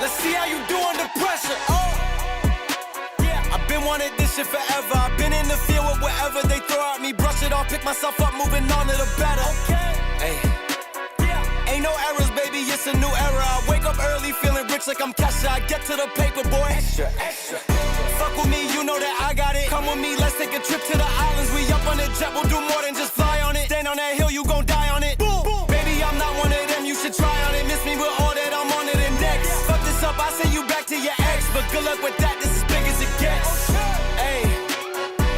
Let's see how you do under pressure. Oh, yeah. I've been wanting this shit forever. I've been in the field with whatever they throw at me. Brush it off, pick myself up, moving on to the better. Okay. Hey. Yeah. Ain't no errors, baby, it's a new era. I wake up early, feeling rich like I'm Kesha. I get to the paper, boy. Extra, extra. Fuck with me, you know that I got it. Come with me, let's take a trip to the islands. We up on the jet, we'll do more than just fly on it. Stand on that hill, you gon' die on it. Boom, boom. Baby, I'm not one of them, you should try on it. Miss me with all that, I'm on to the next. Fuck this up, I send you back to your ex. But good luck with that, this is big as it gets. Hey,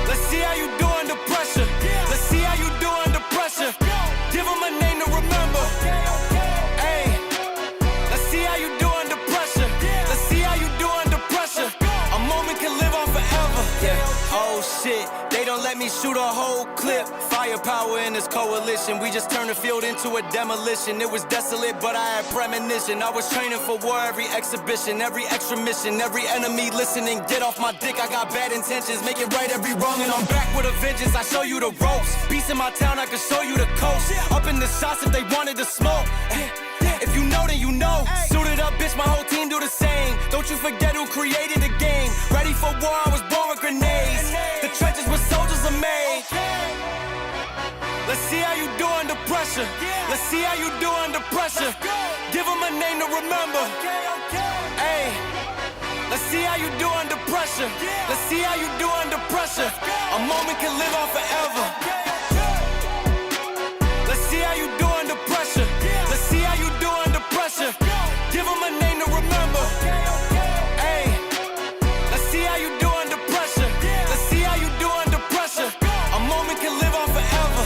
let's see how you do under pressure. Let's see how you do under pressure. Give them a name to remember. Hey, let's see how you do under pressure. Let's see how you do under pressure. A moment can live on forever. Yeah. Oh shit, they don't let me shoot a whole clip. Firepower in this coalition. We just turned the field into a demolition. It was desolate, but I had premonition. I was training for war, every exhibition, every extra mission, every enemy listening. Get off my dick, I got bad intentions. Make it right every wrong, and I'm back with a vengeance. I show you the ropes. Peace in my town, I can show you the coast. Up in the shots if they wanted to smoke. If you know, then you know. Suited up, bitch, my whole team do the same. Don't you forget who created the game. Ready for war, I was born with grenades. The trenches where soldiers are made. Let's see how you do under pressure. Let's see how you do under pressure. Give them a name to remember. Hey, let's see how you do under pressure. Let's see how you do under pressure. A moment can live on forever. Let's see how you do under pressure. Let's see how you do under pressure. Give them a name to remember. Hey, let's see how you do under pressure. Let's see how you do under pressure. A moment can live on forever.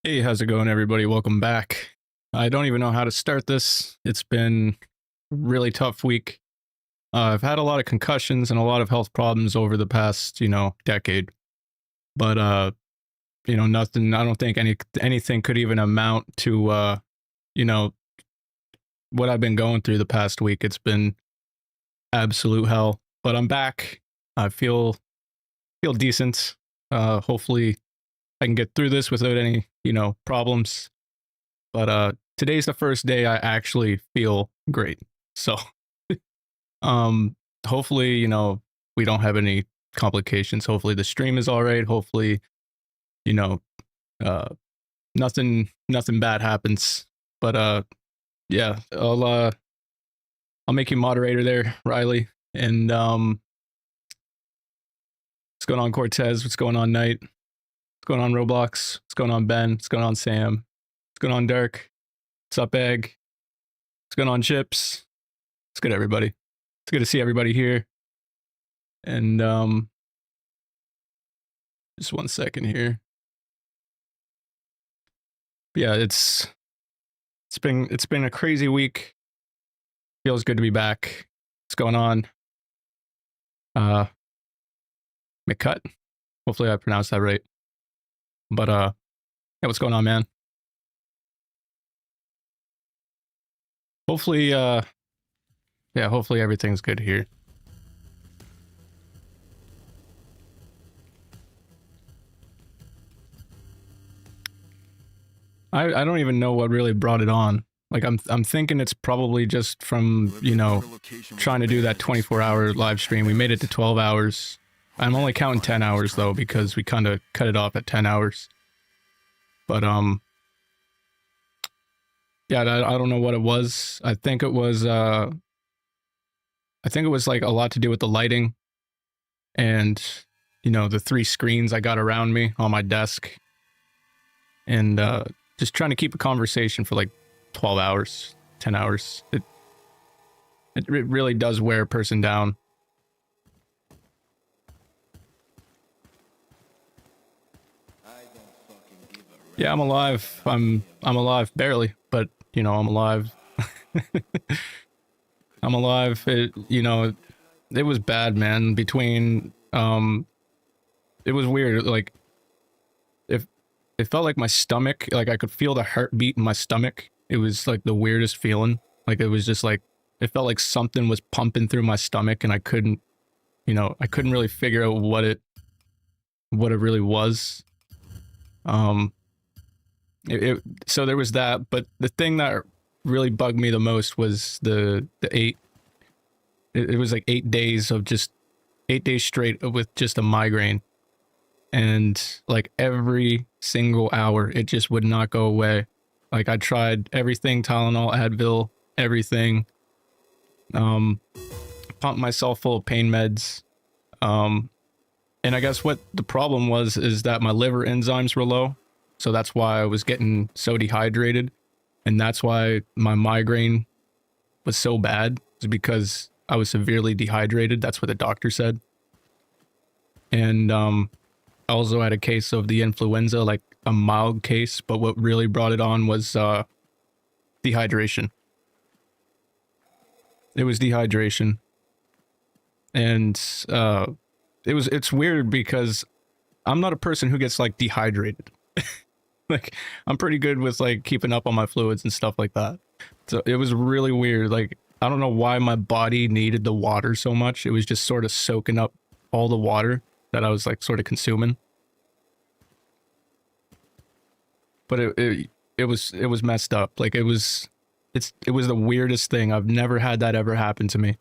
Hey, how's it going, everybody? Welcome back. I don't even know how to start this. It's been a really tough week. I've had a lot of concussions and a lot of health problems over the past, decade. But, nothing, I don't think anything could even amount to, what I've been going through the past week. It's been absolute hell. But I'm back. I feel decent. Hopefully I can get through this without any, problems. But today's the first day I actually feel great. So hopefully, we don't have any complications. Hopefully the stream is all right. Hopefully, nothing bad happens. But yeah, I'll make you moderator there, Riley. And what's going on, Cortez? What's going on, Knight? What's going on, Roblox? What's going on, Ben? What's going on, Sam? What's going on, Dirk? What's up, Egg? What's going on, Chips? What's good, everybody? It's good to see everybody here. And just 1 second here. Yeah, it's been a crazy week. Feels good to be back. What's going on? McCut. Hopefully I pronounced that right. But yeah, what's going on, man? Hopefully hopefully everything's good here. I don't even know what really brought it on. Like I'm thinking it's probably just from, trying to do that 24-hour live stream. We made it to 12 hours. I'm only counting 10 hours though, because we kind of cut it off at 10 hours. But yeah, I don't know what it was. I think it was like a lot to do with the lighting and, the 3 screens I got around me on my desk. And just trying to keep a conversation for like 12 hours, 10 hours. It really does wear a person down. Yeah, I'm alive. I'm alive, barely, but I'm alive. I'm alive. It was bad, man. Between it was weird. Like it felt like my stomach, like I could feel the heartbeat in my stomach. It was like the weirdest feeling. Like it was just like, it felt like something was pumping through my stomach and I couldn't, I couldn't really figure out what it really was. So there was that, but the thing that really bugged me the most was the 8. It was like 8 days of just 8 days straight with just a migraine, and like every single hour it just would not go away. Like I tried everything, Tylenol, Advil, everything. Pumped myself full of pain meds. And I guess what the problem was is that my liver enzymes were low. So that's why I was getting so dehydrated. And that's why my migraine was so bad, is because I was severely dehydrated. That's what the doctor said. And I also had a case of the influenza, like a mild case. But what really brought it on was dehydration. It was dehydration. And it's weird because I'm not a person who gets like dehydrated. Like I'm pretty good with like keeping up on my fluids and stuff like that. So it was really weird. Like I don't know why my body needed the water so much. It was just sort of soaking up all the water that I was like sort of consuming. But it was messed up. Like it was the weirdest thing. I've never had that ever happen to me.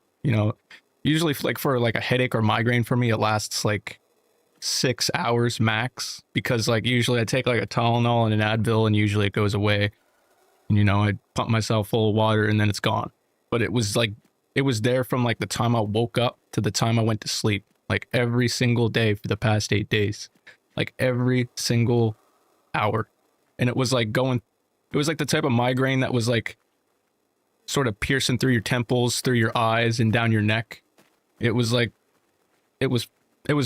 Usually like for like a headache or migraine for me, it lasts like 6 hours max, because like usually I take like a Tylenol and an Advil and usually it goes away. And I pump myself full of water and then it's gone. But it was like, it was there from like the time I woke up to the time I went to sleep, like every single day for the past 8 days, like every single hour. And it was like it was like the type of migraine that was like sort of piercing through your temples, through your eyes and down your neck. It was like, it was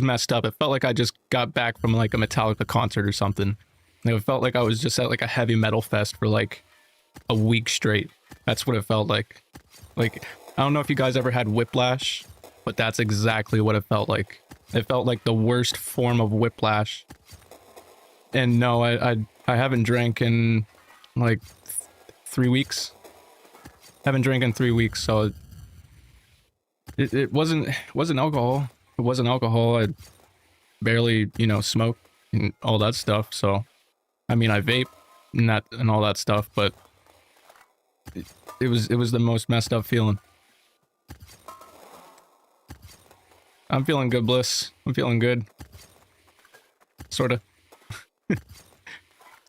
messed up. It felt like I just got back from like a Metallica concert or something. It felt like I was just at like a heavy metal fest for like a week straight. That's what it felt like. Like, I don't know if you guys ever had whiplash, but that's exactly what it felt like. It felt like the worst form of whiplash. And no, I haven't drank in like 3 weeks. Haven't drank in 3 weeks, so it wasn't alcohol. It wasn't alcohol. I barely, smoke and all that stuff. So, I mean, I vape and all that stuff, but it was the most messed up feeling. I'm feeling good, Bliss. I'm feeling good. Sort of.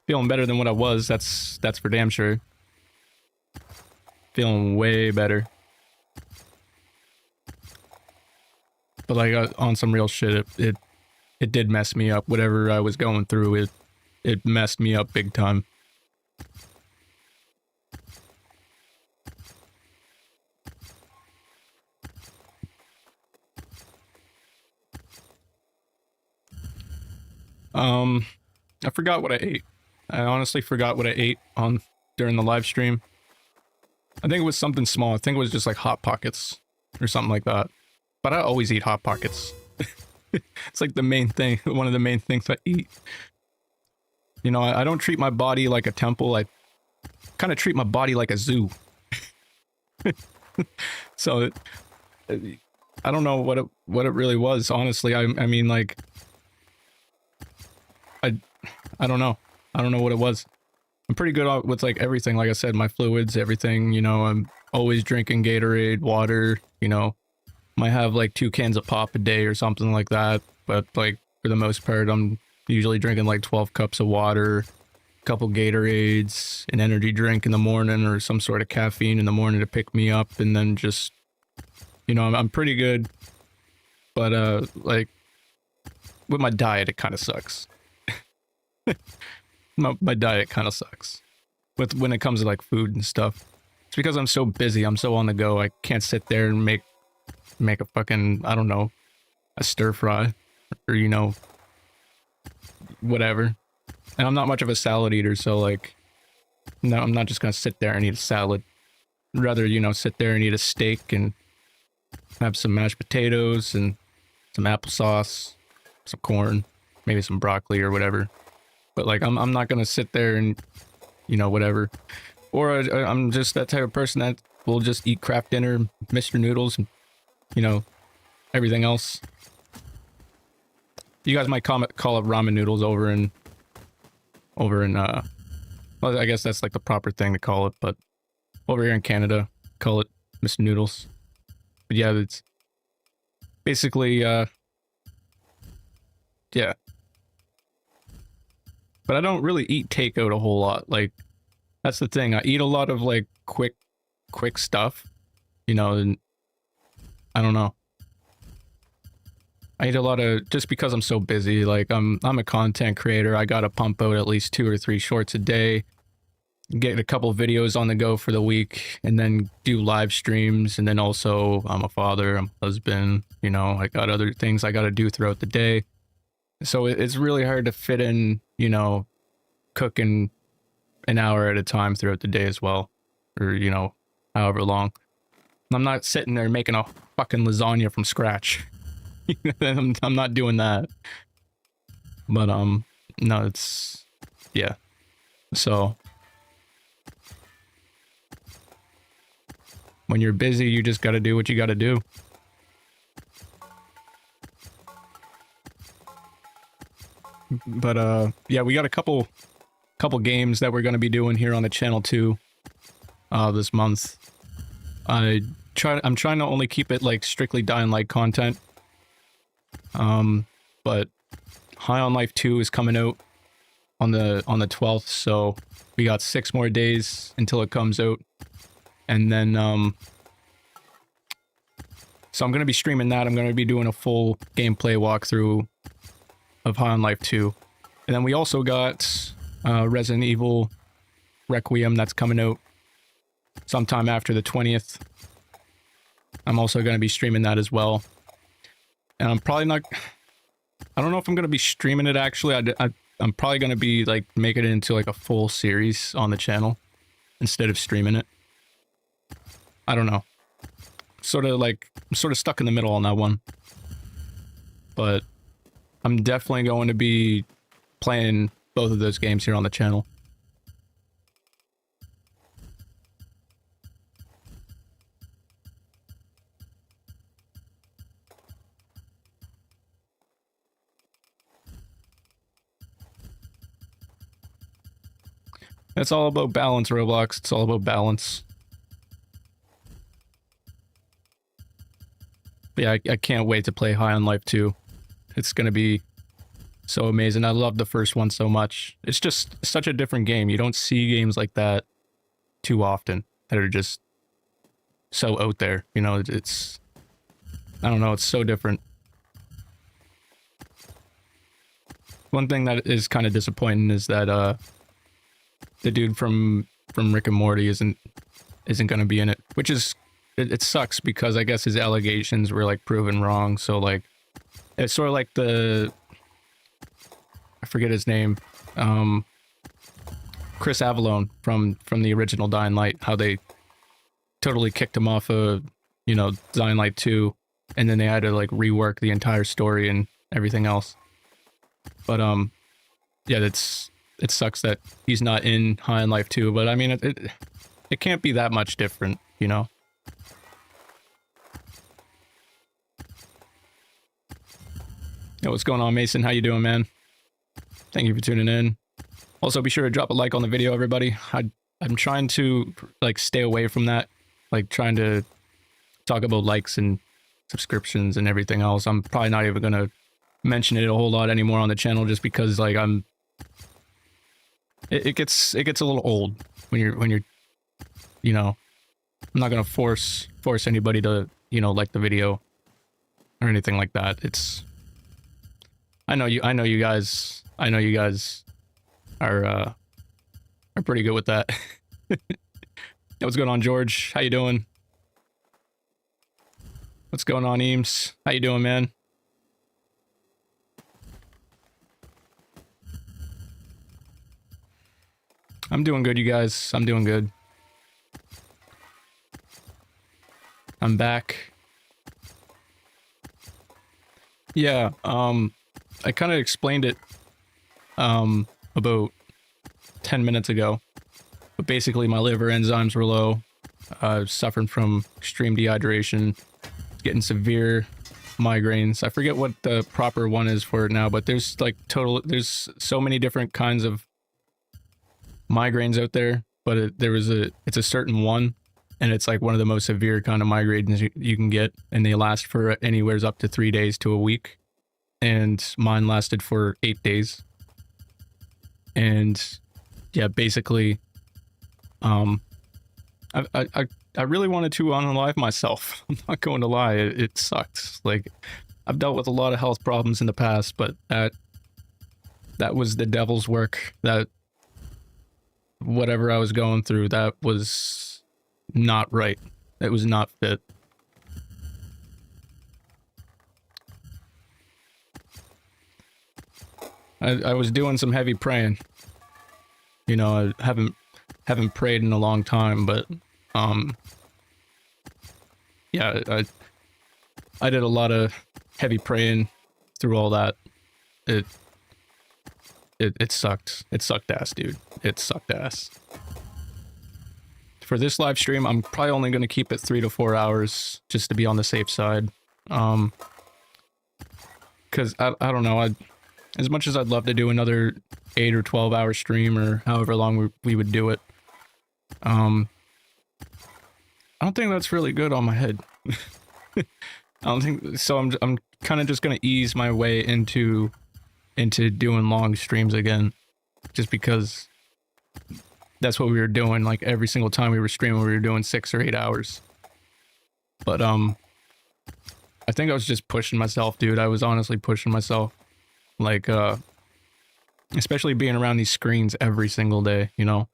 Feeling better than what I was. That's for damn sure. Feeling way better. But like on some real shit, it did mess me up. Whatever I was going through, it messed me up big time. I forgot what I ate. I honestly forgot what I ate during the live stream. I think it was something small. I think it was just like Hot Pockets or something like that. But I always eat Hot Pockets. It's like the main thing, one of the main things I eat. I don't treat my body like a temple. I kind of treat my body like a zoo. So I don't know what it really was, honestly. I mean, like, I don't know. I don't know what it was. I'm pretty good with like everything. Like I said, my fluids, everything, I'm always drinking Gatorade, water, might have like 2 cans of pop a day or something like that. But like for the most part, I'm usually drinking like 12 cups of water, a couple Gatorades, an energy drink in the morning, or some sort of caffeine in the morning to pick me up. And then just, I'm pretty good. But like with my diet, it kind of sucks. My diet kind of sucks when it comes to like food and stuff. It's because I'm so busy. I'm so on the go. I can't sit there and make a fucking, I don't know, a stir fry or, whatever. And I'm not much of a salad eater. So like, no, I'm not just going to sit there and eat a salad. I'd rather, sit there and eat a steak and have some mashed potatoes and some applesauce, some corn, maybe some broccoli or whatever. But like, I'm not gonna sit there and, you know, whatever. Or I'm just that type of person that will just eat Kraft Dinner, Mr. Noodles, and, you know, everything else. You guys might call it ramen noodles over in, well, I guess that's like the proper thing to call it, but over here in Canada, call it Mr. Noodles. But yeah, it's basically, yeah. But I don't really eat takeout a whole lot. Like, that's the thing. I eat a lot of like quick stuff, you know, and I don't know. I eat a lot of, just because I'm so busy. Like, I'm a content creator. I gotta pump out at least 2 or 3 shorts a day, get a couple videos on the go for the week, and then do live streams. And then also, I'm a father, I'm a husband, you know, I got other things I gotta do throughout the day. So it's really hard to fit in, you know, cooking an hour at a time throughout the day as well, or, you know, however long. I'm not sitting there making a fucking lasagna from scratch. I'm not doing that. But no, it's, yeah. So when you're busy, you just got to do what you got to do. But yeah, we got a couple games that we're going to be doing here on the channel too this month. I'm trying to only keep it like strictly Dying Light content. But High on Life 2 is coming out on the 12th, so we got 6 more days until it comes out. And then so I'm going to be streaming that. I'm going to be doing a full gameplay walkthrough of High on Life 2. And then we also got Resident Evil Requiem that's coming out sometime after the 20th. I'm also going to be streaming that as well. And I'm probably not, I don't know if I'm going to be streaming it actually. I'm probably going to be like making it into like a full series on the channel instead of streaming it. I don't know. I'm sort of stuck in the middle on that one. But I'm definitely going to be playing both of those games here on the channel. It's all about balance, Roblox. It's all about balance. But yeah, I can't wait to play High on Life 2. It's gonna be so amazing. I love the first one so much. It's just such a different game. You don't see games like that too often that are just so out there. You know, it's, I don't know, it's so different. One thing that is kind of disappointing is that the dude from Rick and Morty isn't gonna be in it, which is, it sucks because I guess his allegations were like proven wrong. So like, it's sort of like I forget his name, Chris Avellone from the original Dying Light, how they totally kicked him off of, you know, Dying Light 2, and then they had to like rework the entire story and everything else. But yeah, it sucks that he's not in High on Life 2, but I mean, it can't be that much different, you know? Yo, what's going on, Mason? How you doing, man? Thank you for tuning in. Also, be sure to drop a like on the video, everybody. I'm trying to, like, stay away from that. Like, trying to talk about likes and subscriptions and everything else. I'm probably not even gonna mention it a whole lot anymore on the channel just because, like, it gets a little old when you're, you know, I'm not gonna force anybody to, you know, like the video or anything like that. It's, I know you guys are pretty good with that. Hey, what's going on, George? How you doing? What's going on, Eames? How you doing, man? I'm doing good, you guys. I'm doing good. I'm back. Yeah, I kind of explained it a about 10 minutes ago. But basically, my liver enzymes were low. Suffering from extreme dehydration, getting severe migraines. I forget what the proper one is for it now, but there's there's so many different kinds of migraines out there, but it's a certain one, and it's like one of the most severe kind of migraines you can get, and they last for anywhere up to 3 days to a week, and mine lasted for 8 days. And yeah, basically, I really wanted to unalive myself. I'm not going to lie, it sucked. Like, I've dealt with a lot of health problems in the past, but that was the devil's work. That whatever I was going through, that was not right. It was not fit. I was doing some heavy praying. You know, I haven't prayed in a long time, but yeah, I did a lot of heavy praying through all that. It sucked. It sucked ass, dude. It sucked ass. For this live stream, I'm probably only going to keep it 3 to 4 hours just to be on the safe side. Because I don't know, as much as I'd love to do another 8 or 12 hour stream or however long we would do it, I don't think that's really good on my head. I don't think so. I'm kind of just gonna ease my way into doing long streams again, just because that's what we were doing. Like every single time we were streaming, we were doing 6 or 8 hours. But I think I was just pushing myself, dude. I was honestly pushing myself. Like especially being around these screens every single day, you know?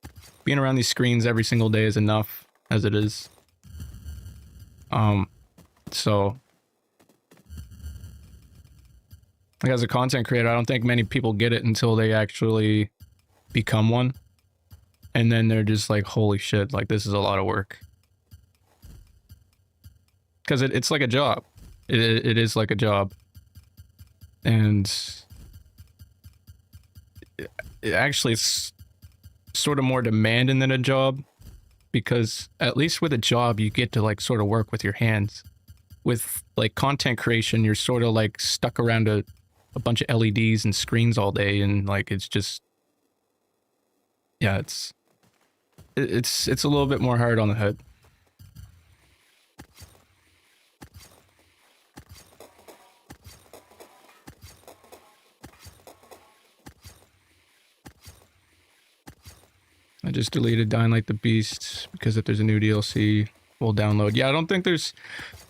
Being around these screens every single day is enough as it is. So like as a content creator, I don't think many people get it until they actually become one. And then they're just like, holy shit, like this is a lot of work. Because it's like a job. It is like a job. And actually it's sort of more demanding than a job, because at least with a job you get to like sort of work with your hands. With like content creation, you're sort of like stuck around a bunch of LEDs and screens all day, and like it's just, yeah, it's a little bit more hard on the head. I just deleted Dying Like the Beast because if there's a new DLC, we'll download. Yeah, I don't think there's...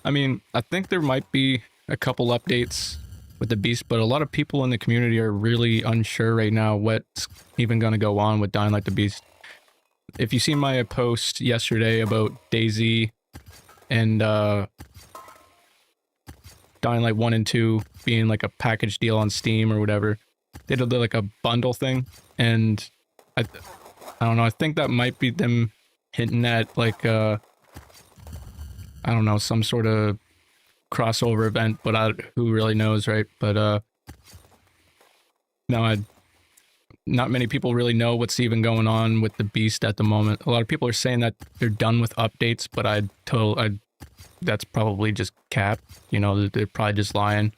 I mean, I think there might be a couple updates with the Beast, but a lot of people in the community are really unsure right now what's even going to go on with Dying Like the Beast. If you seen my post yesterday about DayZ and Dying Light 1 and 2 being like a package deal on Steam or whatever, they did like a bundle thing, and I don't know, I think that might be them hinting at like I don't know, some sort of crossover event, but who really knows, right? But no, not many people really know what's even going on with the Beast at the moment. A lot of people are saying that they're done with updates, but that's probably just cap. You know, they're probably just lying.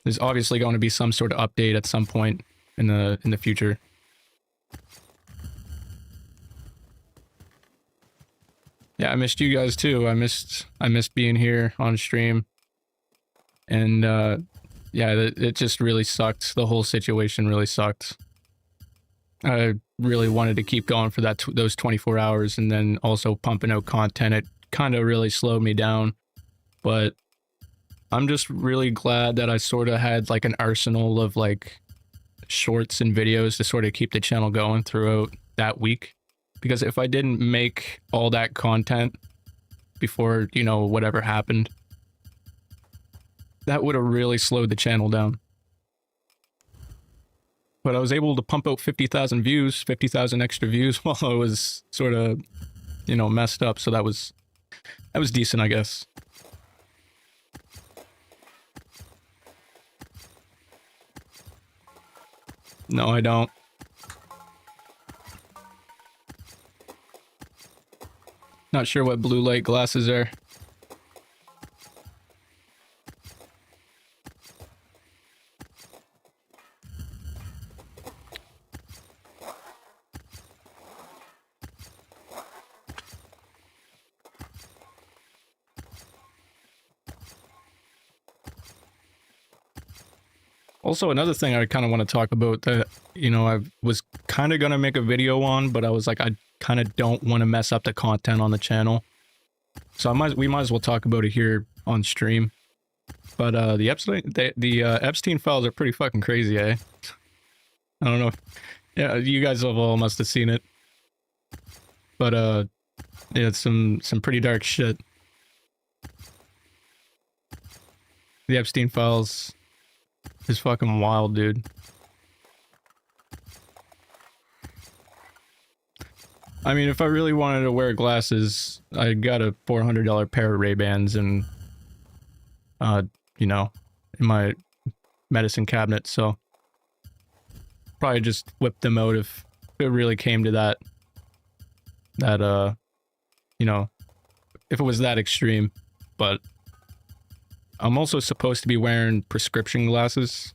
There's obviously going to be some sort of update at some point in the future. Yeah, I missed you guys too. I missed being here on stream. And yeah, it just really sucked. The whole situation really sucked. I really wanted to keep going for those 24 hours, and then also pumping out content. It kind of really slowed me down, but I'm just really glad that I sort of had like an arsenal of like shorts and videos to sort of keep the channel going throughout that week. Because if I didn't make all that content before, you know, whatever happened, that would have really slowed the channel down. But I was able to pump out 50,000 views, 50,000 extra views while I was sort of, you know, messed up. So that was decent, I guess. No, I don't. Not sure what blue light glasses are. Also, another thing I kind of want to talk about that, you know, I was kind of going to make a video on, but I was like, I kind of don't want to mess up the content on the channel. So we might as well talk about it here on stream. But the Epstein files are pretty fucking crazy, eh? I don't know. Yeah, you guys have all must have seen it. But yeah, it's some pretty dark shit. The Epstein files is fucking wild, dude. I mean, if I really wanted to wear glasses, I got a $400 pair of Ray-Bans and, you know, in my medicine cabinet, so probably just whip them out if it really came to that, you know, if it was that extreme. But I'm also supposed to be wearing prescription glasses.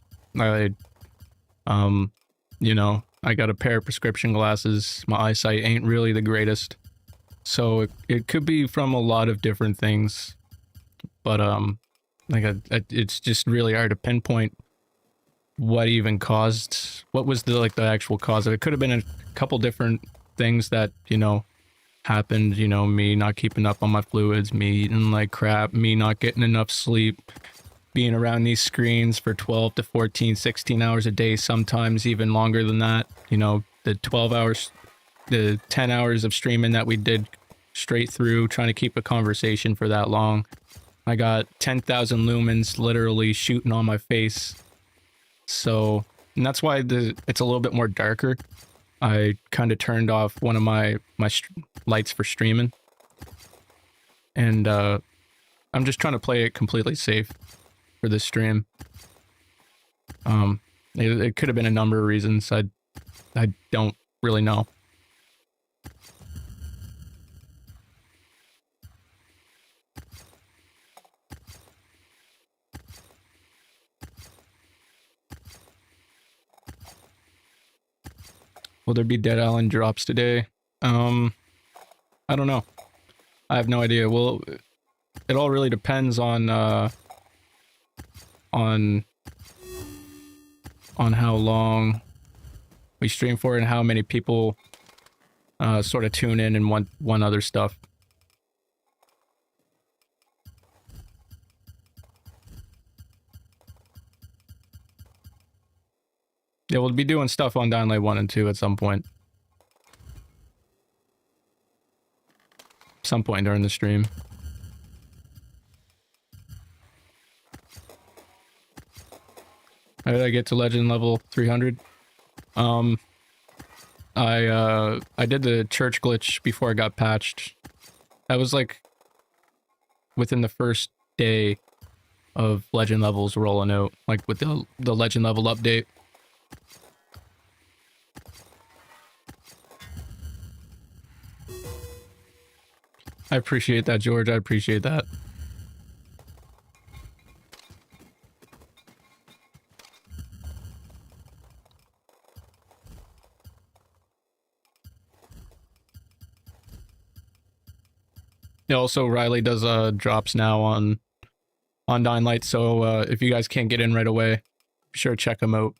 You know, I got a pair of prescription glasses. My eyesight ain't really the greatest. So it could be from a lot of different things. But, like, it's just really hard to pinpoint what even caused, what was the actual cause of it. It could have been a couple different things that, you know, happened, you know, me not keeping up on my fluids, me eating like crap, me not getting enough sleep, being around these screens for 12 to 14, 16 hours a day, sometimes even longer than that. You know, the 12 hours, the 10 hours of streaming that we did straight through, trying to keep a conversation for that long. I got 10,000 lumens literally shooting on my face. So, and that's why it's a little bit more darker. I kind of turned off one of my lights for streaming. And I'm just trying to play it completely safe for this stream. It could have been a number of reasons. I don't really know. Will there be Dead Island drops today? I don't know. I have no idea. Well, it all really depends on how long we stream for and how many people sort of tune in and want other stuff. Yeah, we'll be doing stuff on Dying Light 1 and 2 at some point. Some point during the stream. How did I get to legend level 300? I did the church glitch before I got patched. That was like within the first day of legend levels rolling out, like with the legend level update. I appreciate that, George. I appreciate that. Yeah, also Riley does drops now on Dying Light, so if you guys can't get in right away, be sure to check him out.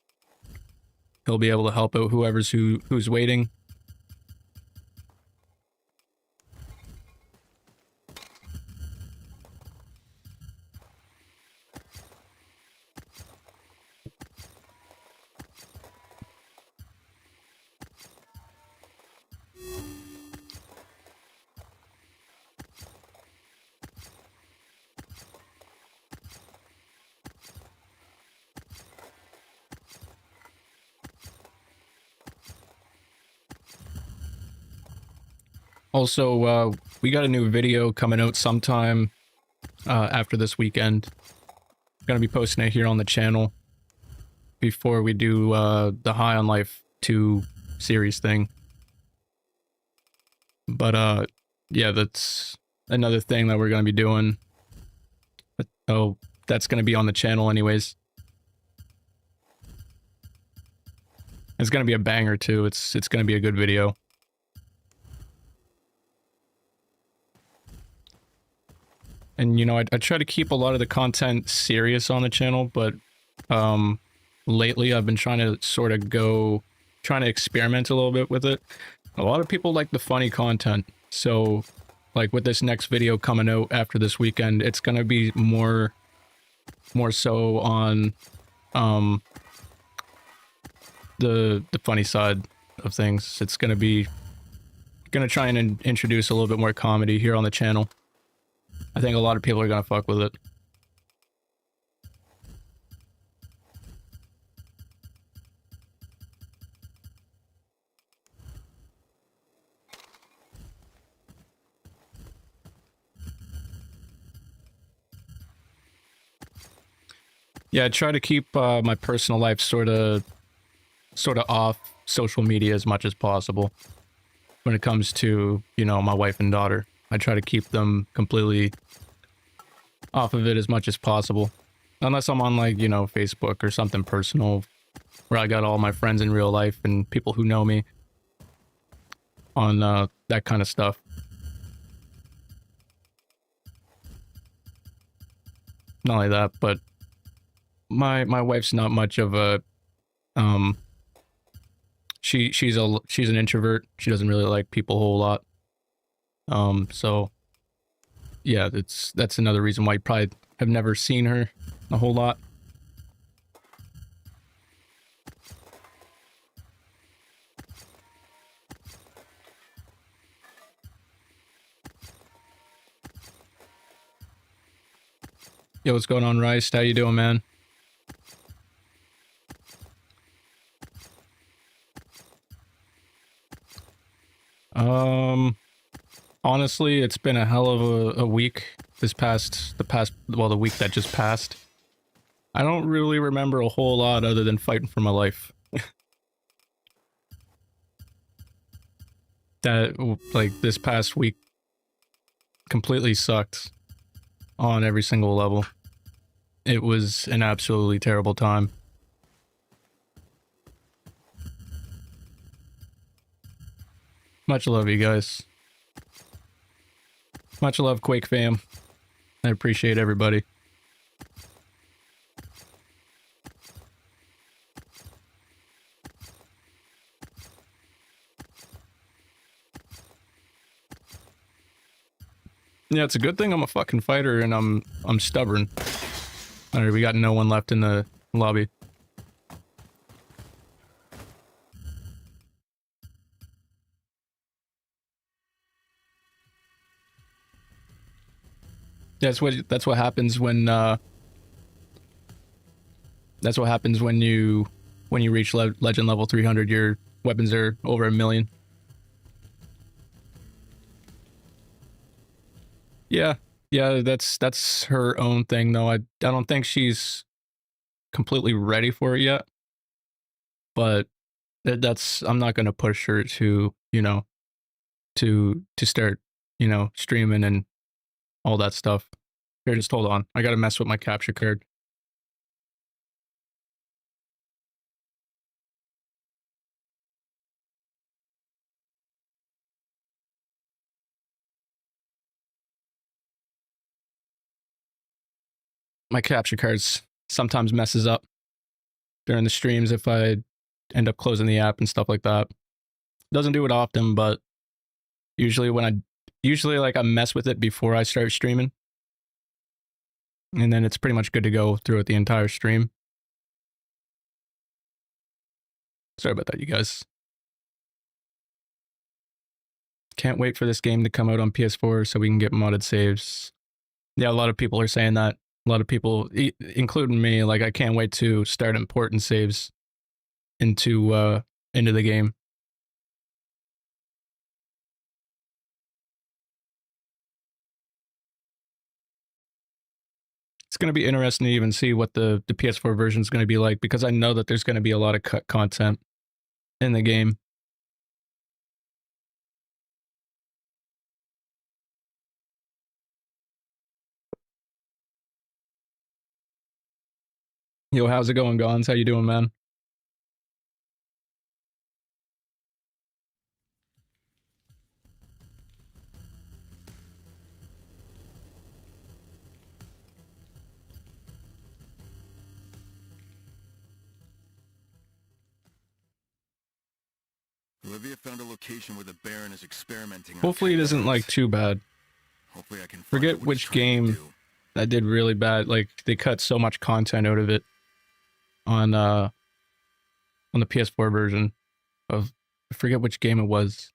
He'll be able to help out who's waiting. Also, we got a new video coming out sometime after this weekend. Gonna be posting it here on the channel before we do the High on Life 2 series thing. But yeah, that's another thing that we're going to be doing. Oh, that's going to be on the channel anyways. It's going to be a banger too. It's going to be a good video. And, you know, I try to keep a lot of the content serious on the channel, but lately I've been trying to sort of trying to experiment a little bit with it. A lot of people like the funny content. So, like with this next video coming out after this weekend, it's going to be more so on the funny side of things. It's going to try and introduce a little bit more comedy here on the channel. I think a lot of people are going to fuck with it. Yeah, I try to keep my personal life sort of off social media as much as possible. When it comes to, you know, my wife and daughter, I try to keep them completely off of it as much as possible. Unless I'm on, like, you know, Facebook or something personal where I got all my friends in real life and people who know me on that kind of stuff. Not only that, but my wife's not much of a she's an introvert. She doesn't really like people a whole lot. So yeah, that's another reason why you probably have never seen her a whole lot. Yo, what's going on, Rice? How you doing, man? Honestly, it's been a hell of a week. The week that just passed. I don't really remember a whole lot other than fighting for my life. That, like, this past week completely sucked on every single level. It was an absolutely terrible time. Much love, you guys. Much love, Quake fam. I appreciate everybody. Yeah, it's a good thing I'm a fucking fighter and I'm stubborn. Alright, we got no one left in the lobby. That's what happens when you reach legend level 300. Your weapons are over 1 million. Yeah, that's her own thing though. I don't think she's completely ready for it yet. But I'm not gonna push her to, you know, to start, you know, streaming and all that stuff. Here, just hold on. I gotta mess with my capture card. My capture cards sometimes messes up during the streams if I end up closing the app and stuff like that. Doesn't do it often, but usually like I mess with it before I start streaming. And then it's pretty much good to go throughout the entire stream. Sorry about that, you guys. Can't wait for this game to come out on PS4 so we can get modded saves. Yeah, a lot of people are saying that. A lot of people, including me, like, I can't wait to start importing saves into the game. It's going to be interesting to even see what the PS4 version is going to be like, because I know that there's going to be a lot of cut content in the game. Yo, how's it going, Gons? How you doing, man? Olivia found a location where the Baron is experimenting. Hopefully it isn't like too bad. Hopefully I can forget which game that did really bad. Like they cut so much content out of it on the PS4 version of, I forget which game it was.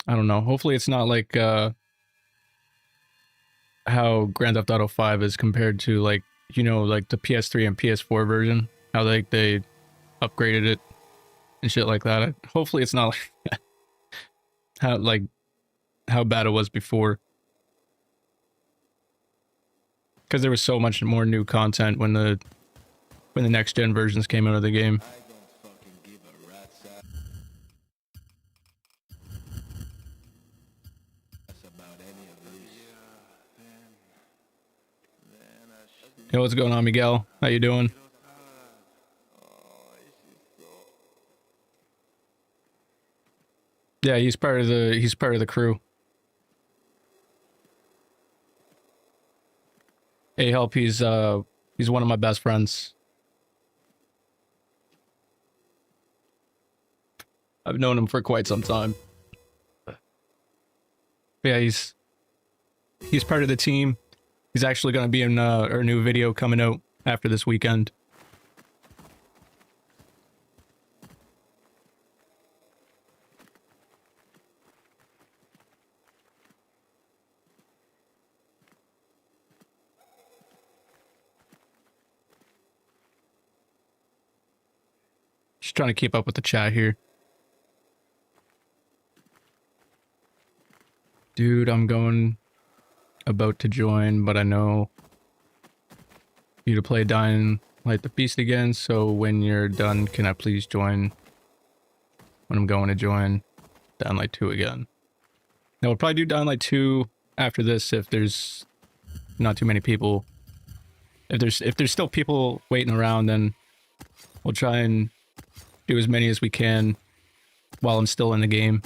I don't know. Hopefully it's not like how Grand Theft Auto 5 is compared to, like, you know, like the PS3 and PS4 version, how like they upgraded it and shit like that. Hopefully it's not like how bad it was before, because there was so much more new content when the next gen versions came out of the game. Yo, what's going on, Miguel? How you doing? Yeah, he's part of the crew. Hey, help, he's one of my best friends. I've known him for quite some time. Yeah, he's part of the team. He's actually going to be in our new video coming out after this weekend. Just trying to keep up with the chat here. Dude, I'm about to join, but I know you to play Dying Light the Beast again, so when you're done, can I please join when I'm going to join Dying Light 2 again? Now, we'll probably do Dying Light 2 after this if there's not too many people. If there's still people waiting around, then we'll try and do as many as we can while I'm still in the game.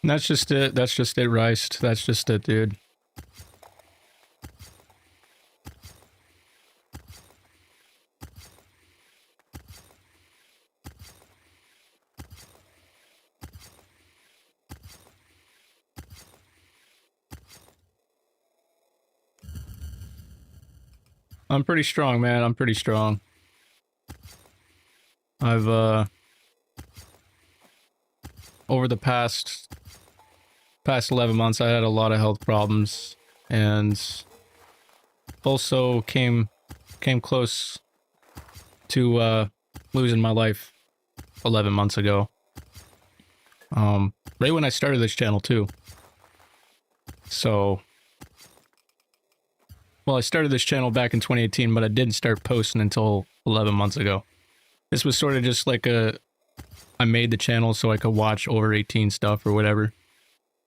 And that's just it. That's just it, Rice. That's just it, dude. I'm pretty strong, man. I'm pretty strong. I've, over the past 11 months, I had a lot of health problems, and also came close to losing my life 11 months ago. Right when I started this channel too. So, well, I started this channel back in 2018, but I didn't start posting until 11 months ago. This was sort of just like I made the channel so I could watch over 18 stuff or whatever.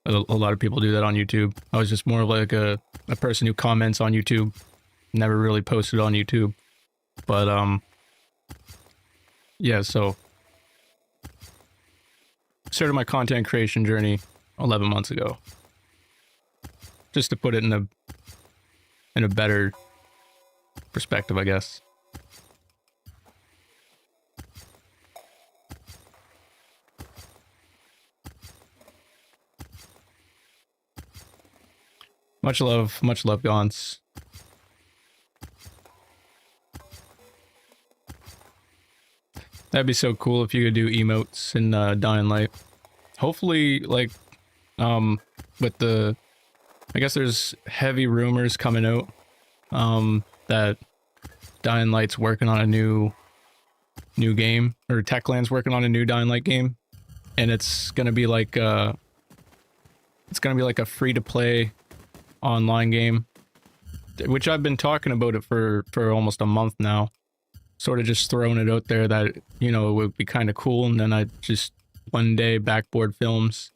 A lot of people do that on YouTube. I was just more of like a person who comments on YouTube. Never really posted on YouTube. But, yeah, so started my content creation journey 11 months ago. Just to put it in a better perspective, I guess. Much love, Gauntz. That'd be so cool if you could do emotes in Dying Light. Hopefully, like, with the, I guess there's heavy rumors coming out, that Dying Light's working on a new game, or Techland's working on a new Dying Light game, and it's gonna be like a free-to-play online game, which I've been talking about it for almost a month now. Sort of just throwing it out there that, you know, it would be kind of cool. And then I just, one day, Backboard Films,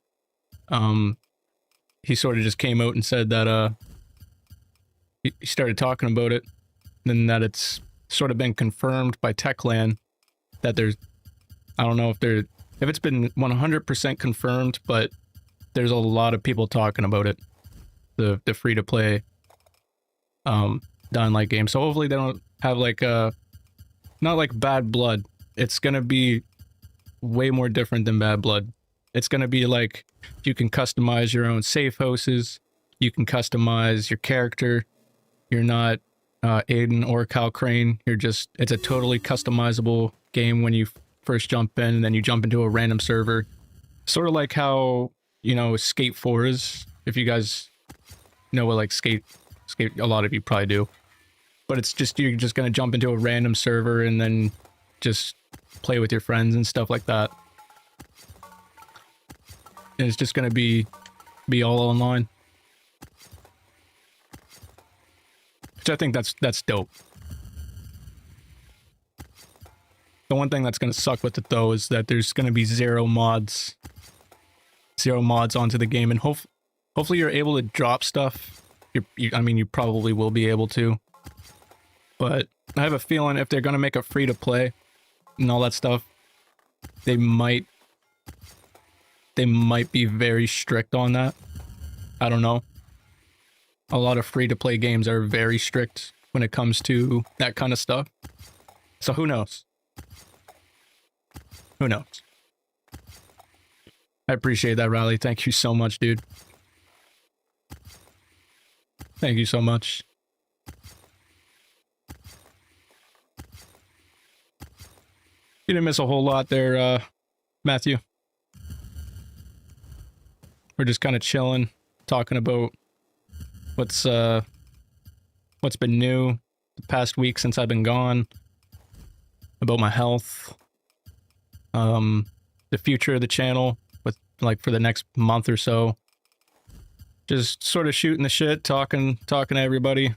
he sort of just came out and said that, he started talking about it, and that it's sort of been confirmed by Techland that there's, I don't know if it's been 100% confirmed, but there's a lot of people talking about it, the free-to-play, Dying Light game. So hopefully they don't have like not like Bad Blood. It's gonna be way more different than Bad Blood. It's gonna be like, you can customize your own safe houses, you can customize your character. You're not Aiden or Kyle Crane. It's a totally customizable game when you first jump in, and then you jump into a random server. Sort of like how, you know, Skate 4 is. If you guys know what like Skate, a lot of you probably do. But it's just, you're just going to jump into a random server and then just play with your friends and stuff like that. And it's just going to be all online. Which I think that's dope. The one thing that's going to suck with it though is that there's going to be zero mods onto the game, and hopefully you're able to drop stuff. I mean, you probably will be able to. But I have a feeling if they're going to make a free-to-play and all that stuff, they might be very strict on that. I don't know. A lot of free-to-play games are very strict when it comes to that kind of stuff. So who knows? Who knows? I appreciate that, Riley. Thank you so much, dude. Thank you so much. You didn't miss a whole lot there, Matthew. We're just kind of chilling, talking about what's been new the past week since I've been gone, about my health, the future of the channel, with like for the next month or so. Just sort of shooting the shit, talking to everybody.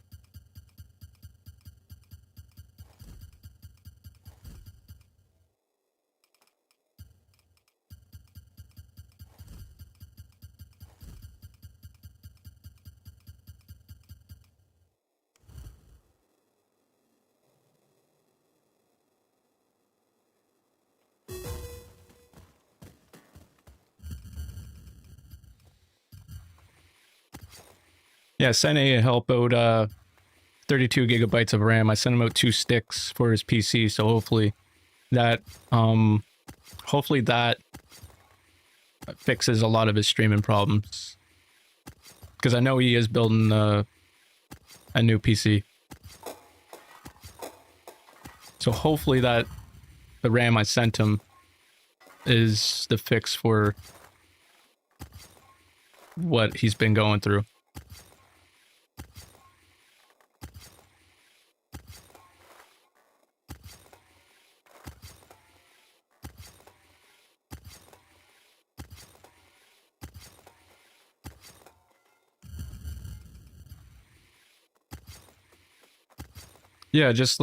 Yeah, sent a help out 32 gigabytes of RAM. I sent him out 2 sticks for his PC, so hopefully that fixes a lot of his streaming problems. Because I know he is building a new PC. So hopefully that the RAM I sent him is the fix for what he's been going through. Yeah, just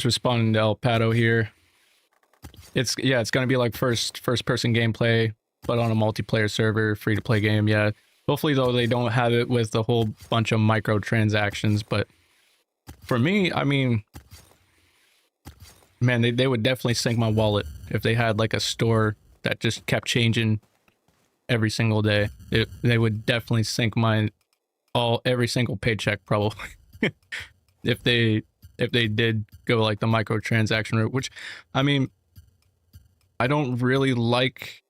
responding to El Pato here. It's gonna be like first person gameplay, but on a multiplayer server, free to play game. Yeah, hopefully though they don't have it with a whole bunch of microtransactions. But for me, I mean, man, they would definitely sink my wallet if they had like a store that just kept changing every single day. They would definitely sink every single paycheck probably. if they did go like the microtransaction route, which, I mean, I don't really like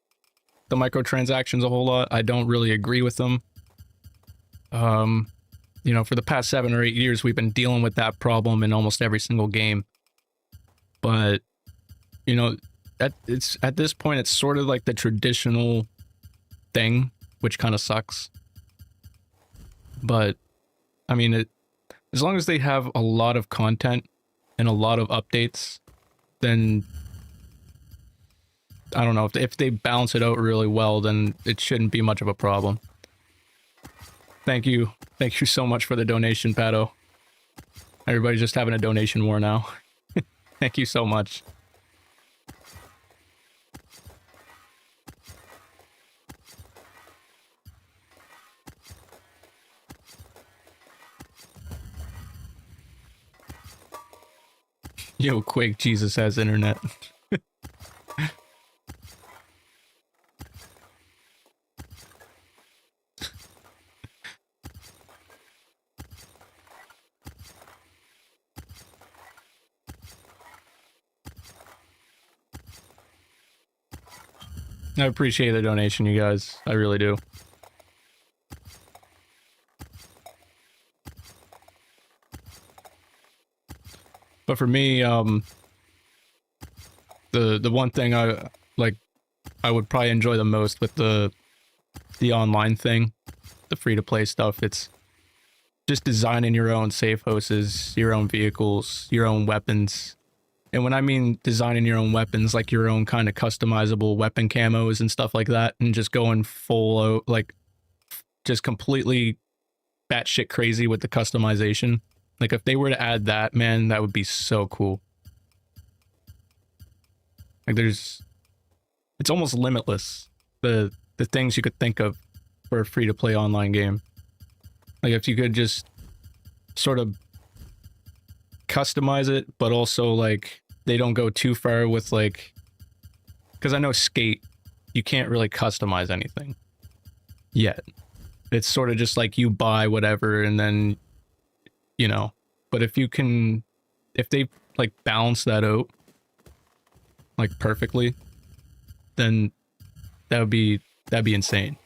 the microtransactions a whole lot. I don't really agree with them. You know, for the past 7 or 8 years, we've been dealing with that problem in almost every single game. but you know, at this point it's sort of like the traditional thing, which kind of sucks. But I mean, as long as they have a lot of content and a lot of updates, then I don't know, if they balance it out really well, then it shouldn't be much of a problem. Thank you so much for the donation, Pato. Everybody's just having a donation war now. Thank you so much. Yo, Quake Jesus has internet. I appreciate the donation, you guys. I really do. But for me, the one thing I would probably enjoy the most with the online thing, the free-to-play stuff, it's just designing your own safe houses, your own vehicles, your own weapons. And when I mean designing your own weapons, like your own kind of customizable weapon camos and stuff like that, and just going full out, like, just completely batshit crazy with the customization. Like, if they were to add that, man, that would be so cool. Like, it's almost limitless, the things you could think of for a free-to-play online game. Like, if you could just sort of customize it, but also, like, they don't go too far with, like... Because I know Skate, you can't really customize anything yet. It's sort of just like you buy whatever and then, you know. But if you can... If they, like, balance that out, like, perfectly, then that'd be insane.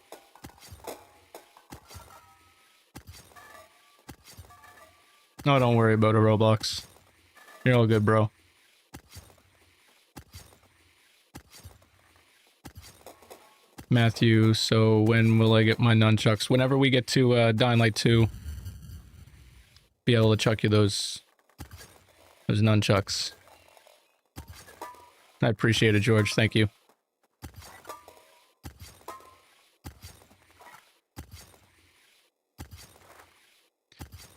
No, don't worry about it, Roblox. You're all good, bro. Matthew, so when will I get my nunchucks? Whenever we get to Dying Light 2, be able to chuck you those nunchucks. I appreciate it, George. Thank you.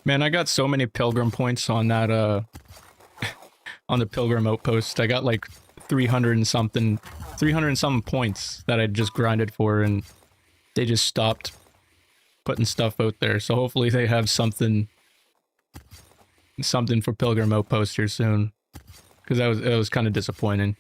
Man, I got so many pilgrim points on that, on the pilgrim outpost. I got like 300 and something points that I just grinded for, and they just stopped putting stuff out there. So hopefully they have something for pilgrim outpost here soon, because it was kind of disappointing.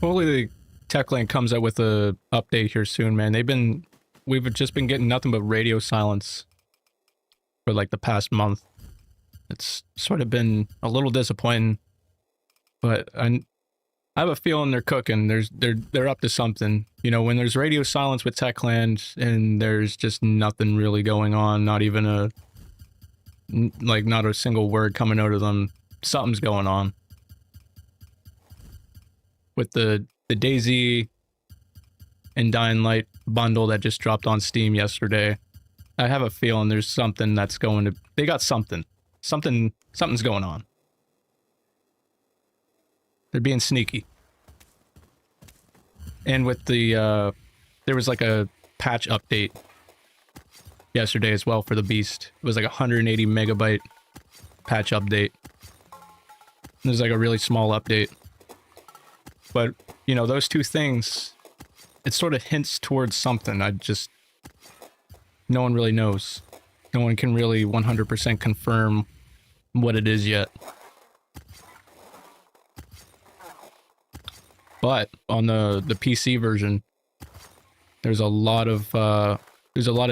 Hopefully the TechLink comes out with a update here soon, man. We've just been getting nothing but radio silence for like the past month. It's sort of been a little disappointing, but I have a feeling they're cooking. They're up to something. You know, when there's radio silence with Techland and there's just nothing really going on, not even not a single word coming out of them, something's going on. With the DayZ and Dying Light bundle that just dropped on Steam yesterday, I have a feeling there's something that's going to... They got something. Something's going on. They're being sneaky. And with the there was like a patch update yesterday as well for the Beast. It was like a 180 megabyte patch update. It was like a really small update. But, you know, those two things, it sort of hints towards something. No one really knows. No one can really 100% confirm what it is yet. But on the PC version, there's a lot of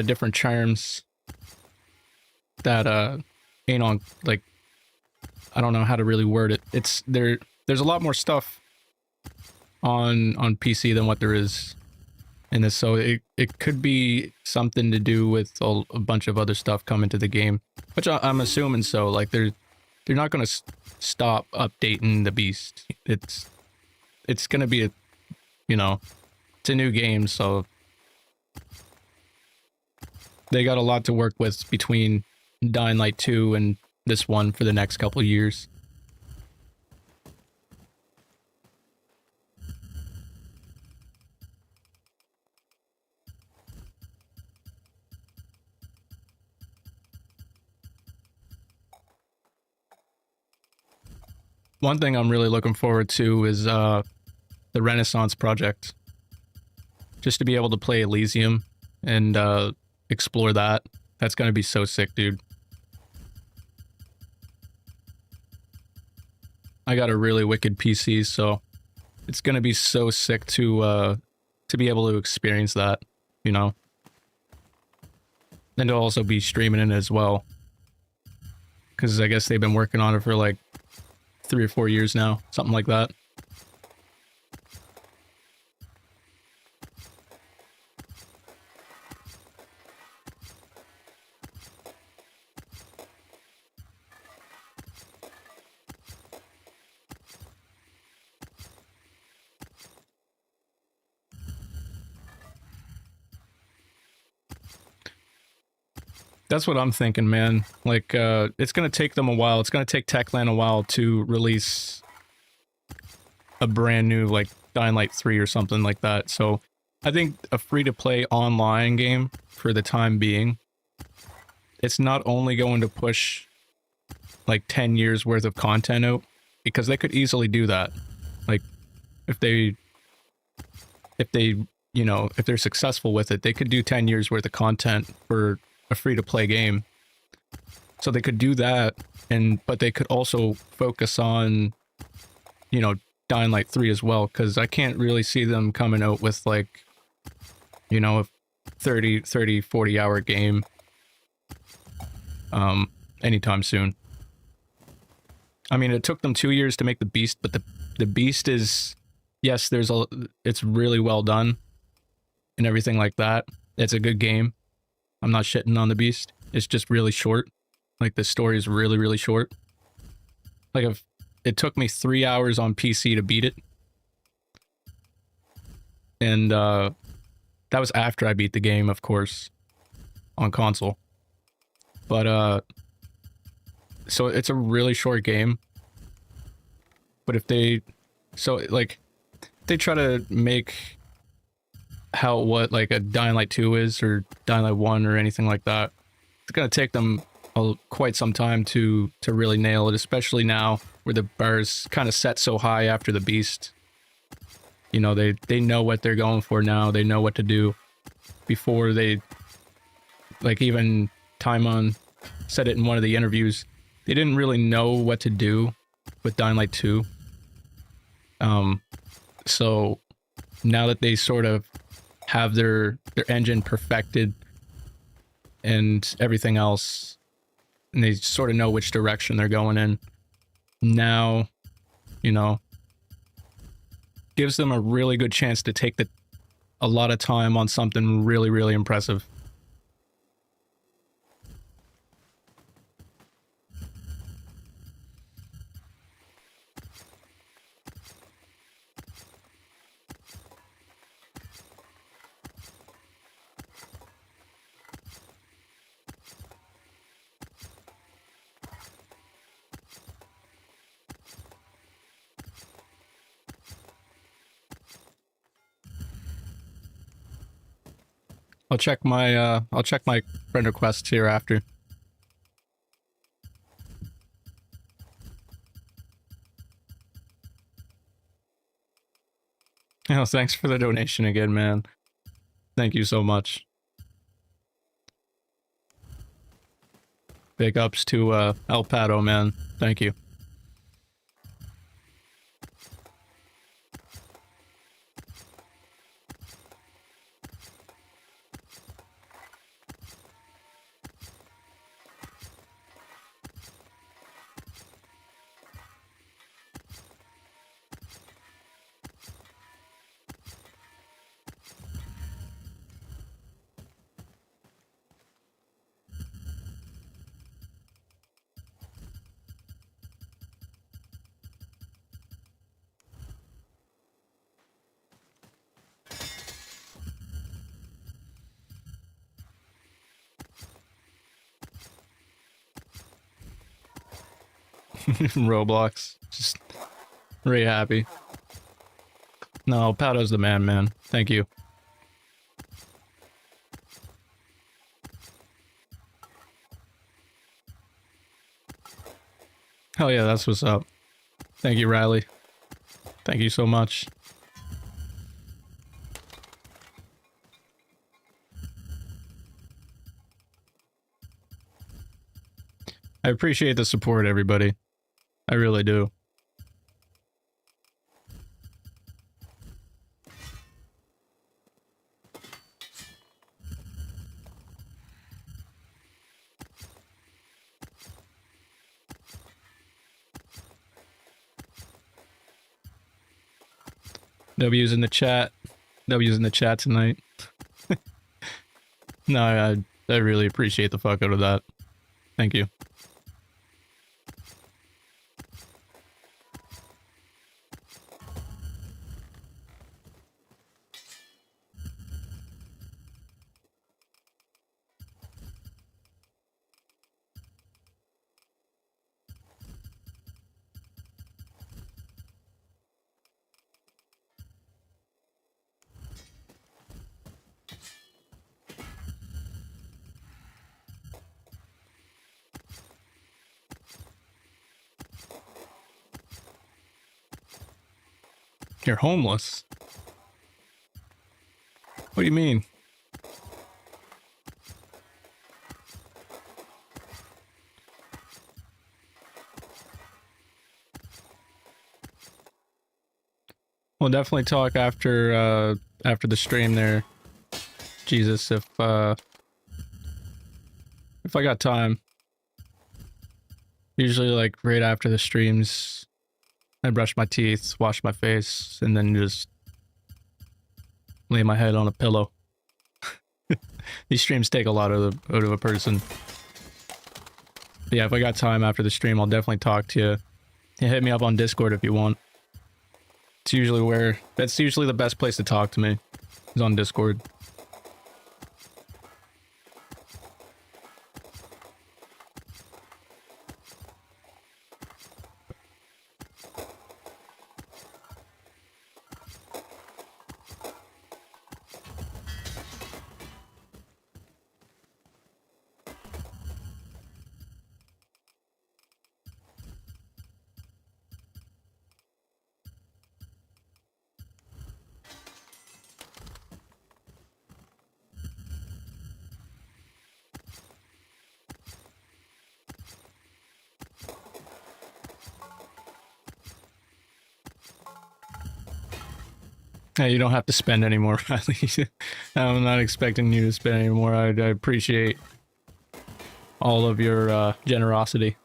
different charms that ain't on, like, I don't know how to really word it. There's a lot more stuff on PC than what there is in this, so it could be something to do with a bunch of other stuff coming to the game, which I'm assuming so. Like they're not going to stop updating the Beast. It's going to be it's a new game, so they got a lot to work with between Dying Light 2 and this one for the next couple of years. One thing I'm really looking forward to is the Renaissance project. Just to be able to play Elysium and explore that. That's going to be so sick, dude. I got a really wicked PC, so it's going to be so sick to be able to experience that, you know. And to also be streaming it as well. Because I guess they've been working on it for like 3 or 4 years now, something like that. That's what I'm thinking, man. Like, it's gonna take them a while. It's gonna take Techland a while to release a brand new, like, Dying Light 3 or something like that. So, I think a free-to-play online game, for the time being, it's not only going to push, like, 10 years worth of content out, because they could easily do that. Like, if they, if they're successful with it, they could do 10 years worth of content for a free-to-play game. So they could do that, but they could also focus on, Dying Light 3 as well, because I can't really see them coming out with, like, a 30, 40 hour game anytime soon. I mean, it took them 2 years to make the Beast, but the Beast is, yes, it's really well done and everything like that. It's a good game. I'm not shitting on the Beast. It's just really short. Like, the story is really, really short. Like, it took me 3 hours on PC to beat it. And, that was after I beat the game, of course, on console. But, so it's a really short game. But if they try to make what like a Dying Light 2 is, or Dying Light 1 or anything like that, it's gonna take them quite some time to really nail it, especially now where the bar's kind of set so high after the Beast. They know what they're going for now. They know what to do. Before they, like, even Timon said it in one of the interviews, they didn't really know what to do with Dying Light 2. So now that they sort of have their engine perfected and everything else, and they sort of know which direction they're going in, now, gives them a really good chance to take a lot of time on something really, really impressive. I'll check my friend requests here after. Oh, thanks for the donation again, man. Thank you so much. Big ups to El Pato, man. Thank you. Roblox. Just very happy. No, Pato's the man. Thank you. Hell yeah, that's what's up. Thank you, Riley. Thank you so much. I appreciate the support, everybody. I really do. W's in the chat. W's in the chat tonight. No, I really appreciate the fuck out of that. Thank you. You're homeless? What do you mean? We'll definitely talk after the stream there. Jesus, if I got time. Usually like right after the streams, I brush my teeth, wash my face, and then just lay my head on a pillow. These streams take a lot out of a person. But yeah, if I got time after the stream, I'll definitely talk to you. You hit me up on Discord if you want. That's usually the best place to talk to me, is on Discord. Yeah, you don't have to spend anymore, Riley. I'm not expecting you to spend anymore. I appreciate all of your generosity.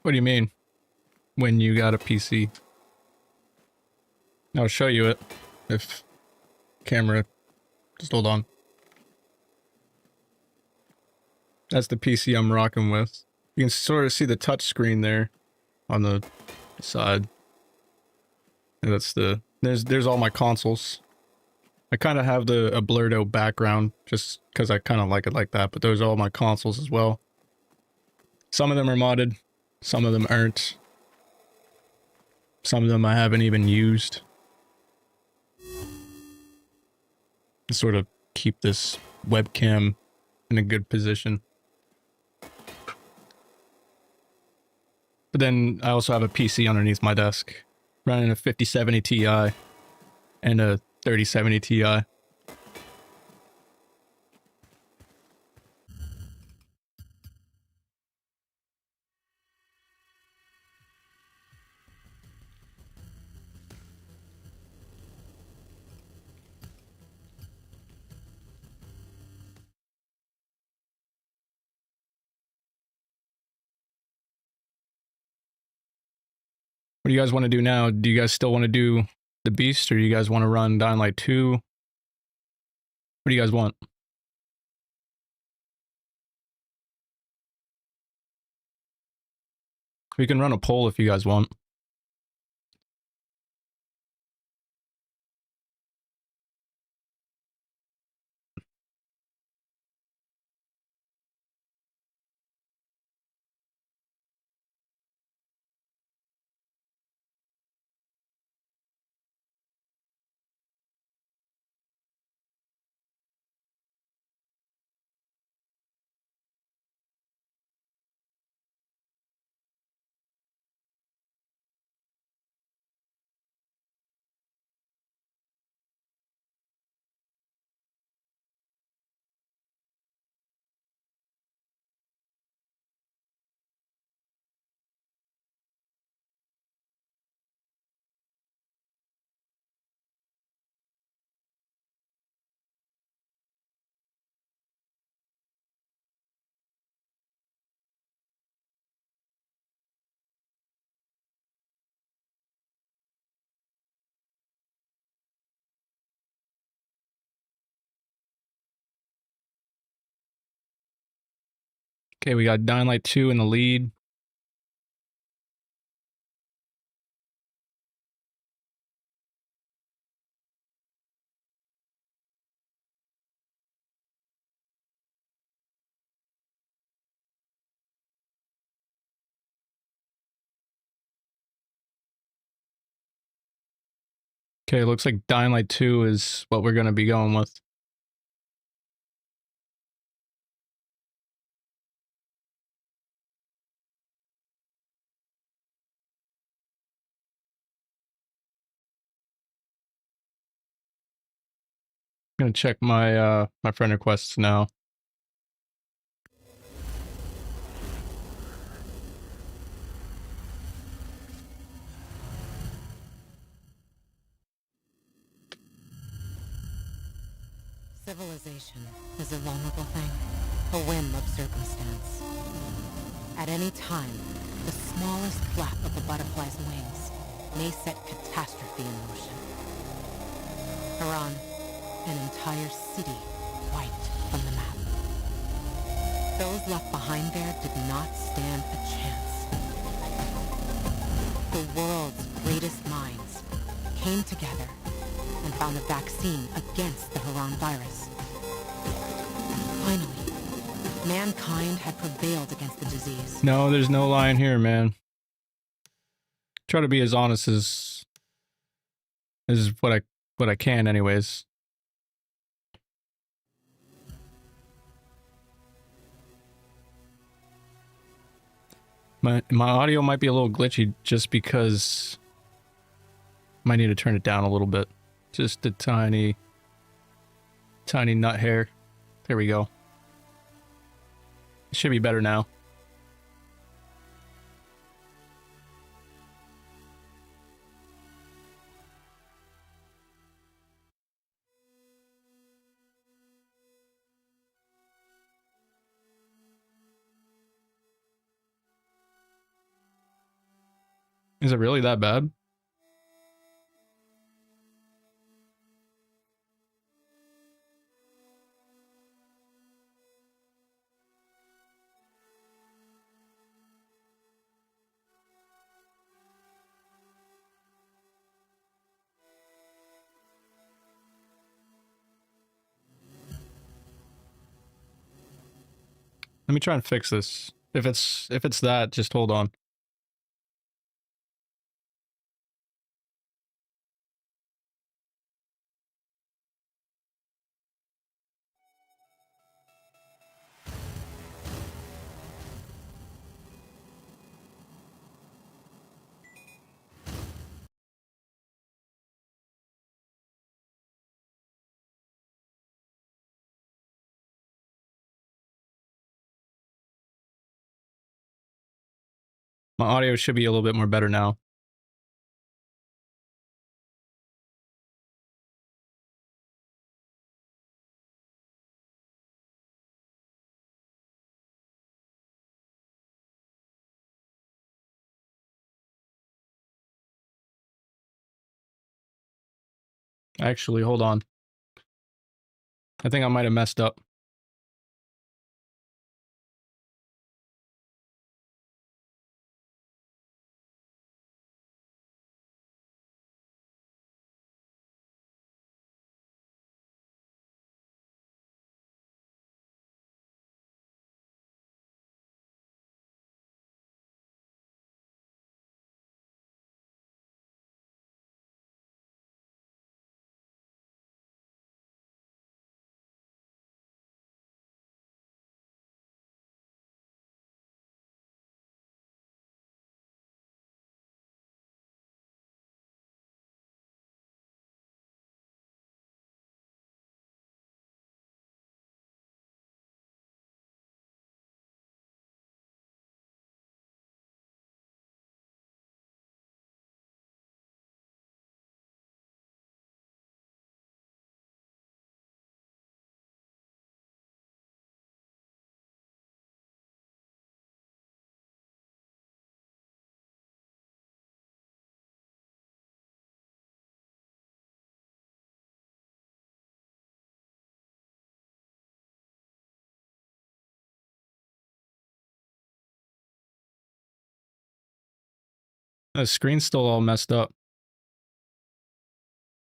What do you mean? When you got a PC? I'll show you it if camera. Just hold on. That's the PC I'm rocking with. You can sort of see the touch screen there on the side. And that's the there's all my consoles. I kind of have a blurred out background just because I kind of like it like that, but those are all my consoles as well. Some of them are modded, some of them aren't. Some of them I haven't even used. To sort of keep this webcam in a good position. But then I also have a PC underneath my desk, running a 5070 Ti and a 3070 Ti. What do you guys want to do now? Do you guys still want to do the Beast, or do you guys want to run Dying Light 2? What do you guys want? We can run a poll if you guys want. Okay, we got Dying Light 2 in the lead. Okay, looks like Dying Light 2 is what we're going to be going with. I'm going to check my my friend requests now. Civilization is a vulnerable thing, a whim of circumstance. At any time, the smallest flap of a butterfly's wings may set catastrophe in motion. Haran, an entire city wiped from the map. Those left behind there did not stand a chance. The world's greatest minds came together and found a vaccine against the Haran virus. Finally, mankind had prevailed against the disease. No, there's no lying here, man. Try to be as honest as what I can anyways. My audio might be a little glitchy just because I might need to turn it down a little bit. Just a tiny nut hair. There we go. It should be better now. Is it really that bad? Let me try and fix this. If it's that, just hold on. My audio should be a little bit more better now. Actually, hold on. I think I might have messed up. The screen's still all messed up.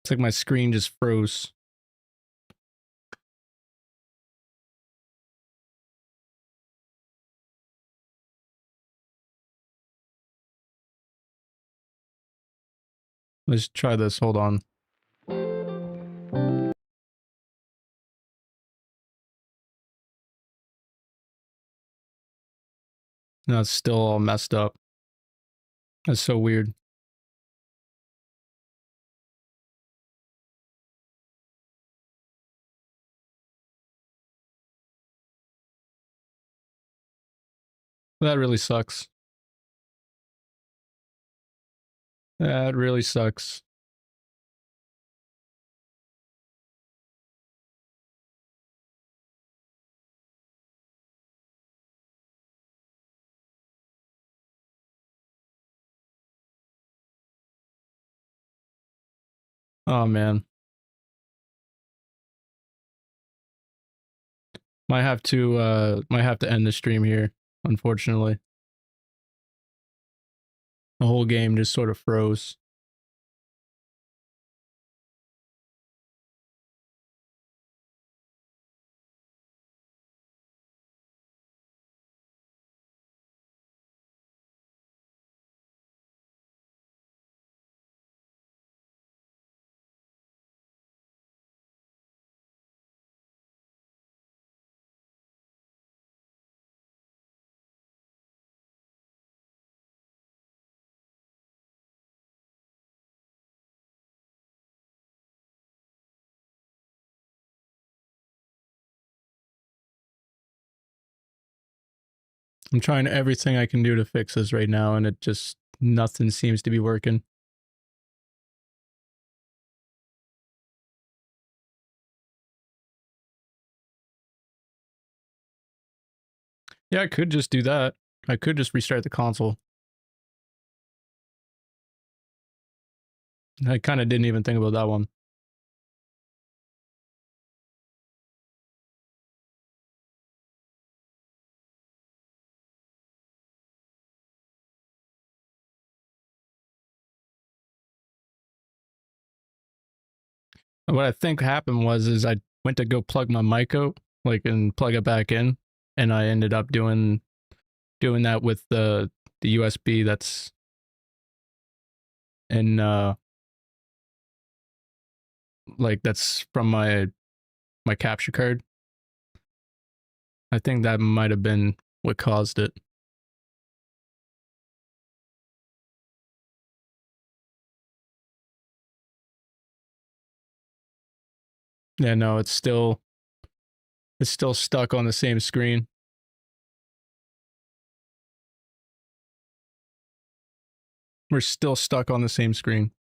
It's like my screen just froze. Let's try this. Hold on. No, it's still all messed up. That's so weird. That really sucks. That really sucks. Oh man. Might have to end the stream here, unfortunately. The whole game just sort of froze. I'm trying everything I can do to fix this right now, and it just nothing seems to be working. Yeah, I could just do that. I could just restart the console. I kind of didn't even think about that one. What I think happened was I went to go plug my mic out, like, and plug it back in, and I ended up doing that with the USB that's in like that's from my capture card. I think that might have been what caused it. Yeah, no, it's still stuck on the same screen. We're still stuck on the same screen.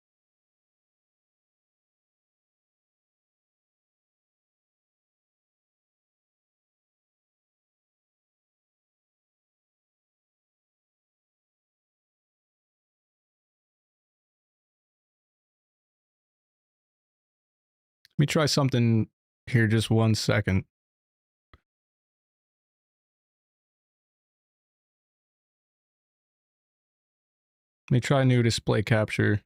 Let me try something here just 1 second. Let me try new display capture.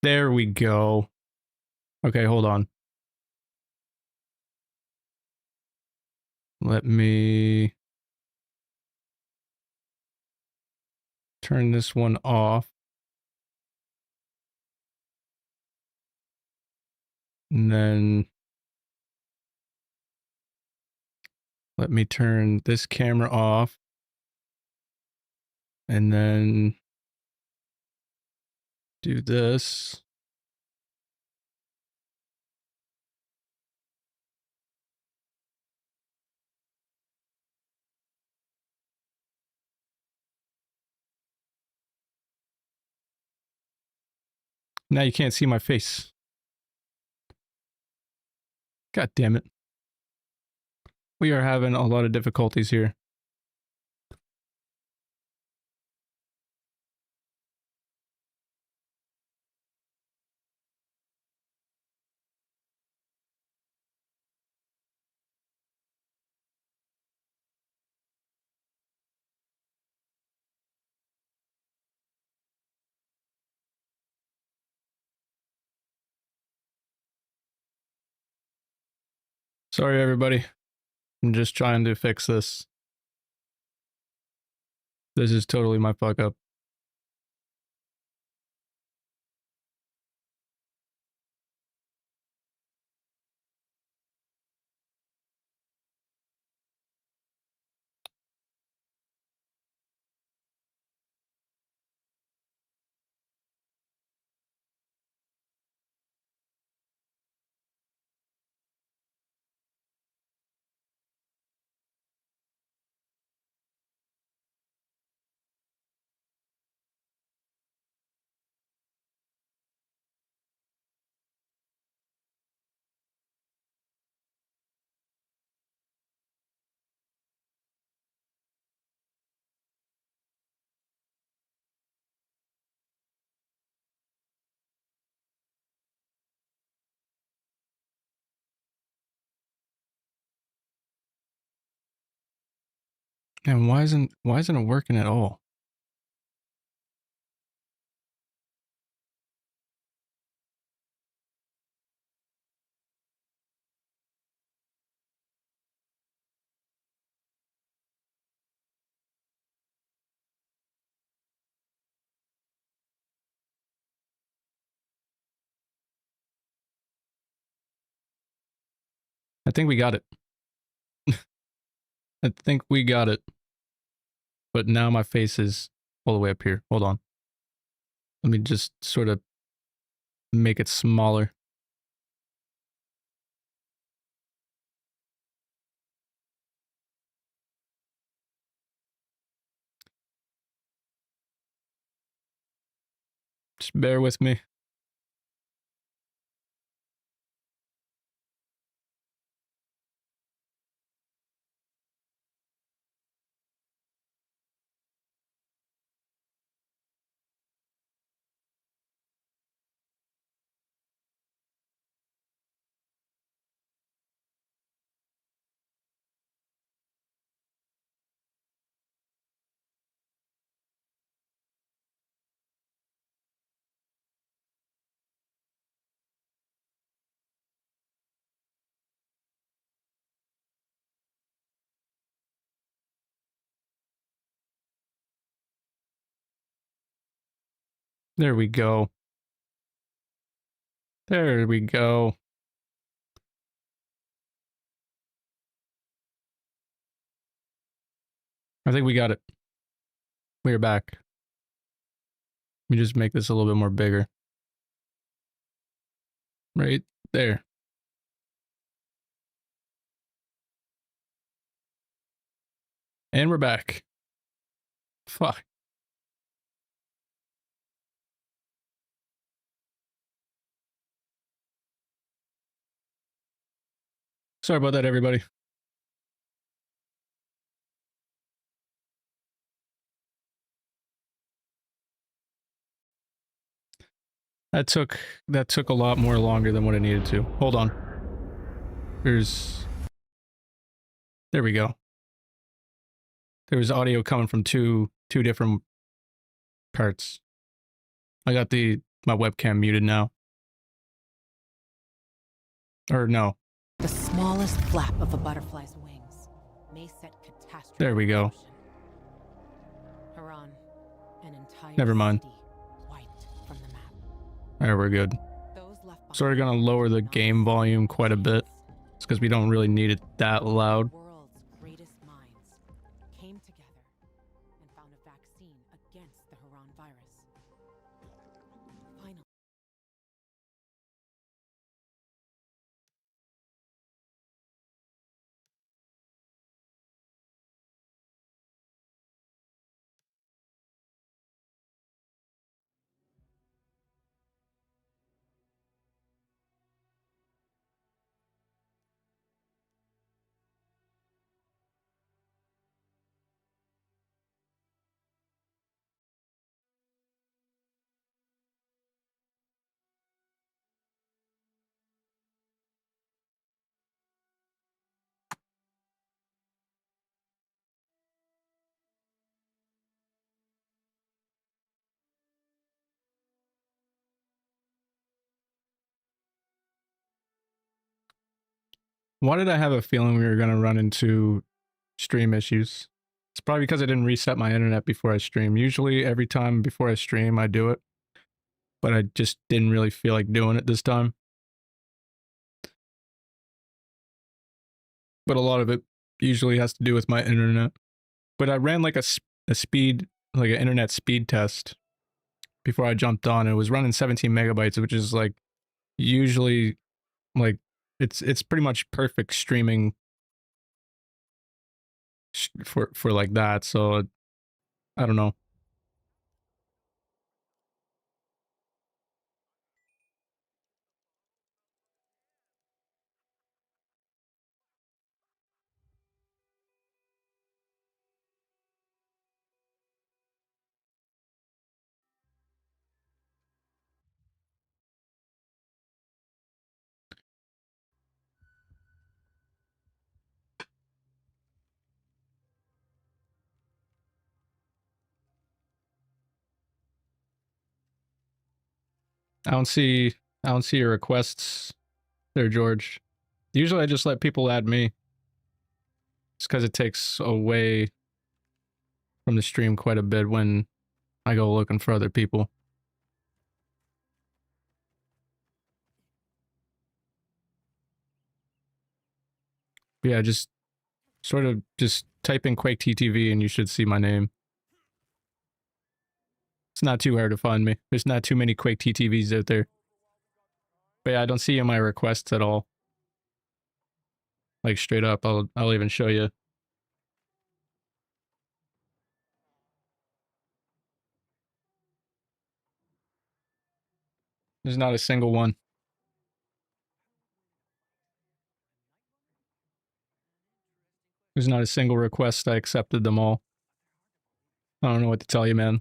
There we go. Okay, hold on. Let me turn this one off. And then let me turn this camera off. And then do this. Now you can't see my face. God damn it. We are having a lot of difficulties here. Sorry, everybody. I'm just trying to fix this. This is totally my fuck up. And why isn't it working at all? I think we got it. I think we got it. But now my face is all the way up here. Hold on. Let me just sort of make it smaller. Just bear with me. There we go. There we go. I think we got it. We're back. Let me just make this a little bit more bigger. Right there. And we're back. Fuck. Sorry about that, everybody. That took a lot more longer than what it needed to. Hold on. There we go. There was audio coming from two different parts. I got my webcam muted now. Or no. The smallest flap of a butterfly's wings may set catastrophe. There we go. Haran, an entire Never mind. city wiped from the map. Alright, we're good. Those left So we're behind gonna lower the were not game volume quite a bit. It's because we don't really need it that loud. The world's greatest minds came together and found a vaccine against the Haran virus. Finally. Why did I have a feeling we were gonna run into stream issues? It's probably because I didn't reset my internet before I stream. Usually every time before I stream I do it, but I just didn't really feel like doing it this time. But a lot of it usually has to do with my internet. But I ran like a speed, like an internet speed test before I jumped on. It was running 17 megabytes, which is like usually like it's pretty much perfect streaming for like that. So I don't know. I don't see your requests there, George. Usually I just let people add me. It's because it takes away from the stream quite a bit when I go looking for other people. But yeah, just sort of just type in Quake TTV and you should see my name. It's not too hard to find me. There's not too many Quake TTVs out there. But yeah, I don't see in my requests at all. Like straight up, I'll even show you. There's not a single one. There's not a single request. I accepted them all. I don't know what to tell you, man.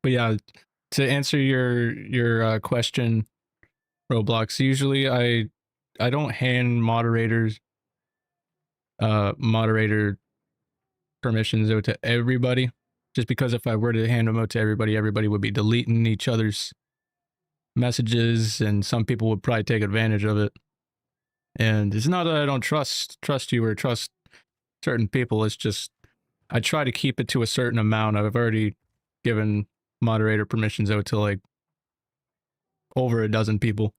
But yeah, to answer your question, Roblox. Usually, I don't hand moderator permissions out to everybody, just because if I were to hand them out to everybody, everybody would be deleting each other's messages, and some people would probably take advantage of it. And it's not that I don't trust you or trust certain people. It's just I try to keep it to a certain amount. I've already given moderator permissions out to like over a dozen people.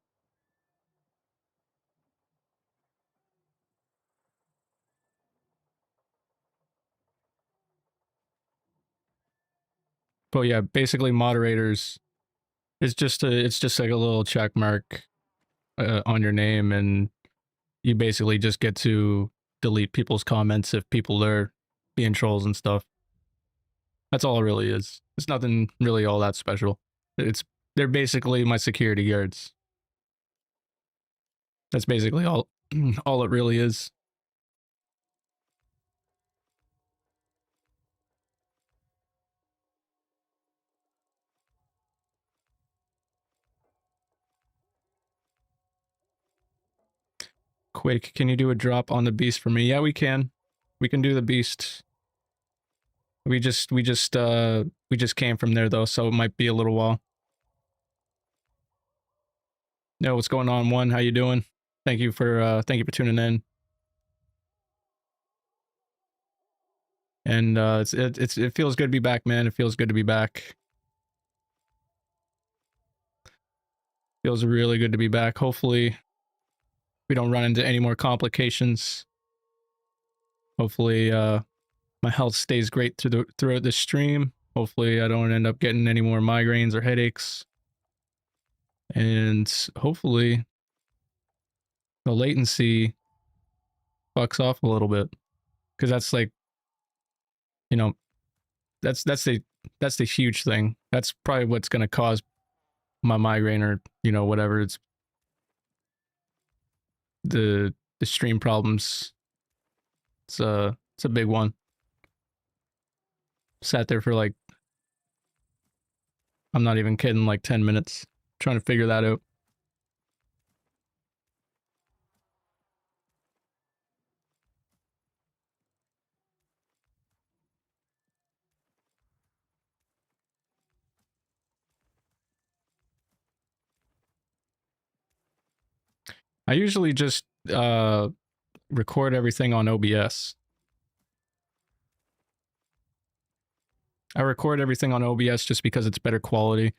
But yeah, basically moderators it's just like a little check mark on your name, and you basically just get to delete people's comments if people are being trolls and stuff. That's all it really is. It's nothing really all that special. It's they're basically my security guards. That's basically all all it really is. Quake, can you do a drop on the beast for me? Yeah, we can. We can do the beast. We just came from there though, so it might be a little while. Yo, what's going on, one? How you doing? Thank you for tuning in. And it feels good to be back, man. It feels good to be back. Feels really good to be back. Hopefully we don't run into any more complications. Hopefully my health stays great throughout the stream. Hopefully I don't end up getting any more migraines or headaches. And hopefully the latency fucks off a little bit, because that's like, you know, that's the huge thing. That's probably what's going to cause my migraine, or you know, whatever. It's the stream problems. It's a big one. Sat there for like, I'm not even kidding, like 10 minutes trying to figure that out. I usually just record everything on OBS. I record everything on OBS just because it's better quality.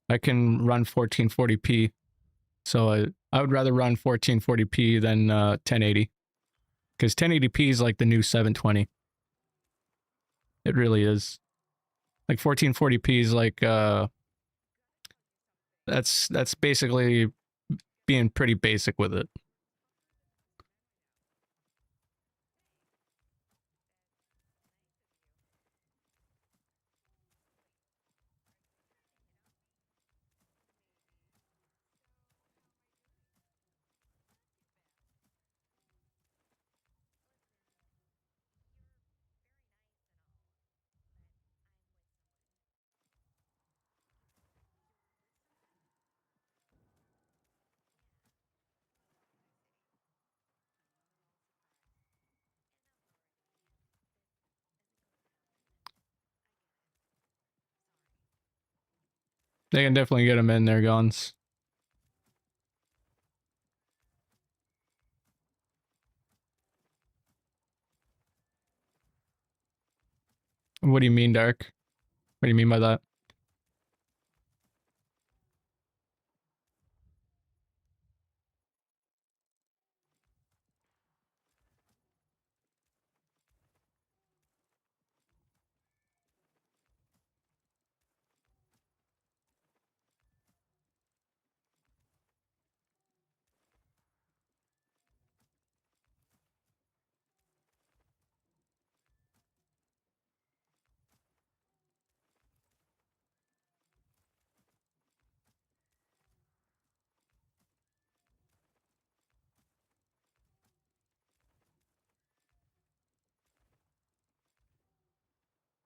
I can run 1440p, so I would rather run 1440p than 1080, because 1080p is like the new 720. It really is. Like 1440p is like that's basically being pretty basic with it. They can definitely get them in their guns. What do you mean, Dark? What do you mean by that?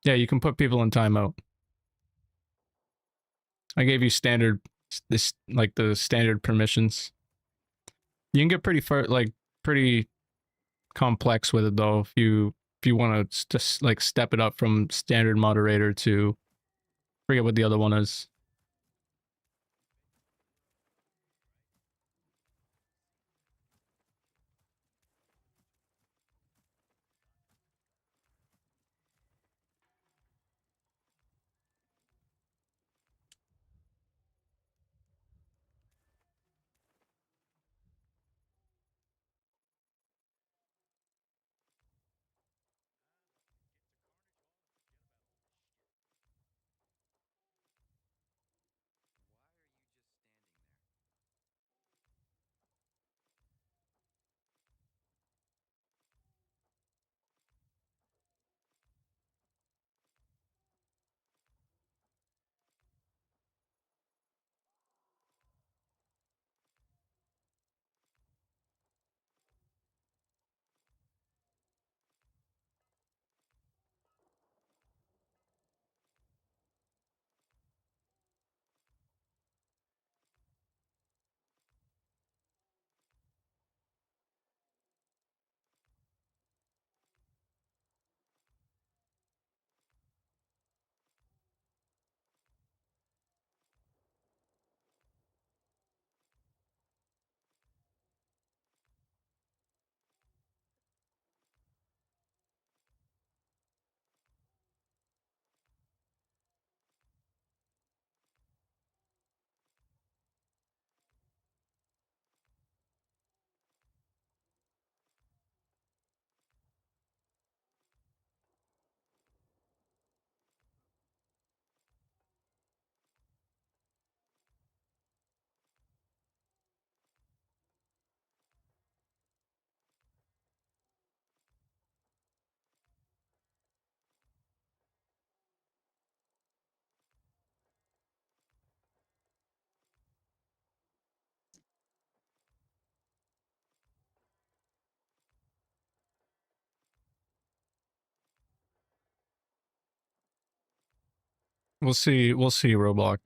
Yeah, you can put people in timeout. I gave you standard, this like the standard permissions. You can get pretty far, like pretty complex with it though. If you want to just like step it up from standard moderator to, forget what the other one is. We'll see. We'll see, Roblox.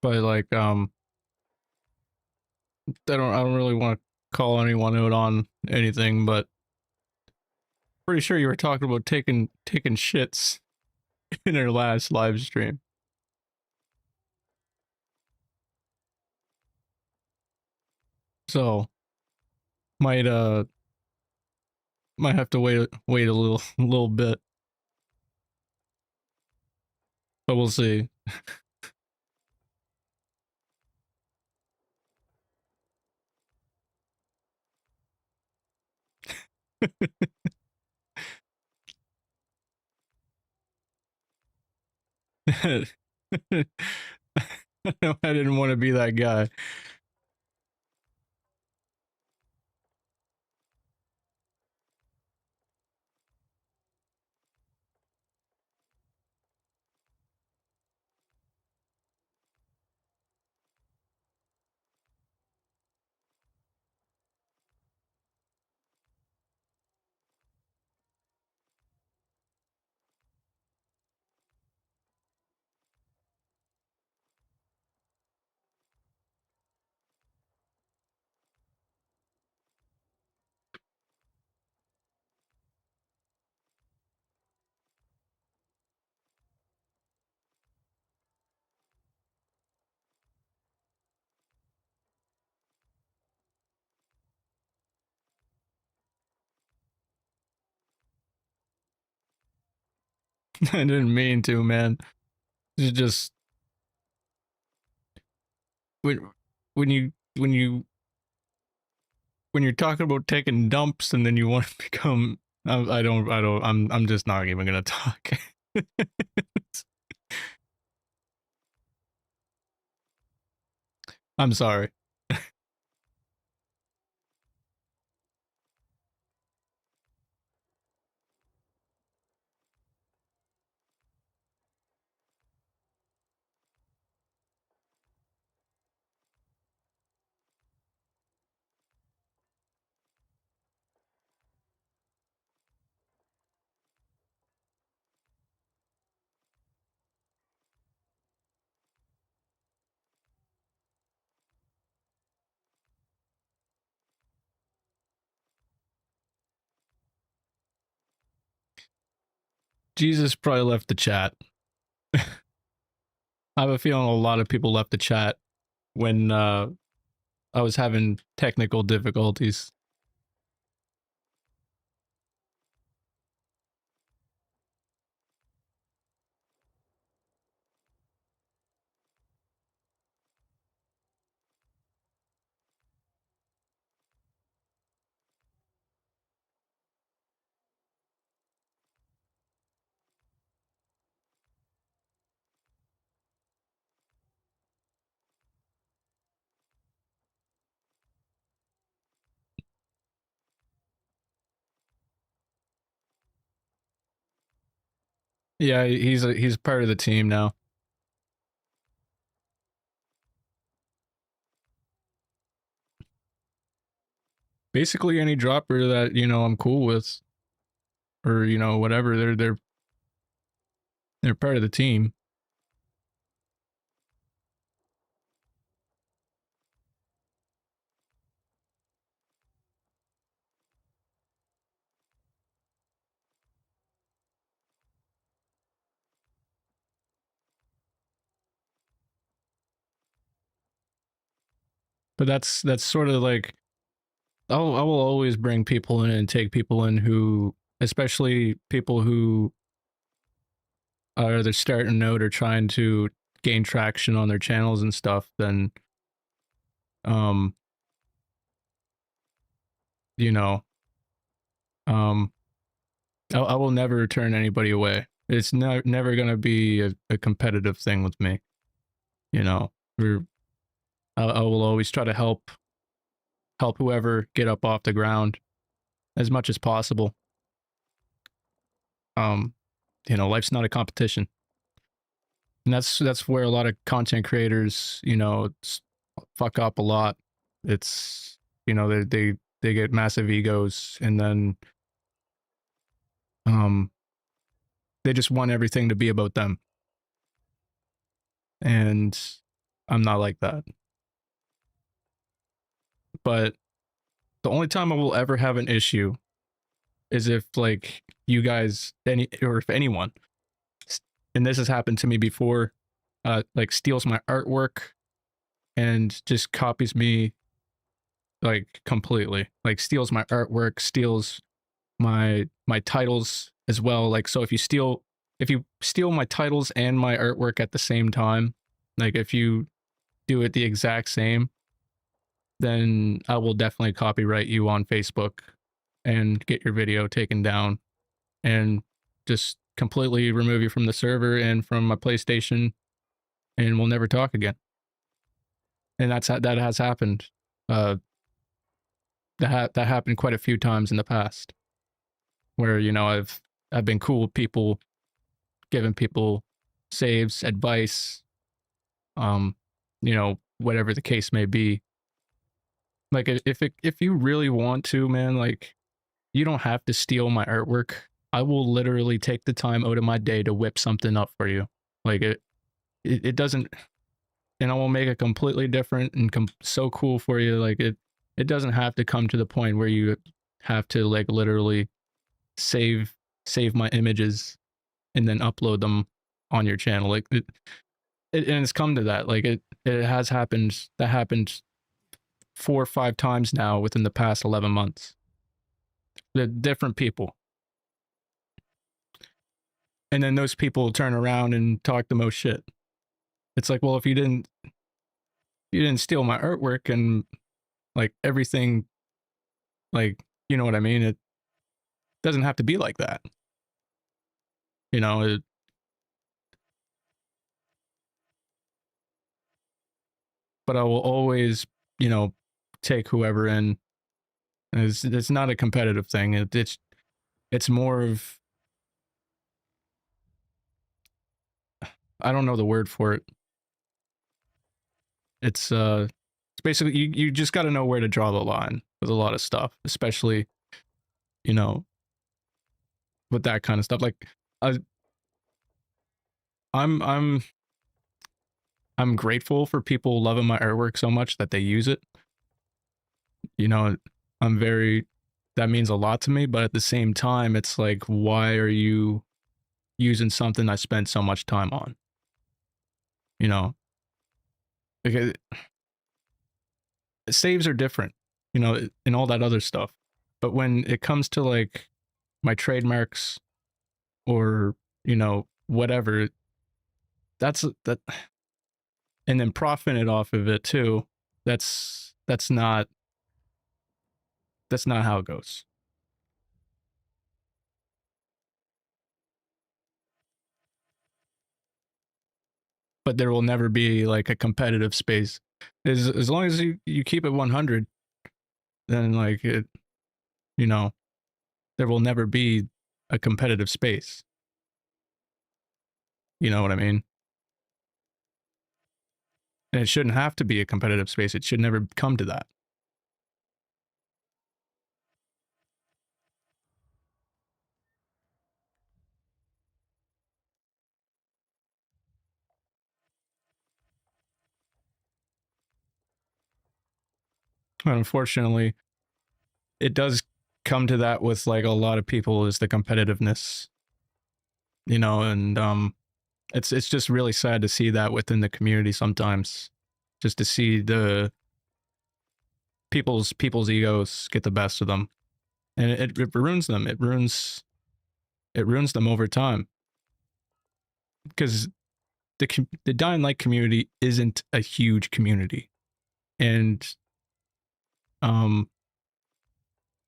But like, I don't really want to call anyone out on anything, but pretty sure you were talking about taking shits in our last live stream. So might might have to wait a little bit, but we'll see. I didn't want to be that guy. I didn't mean to, man. It's just when when you when you when you're talking about taking dumps and then you want to become I'm just not even gonna talk. I'm sorry. Jesus probably left the chat. I have a feeling a lot of people left the chat when I was having technical difficulties. Yeah, he's part of the team now. Basically, any dropper that I'm cool with, or whatever, they're part of the team. But that's sort of like I will always bring people in and take people in who, especially people who are either starting out or trying to gain traction on their channels and stuff. Then, um, you know, um, I will never turn anybody away. It's never gonna be a competitive thing with me. You know, I will always try to help whoever get up off the ground as much as possible. Life's not a competition, and that's where a lot of content creators, fuck up a lot. It's they get massive egos, and then they just want everything to be about them, and I'm not like that. But the only time I will ever have an issue is if like you guys or if anyone, and this has happened to me before, like steals my artwork and just copies me like completely, like steals my artwork, steals my titles as well. Like, so if you steal my titles and my artwork at the same time, like if you do it the exact same, then I will definitely copyright you on Facebook and get your video taken down and just completely remove you from the server and from my PlayStation, and we'll never talk again. And that has happened. That happened quite a few times in the past, where I've been cool with people, giving people saves, advice, whatever the case may be. Like if you really want to, man, like you don't have to steal my artwork. I will literally take the time out of my day to whip something up for you. Like it doesn't, and I will make it completely different and so cool for you. Like it doesn't have to come to the point where you have to like literally save my images and then upload them on your channel. Like and it's come to that. Like it has happened. That happened 4 or 5 times now within the past 11 months. The different people. And then those people turn around and talk the most shit. It's like, well, if you didn't steal my artwork and like everything, like, you know what I mean? It doesn't have to be like that. You know, but I will always, you know, take whoever in. It's not a competitive thing. It's more of, I don't know the word for it. It's basically you just got to know where to draw the line with a lot of stuff, especially, you know, with that kind of stuff. Like I, I'm grateful for people loving my artwork so much that they use it. You know, that means a lot to me, but at the same time, it's like, why are you using something I spent so much time on? You know, like, saves are different, you know, and all that other stuff. But when it comes to like my trademarks or, you know, whatever, that's that, and then profiting off of it too. That's not how it goes. But there will never be like a competitive space. As long as you keep it 100, then like it, you know, there will never be a competitive space. You know what I mean? And it shouldn't have to be a competitive space. It should never come to that. But unfortunately, it does come to that with like a lot of people, is the competitiveness, you know, and it's just really sad to see that within the community sometimes, just to see the people's egos get the best of them, and it ruins them. It ruins them over time, because the Dying Light community isn't a huge community, and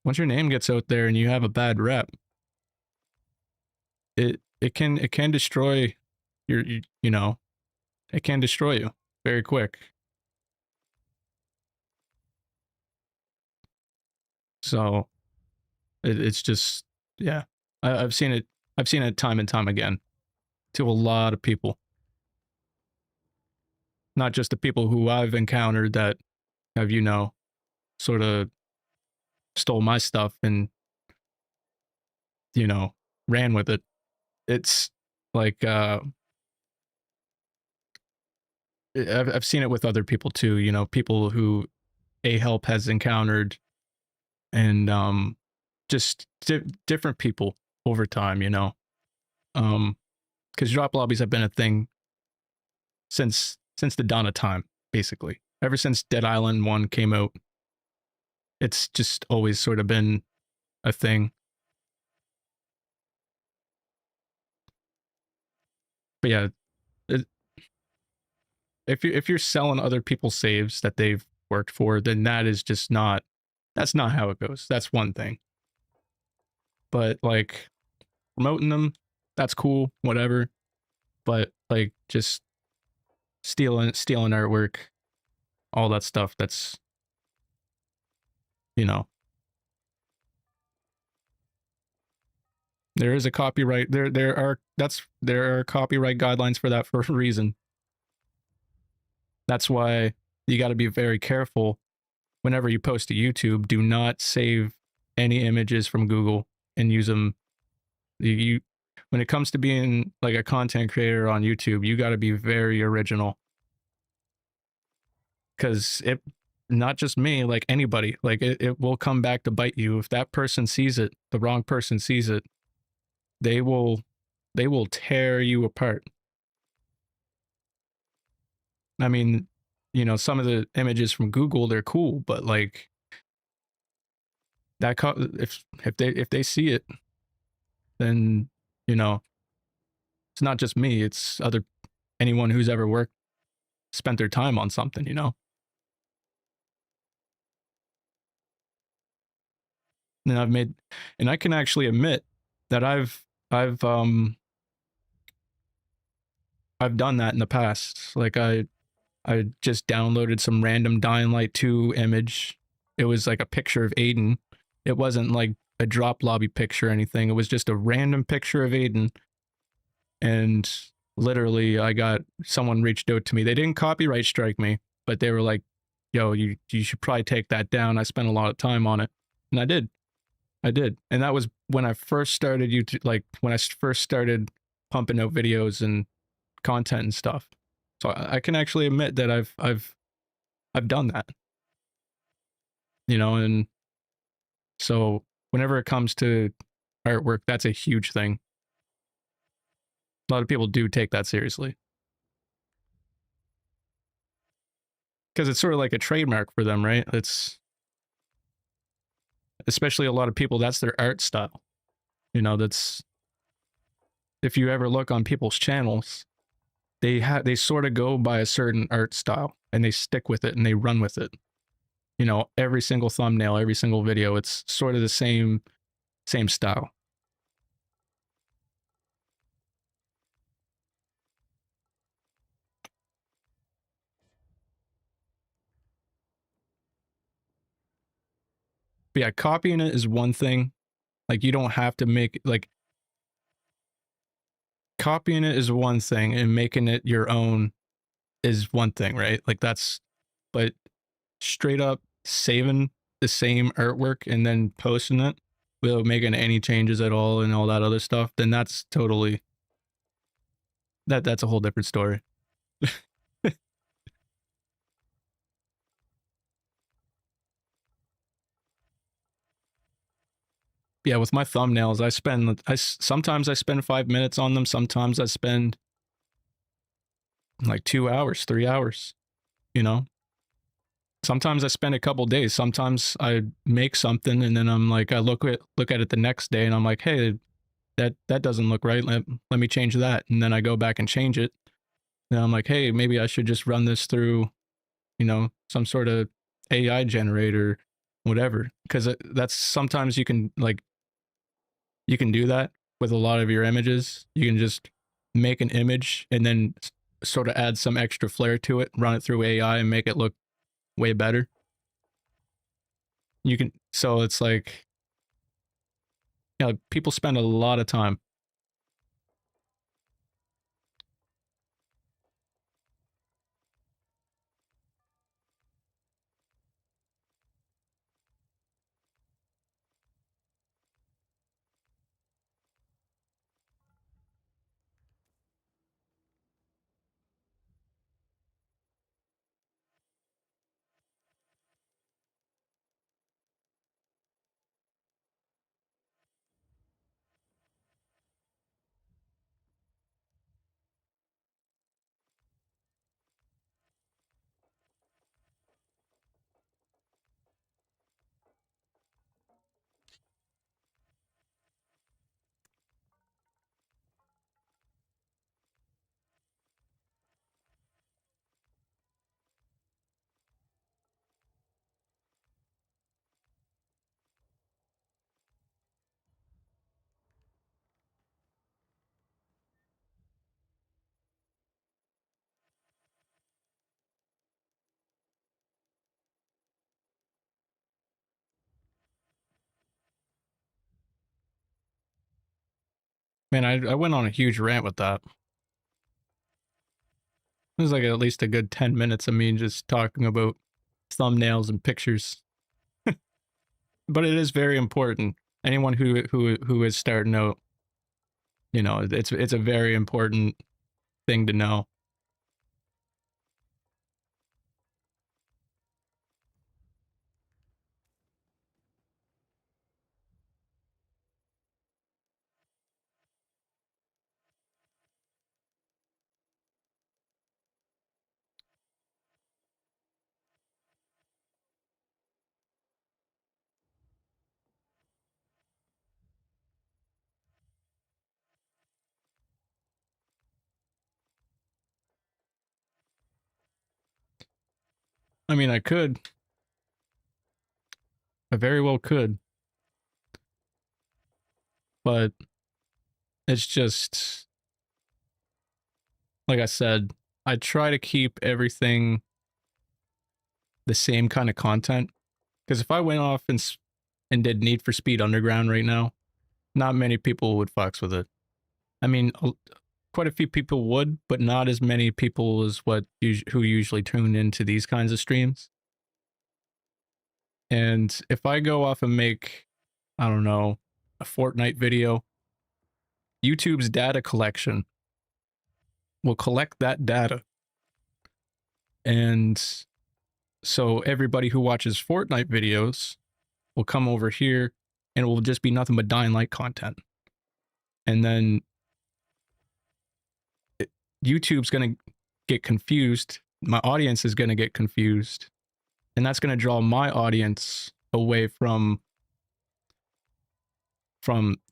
once your name gets out there and you have a bad rep, it can destroy you know, it can destroy you very quick. So it's just, yeah, I've seen it time and time again to a lot of people, not just the people who I've encountered that have, you know, sort of stole my stuff and, you know, ran with it. It's like I've seen it with other people too, you know, people who A-Help has encountered, and just different people over time, you know. Because drop lobbies have been a thing since the dawn of time, basically. Ever since Dead Island 1 came out, it's just always sort of been a thing. But yeah, if you're selling other people's saves that they've worked for, then that's not how it goes. That's one thing. But like promoting them, that's cool, whatever. But like just stealing artwork, all that stuff, that's, you know, there is a copyright, there are copyright guidelines for that for a reason. That's why you got to be very careful whenever you post to YouTube. Do not save any images from Google and use them. You when it comes to being like a content creator on YouTube, you got to be very original, because it, not just me, like anybody, like it will come back to bite you. If that person sees it, the wrong person sees it, they will tear you apart. I mean, you know, some of the images from Google, they're cool, but like that if they see it, then, you know, It's not just me, it's anyone who's ever spent their time on something, you know? And I can actually admit that I've done that in the past. Like I just downloaded some random Dying Light 2 image. It was like a picture of Aiden. It wasn't like a drop lobby picture or anything. It was just a random picture of Aiden. And literally someone reached out to me. They didn't copyright strike me, but they were like, yo, you should probably take that down. I spent a lot of time on it. And I did. And that was when I first started YouTube, like when I first started pumping out videos and content and stuff. So I can actually admit that I've done that, you know, and so whenever it comes to artwork, that's a huge thing. A lot of people do take that seriously because it's sort of like a trademark for them, right? It's especially a lot of people, that's their art style. You know, that's if you ever look on people's channels, they sort of go by a certain art style and they stick with it and they run with it. You know, every single thumbnail, every single video, it's sort of the same style. But yeah, copying it is one thing. Like you don't have to make like copying it is one thing and making it your own is one thing, right? Like that's but straight up saving the same artwork and then posting it without making any changes at all and all that other stuff, then that's totally that's a whole different story. Yeah, with my thumbnails, sometimes I spend 5 minutes on them, sometimes I spend like 2 hours, 3 hours, you know? Sometimes I spend a couple days. Sometimes I make something and then I'm like, I look at it the next day and I'm like, hey, that doesn't look right. Let me change that. And then I go back and change it. And I'm like, hey, maybe I should just run this through, you know, some sort of AI generator, whatever. Because that's sometimes you can do that with a lot of your images. You can just make an image and then sort of add some extra flair to it, run it through AI and make it look way better. So it's like, you know, people spend a lot of time. Man, I went on a huge rant with that. It was like at least a good 10 minutes of me just talking about thumbnails and pictures. But it is very important. Anyone who is starting out, you know, it's a very important thing to know. I mean, I could. I very well could. But it's just, like I said, I try to keep everything the same kind of content. Because if I went off and did Need for Speed Underground right now, not many people would fucks with it. I mean, quite a few people would, but not as many people as who usually tune into these kinds of streams. And if I go off and make, I don't know, a Fortnite video, YouTube's data collection will collect that data. And so everybody who watches Fortnite videos will come over here and it will just be nothing but Dying Light content. And then YouTube's going to get confused. My audience is going to get confused. And that's going to draw my audience away from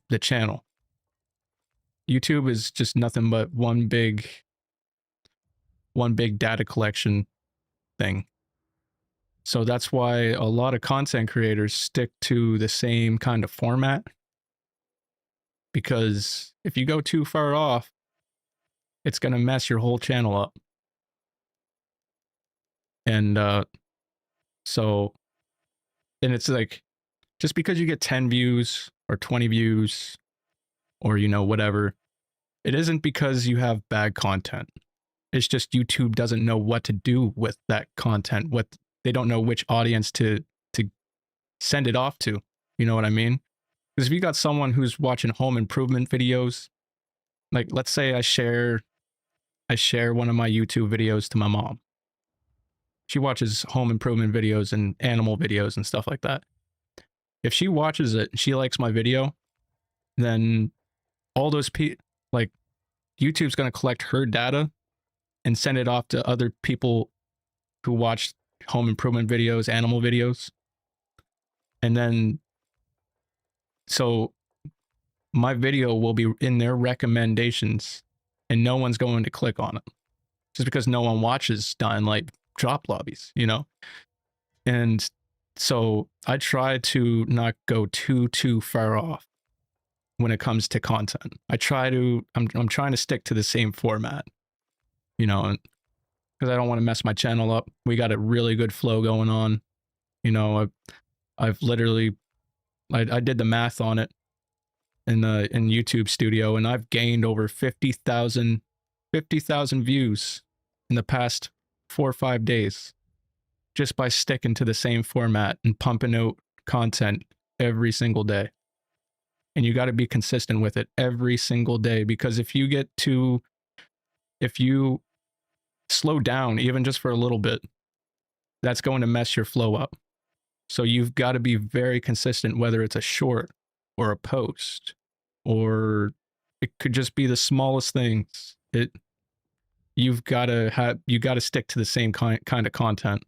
the channel. YouTube is just nothing but one big data collection thing. So that's why a lot of content creators stick to the same kind of format. Because if you go too far off, it's going to mess your whole channel up. And and it's like, just because you get 10 views or 20 views or, you know, whatever, it isn't because you have bad content. It's just YouTube doesn't know what to do with that content. They don't know which audience to send it off to. You know what I mean? Because if you got someone who's watching home improvement videos, like let's say I share one of my YouTube videos to my mom. She watches home improvement videos and animal videos and stuff like that. If she watches it and she likes my video, then all those like YouTube's going to collect her data and send it off to other people who watch home improvement videos, animal videos. And then, so my video will be in their recommendations and no one's going to click on it just because no one watches Dying Light drop lobbies, you know? And so I try to not go too far off when it comes to content. I'm trying to stick to the same format, you know, because I don't want to mess my channel up. We got a really good flow going on. You know, I've literally, I did the math on it in YouTube Studio, and I've gained over 50,000 views in the past 4 or 5 days just by sticking to the same format and pumping out content every single day. And you got to be consistent with it every single day, because if you slow down even just for a little bit, that's going to mess your flow up. So you've got to be very consistent, whether it's a short or a post, or it could just be the smallest things. You got to stick to the same kind of content.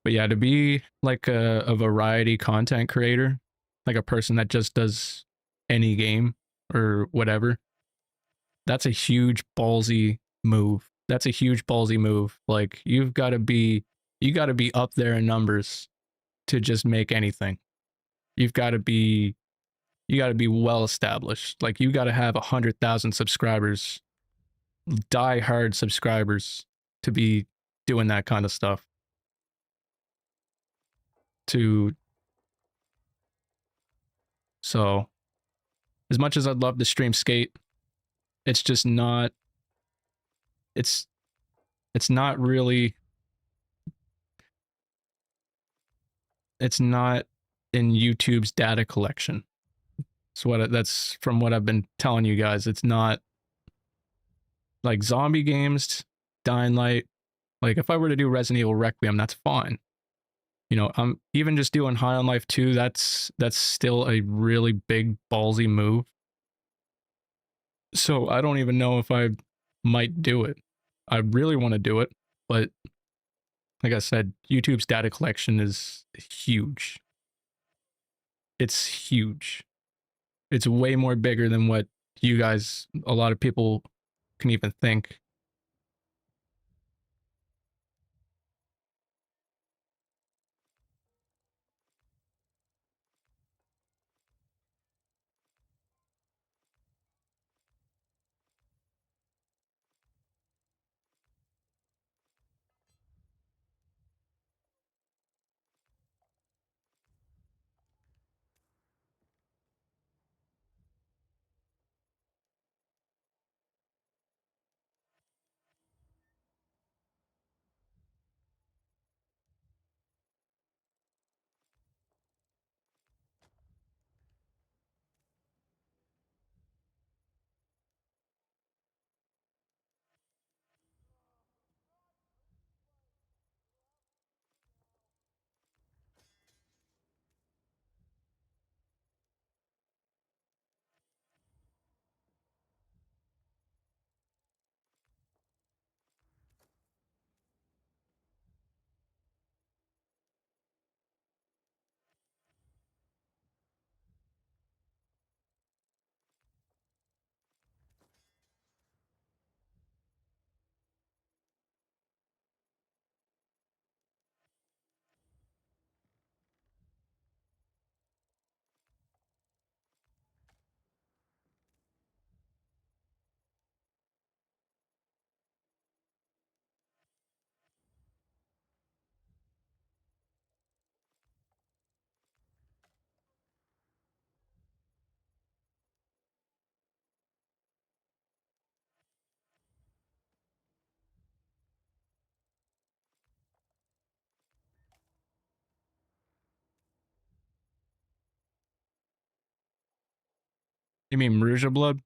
But yeah, to be like a variety content creator, like a person that just does any game or whatever, that's a huge ballsy move. That's a huge ballsy move. Like you got to be up there in numbers to just make anything. You got to be well established. Like you got to have 100,000 subscribers, die hard subscribers, to be doing that kind of stuff. So as much as I'd love to stream skate, it's just not, it's not really, it's not in YouTube's data collection. So that's from what I've been telling you guys. It's not like zombie games, Dying Light, Like if I were to do Resident Evil Requiem, that's fine. You know, I'm even just doing High on Life 2, that's still a really big ballsy move. So I don't even know if I might do it. I really want to do it, but like I said, YouTube's data collection is huge. It's huge. It's way more bigger than what you guys, a lot of people can even think. You mean Rouge of Blood?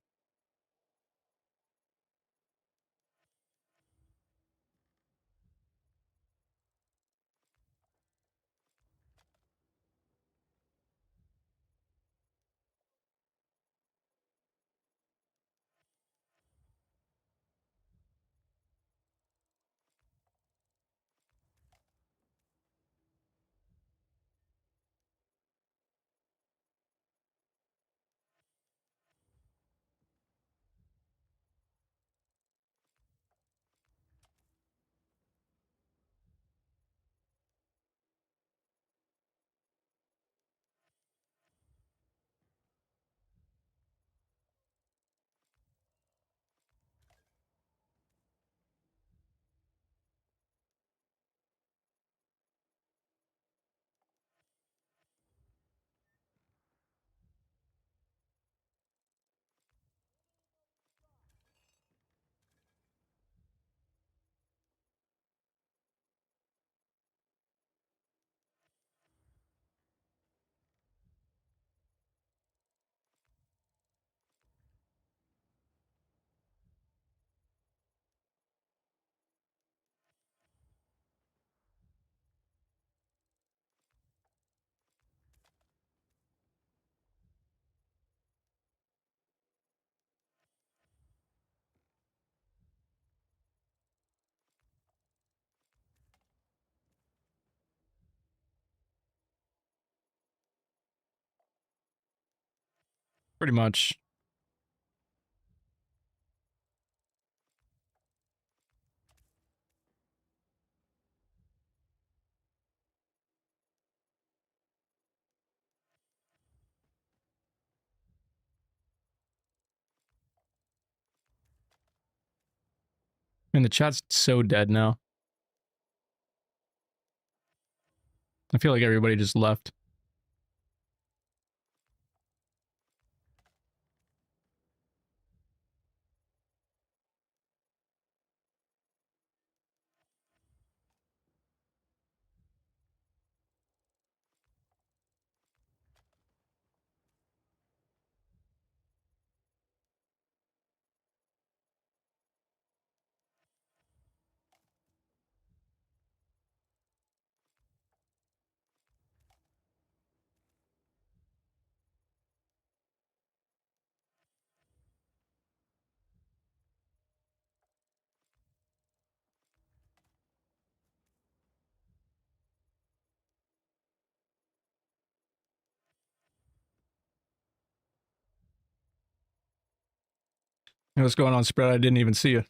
Pretty much. And the chat's so dead now. I feel like everybody just left. What's going on, Spread? I didn't even see you.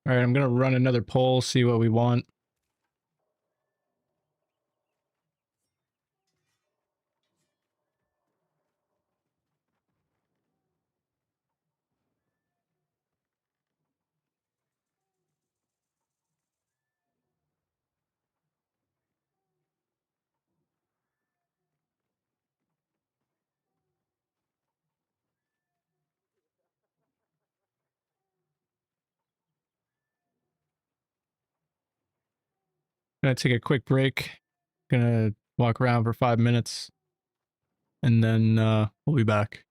All right, I'm going to run another poll, see what we want. Gonna take a quick break. Gonna walk around for 5 minutes, and then we'll be back.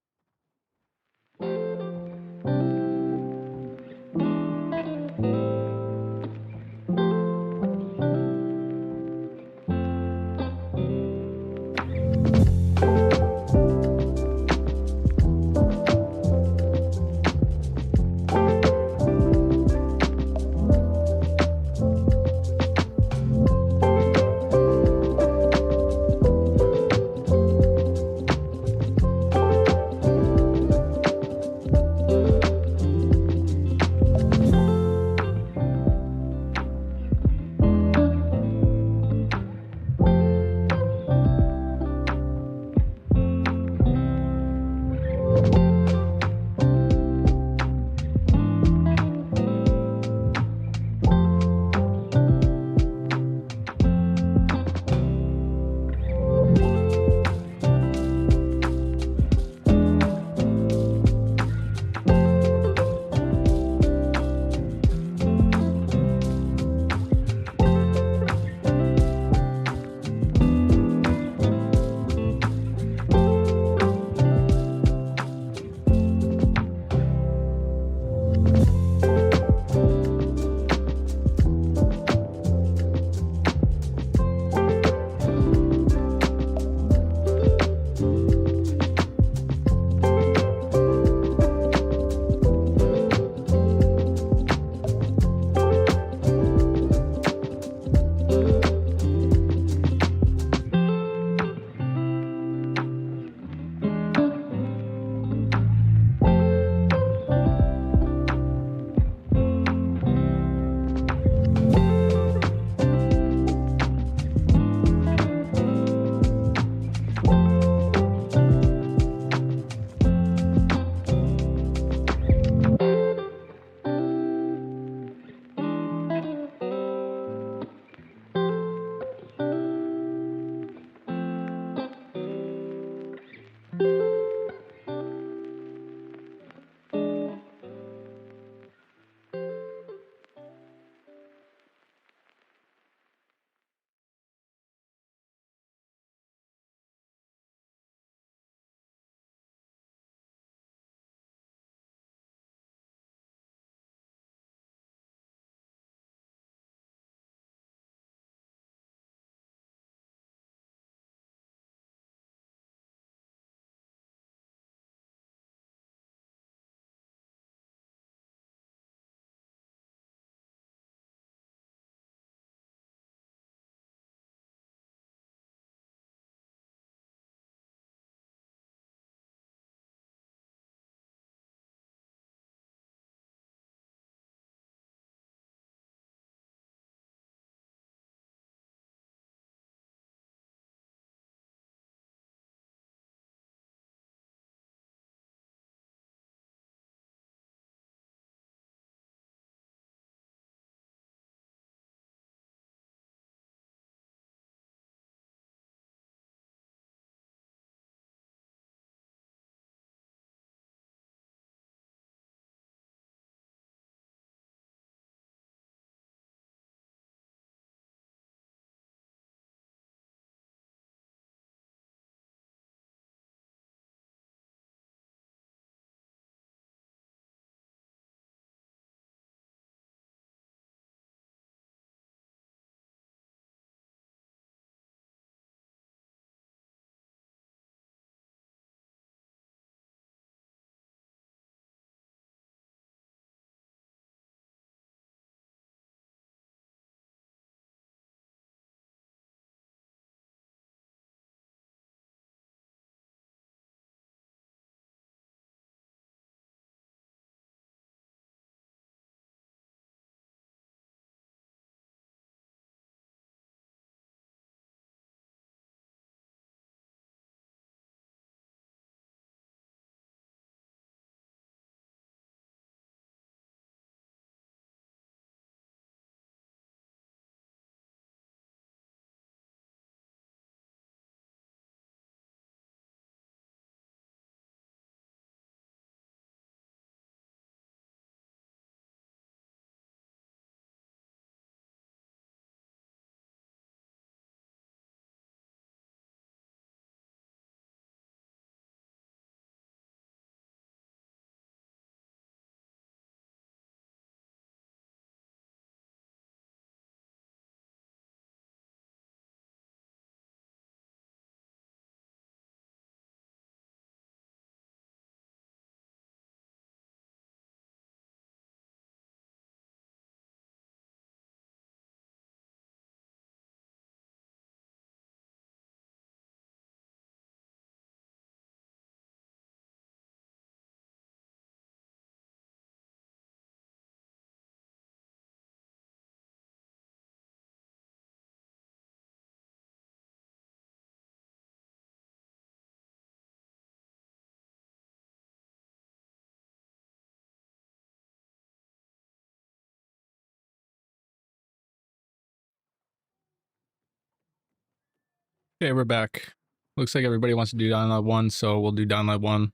Okay, we're back. Looks like everybody wants to do download 1, so we'll do download 1.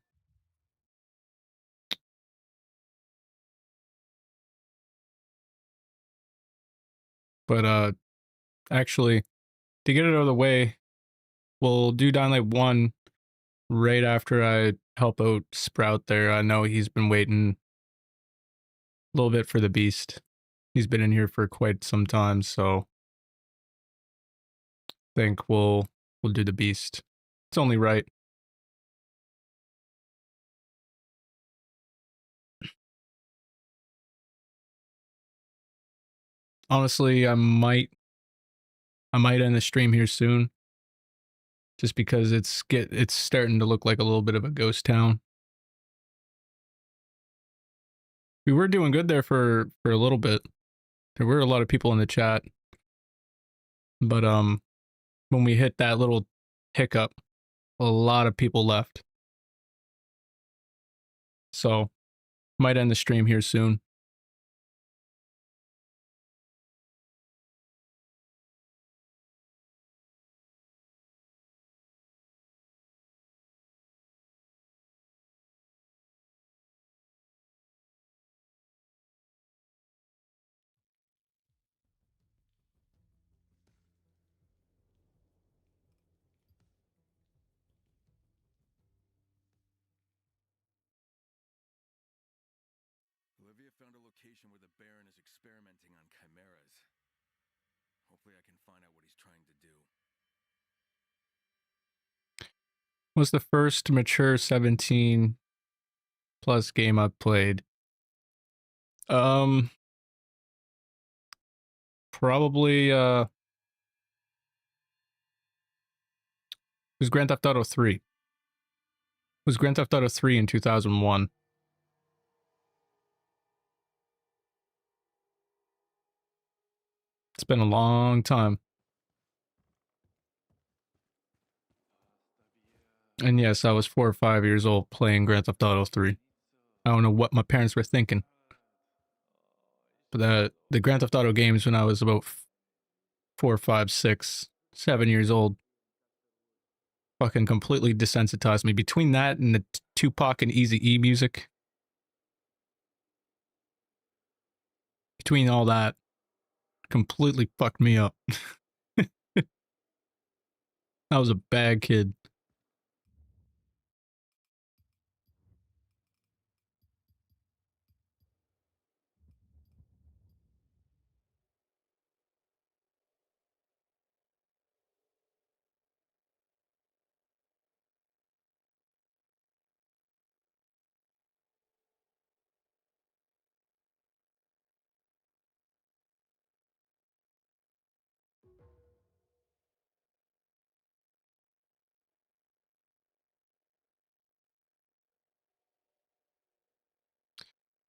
But actually, to get it out of the way, we'll do download 1 right after I help out Sprout there. I know he's been waiting a little bit for the beast. He's been in here for quite some time, so I think we'll do the beast. It's only right. Honestly, I might end the stream here soon, just because it's starting to look like a little bit of a ghost town. We were doing good there for a little bit. There were a lot of people in the chat, but when we hit that little hiccup, a lot of people left. So might end the stream here soon. Olivia found a location where the Baron is experimenting on chimeras. Hopefully I can find out what he's trying to do. Was the first mature 17 plus game I've played. Probably it was Grand Theft Auto 3. It was Grand Theft Auto 3 in 2001. It's been a long time. And yes, I was 4 or 5 years old playing Grand Theft Auto 3. I don't know what my parents were thinking. But the Grand Theft Auto games when I was about 4, 5, 6, 7 years old fucking completely desensitized me. Between that and the Tupac and Eazy-E music, between all that, completely fucked me up. I was a bad kid.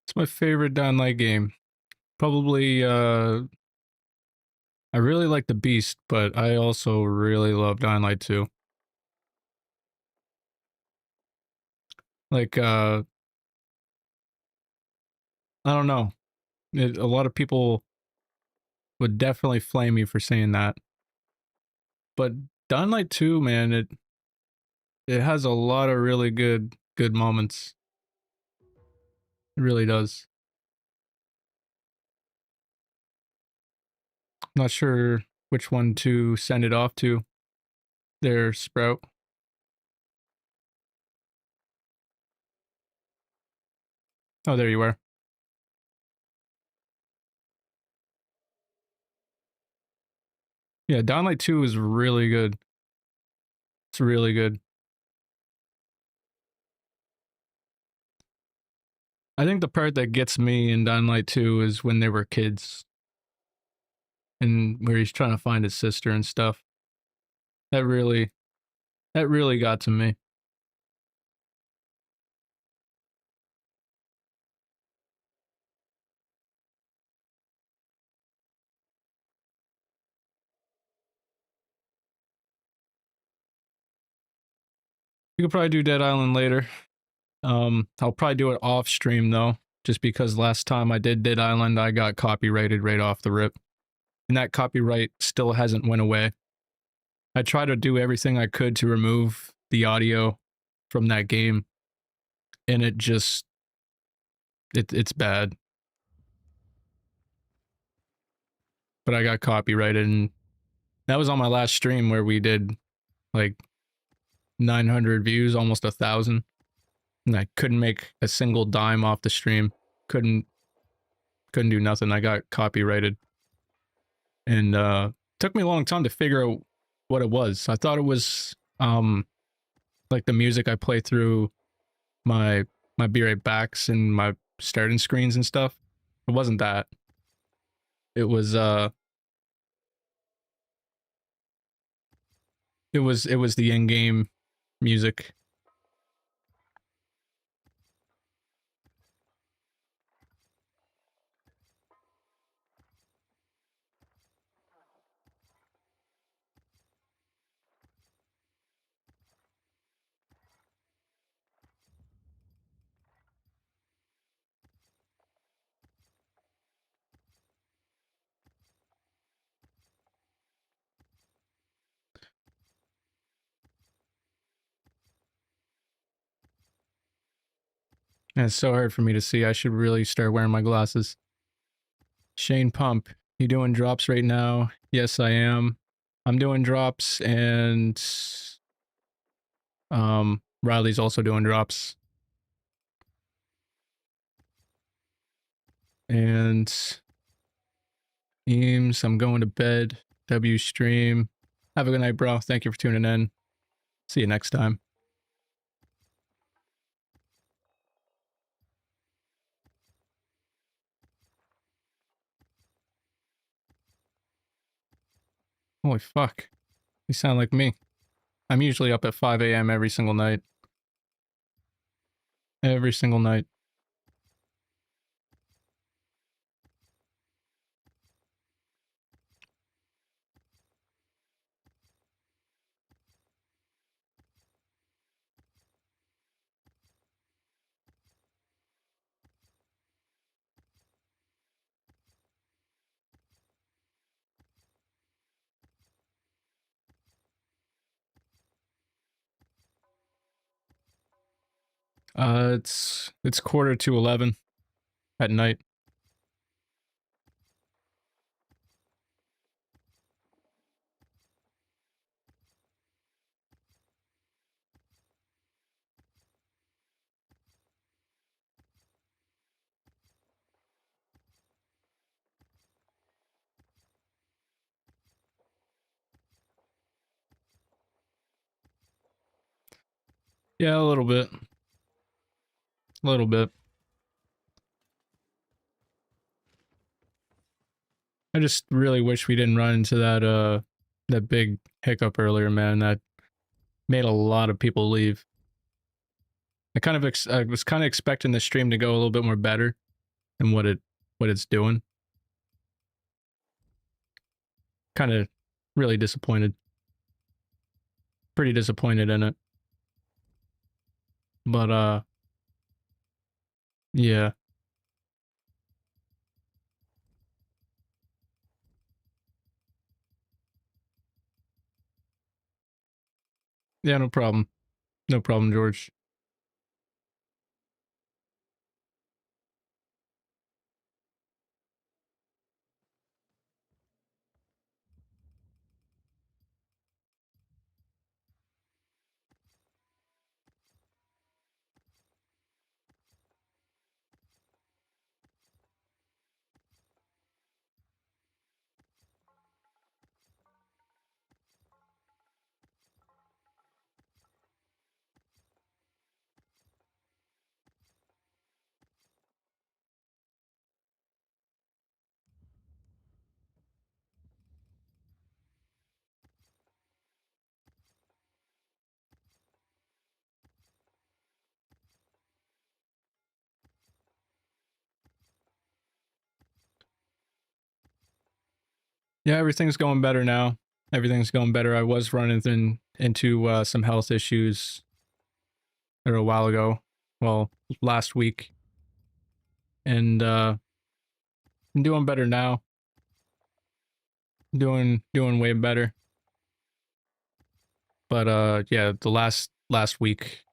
It's my favorite downlight game. Probably, I really like the Beast, but I also really love Downlight 2. Like, I don't know. A lot of people would definitely flame me for saying that. But Downlight 2, man, it has a lot of really good moments. It really does. Not sure which one to send it off to. There, Sprout. Oh, there you are. Yeah, Downlight 2 is really good. It's really good. I think the part that gets me in Downlight 2 is when they were kids. And where he's trying to find his sister and stuff. That really got to me. You could probably do Dead Island later. I'll probably do it off stream though, just because last time I did Dead Island, I got copyrighted right off the rip. And that copyright still hasn't went away. I try to do everything I could to remove the audio from that game, and it just it's bad. But I got copyrighted, and that was on my last stream where we did like 900 views, almost 1,000, and I couldn't make a single dime off the stream. Couldn't do nothing. I got copyrighted, and took me a long time to figure out what it was. I thought it was like the music I play through my Be Right Backs and my starting screens and stuff. It wasn't that. It was it was the in-game music. And it's so hard for me to see. I should really start wearing my glasses. Shane Pump, you doing drops right now? Yes, I am. I'm doing drops, and Riley's also doing drops. And Eames, I'm going to bed. W stream. Have a good night, bro. Thank you for tuning in. See you next time. Holy fuck. You sound like me. I'm usually up at 5 a.m. every single night. Every single night. It's 11:45 at night. Yeah, a little bit. A little bit. I just really wish we didn't run into that big hiccup earlier, man. That made a lot of people leave. I was kind of expecting the stream to go a little bit more better than what it's doing. Kind of really disappointed. Pretty disappointed in it. But yeah. Yeah, no problem. No problem, George. Yeah, everything's going better now. Everything's going better. I was running into some health issues a while ago. Well, last week. And I'm doing better now. Doing way better. But yeah, the last week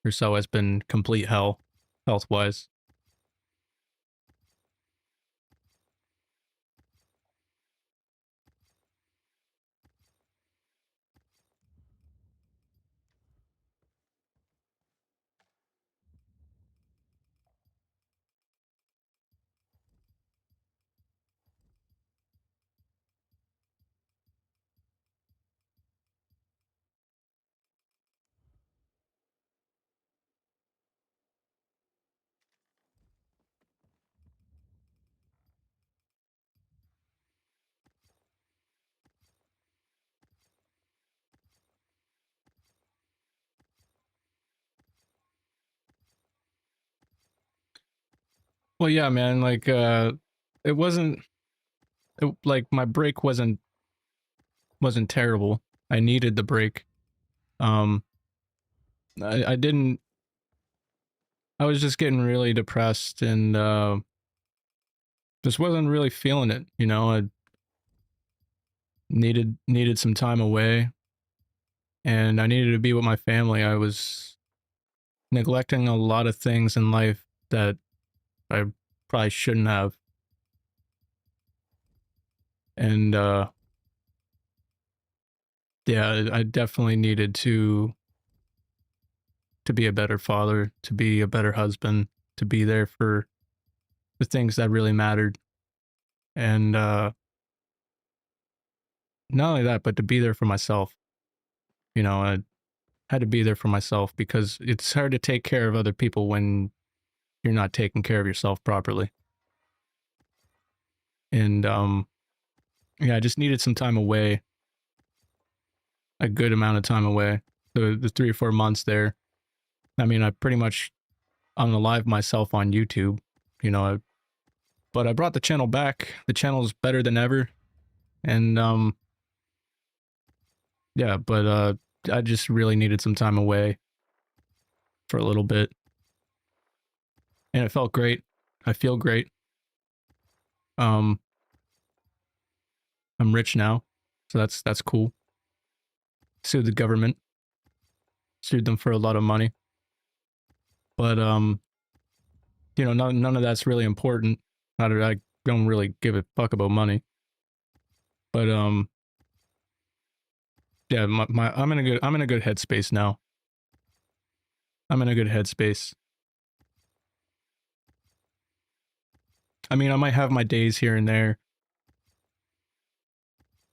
or so has been complete hell, health wise. Well, yeah, man. Like, it wasn't like my break wasn't terrible. I needed the break. Um, I didn't. I was just getting really depressed and just wasn't really feeling it. You know, I needed some time away, and I needed to be with my family. I was neglecting a lot of things in life that I probably shouldn't have, and yeah, I definitely needed to be a better father, to be a better husband, to be there for the things that really mattered. And not only that, but to be there for myself. You know, I had to be there for myself because it's hard to take care of other people when you're not taking care of yourself properly. And yeah, I just needed some time away, a good amount of time away. The 3 or 4 months there. I mean, I pretty much unalive myself on YouTube, you know, but I brought the channel back. The channel's better than ever. And yeah, but I just really needed some time away for a little bit, and it felt great. I feel great. Um, I'm rich now, so that's cool. Sued the government, sued them for a lot of money, but you know, none of that's really important. Not that I don't really give a fuck about money, but yeah, my I'm in a good headspace now. I'm in a good headspace. I mean, I might have my days here and there,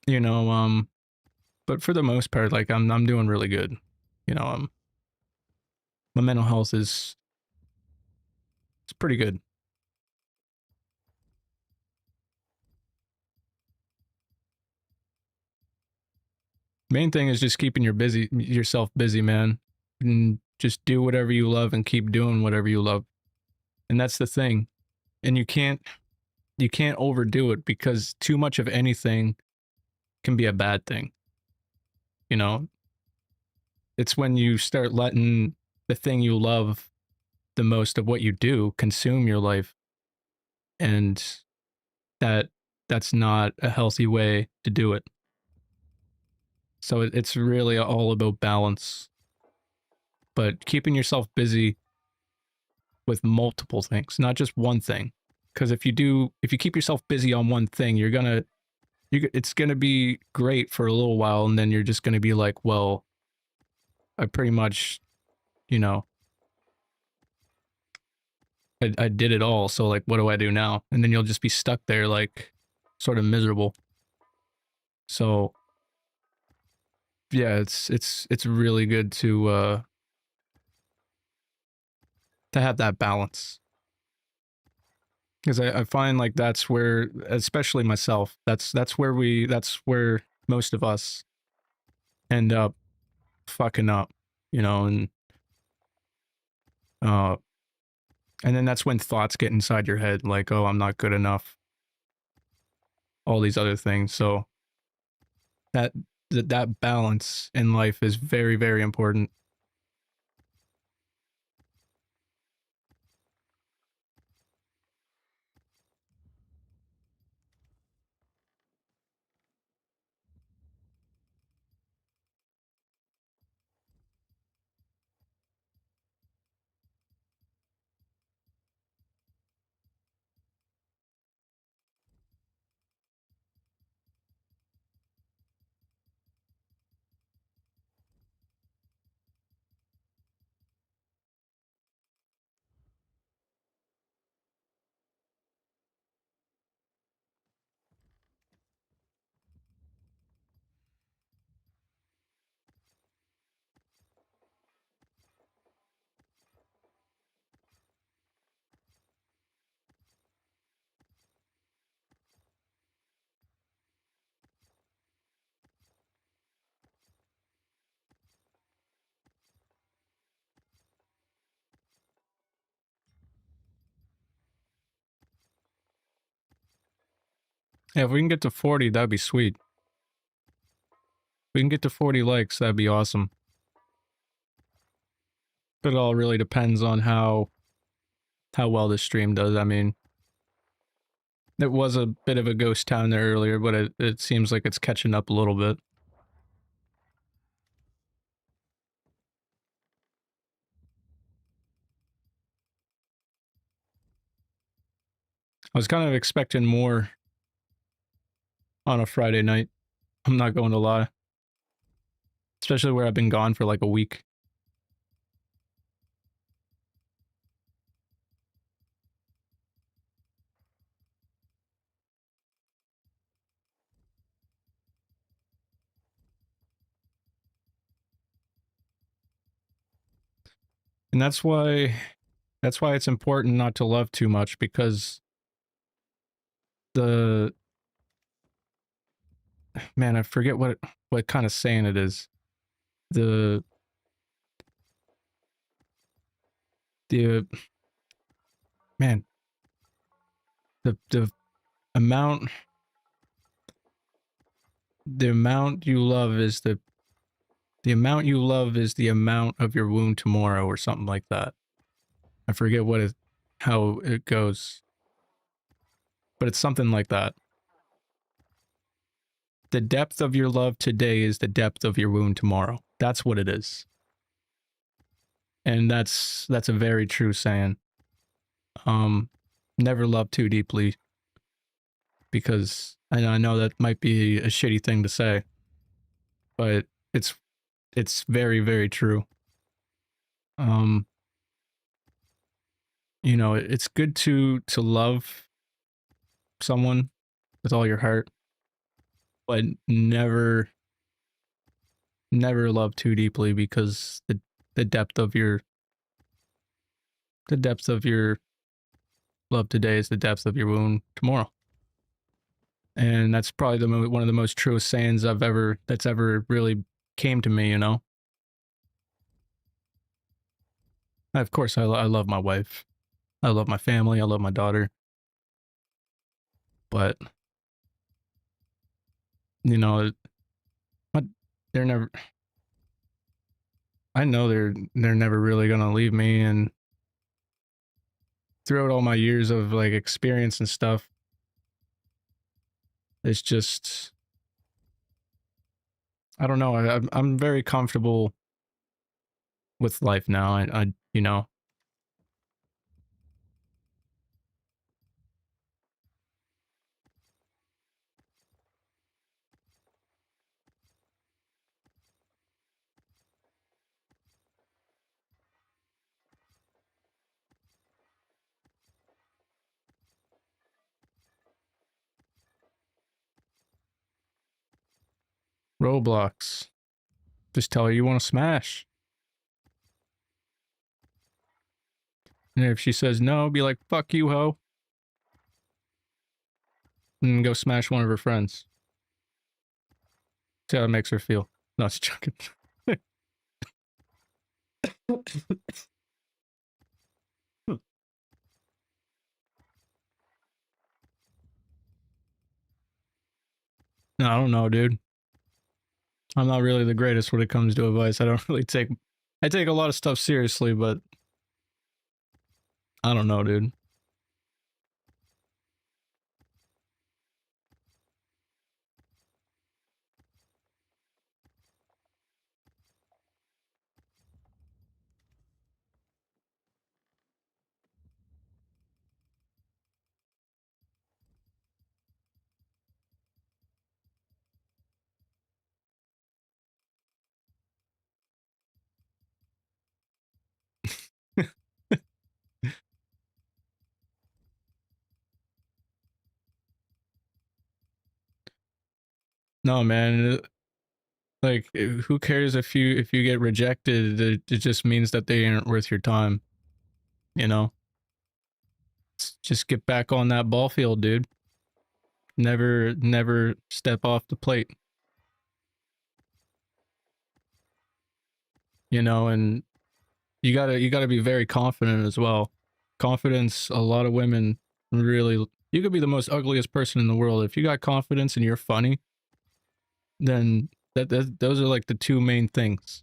you know, but for the most part, like I'm doing really good. You know, my mental health is it's pretty good. Main thing is just keeping yourself busy, man. And just do whatever you love and keep doing whatever you love. And that's the thing. And you can't overdo it because too much of anything can be a bad thing. You know, it's when you start letting the thing you love the most of what you do consume your life, and that that's not a healthy way to do it. So it's really all about balance, but keeping yourself busy with multiple things, not just one thing. Because if you keep yourself busy on one thing, it's gonna be great for a little while, and then you're just gonna be like, well, I pretty much, you know, I did it all. So like, what do I do now? And then you'll just be stuck there, like, sort of miserable. So yeah, it's really good to have that balance. Because I find like that's where, especially myself, that's where most of us end up fucking up, you know, uh, and then that's when thoughts get inside your head, like, oh, I'm not good enough, all these other things. So that that balance in life is very, very important. Yeah, if we can get to 40, that'd be sweet. If we can get to 40 likes, that'd be awesome. But it all really depends on how well this stream does. I mean, it was a bit of a ghost town there earlier, but it seems like it's catching up a little bit. I was kind of expecting more on a Friday night. I'm not going to lie. Especially where I've been gone for like a week. And that's why it's important not to love too much, because the man, I forget what kind of saying it is. The man, the amount you love is the amount you love is the amount of your wound tomorrow, or something like that. I forget how it goes, but it's something like that. The depth of your love today is the depth of your wound tomorrow. That's what it is. And that's a very true saying. Never love too deeply, because I know that might be a shitty thing to say, but it's very, very true. You know, it's good to love someone with all your heart, but never love too deeply, because the depth of your love today is the depth of your wound tomorrow. And that's probably one of the most truest sayings that's ever really came to me, you know? Of course, I love my wife. I love my family. I love my daughter. But, you know, they're never... I know they're never really gonna leave me, and throughout all my years of like experience and stuff, it's just, I don't know. I'm very comfortable with life now. I you know. Roblox. Just tell her you want to smash. And if she says no, be like, fuck you, ho. And go smash one of her friends. See how it makes her feel. No, it's joking. No, I don't know, dude. I'm not really the greatest when it comes to advice. I don't really I take a lot of stuff seriously, but I don't know, dude. No, man. Like, who cares if you get rejected? It just means that they aren't worth your time. You know? Just get back on that ball field, dude. Never step off the plate. You know, and you gotta be very confident as well. Confidence, a lot of women really, You could be the most ugliest person in the world. If you got confidence and you're funny, then those are like the two main things.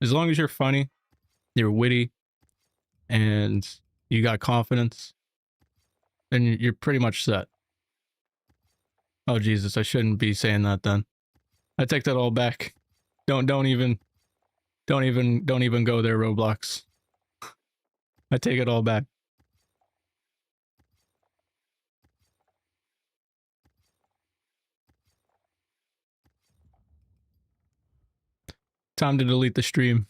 As long as you're funny, you're witty, and you got confidence, then you're pretty much set. Oh Jesus, I shouldn't be saying that then. I take that all back. Don't even go there, Roblox. I take it all back. Time to delete the stream.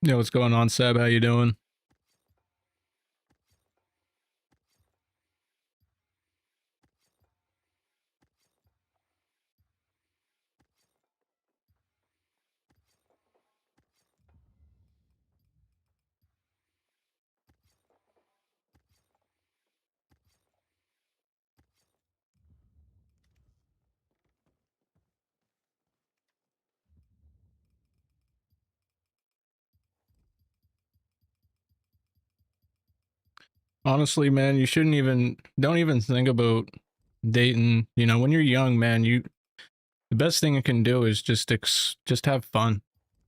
Yo, what's going on, Seb? How you doing? Honestly, man, you shouldn't even, don't even think about dating. You know, when you're young, man, the best thing you can do is just have fun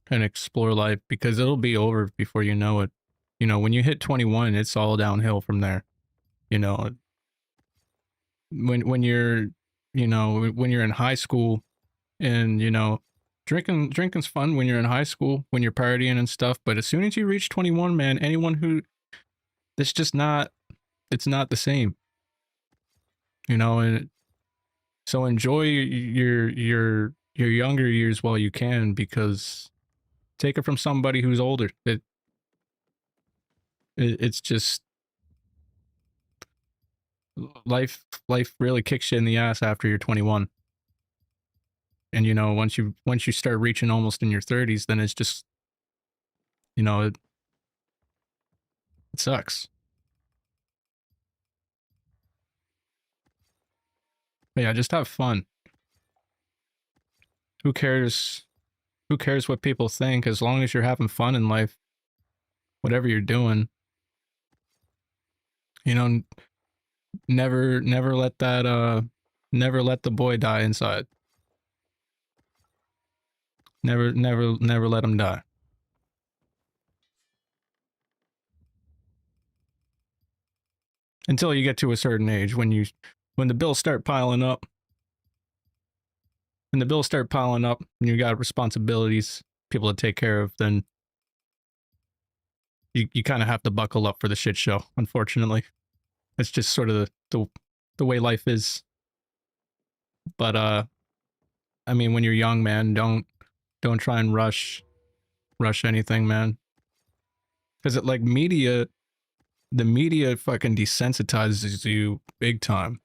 and explore life, because it'll be over before you know it. You know, when you hit 21, it's all downhill from there. You know, when you're, you know, when you're in high school, and you know, drinking's fun when you're in high school, when you're partying and stuff, but as soon as you reach 21, man, anyone who, it's just not, it's not the same, you know. And so enjoy your younger years while you can, because take it from somebody who's older. It's just life really kicks you in the ass after you're 21. And you know, once you start reaching almost in your 30s, then it's just, you know, it sucks. But yeah, just have fun. Who cares? Who cares what people think, as long as you're having fun in life, whatever you're doing. You know, never let that never let the boy die inside. Never let him die. Until you get to a certain age, when the bills start piling up. When the bills start piling up and you got responsibilities, people to take care of, then you kind of have to buckle up for the shit show, unfortunately. It's just sort of the way life is. But I mean, when you're young, man, don't try and rush anything, man. Because it, like, the media fucking desensitizes you big time.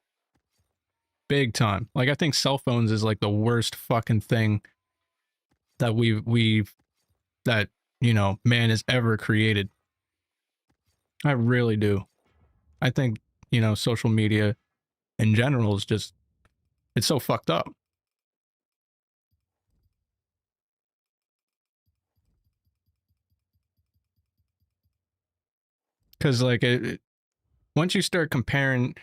Big time. Like, I think cell phones is like the worst fucking thing that that, you know, man has ever created. I really do. I think, you know, social media in general is just, it's so fucked up. Because like once you start comparison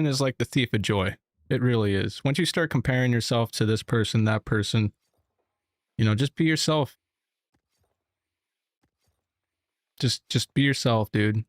is like the thief of joy. It really is. Once you start comparing yourself to this person, that person, you know, just be yourself. Just be yourself, dude.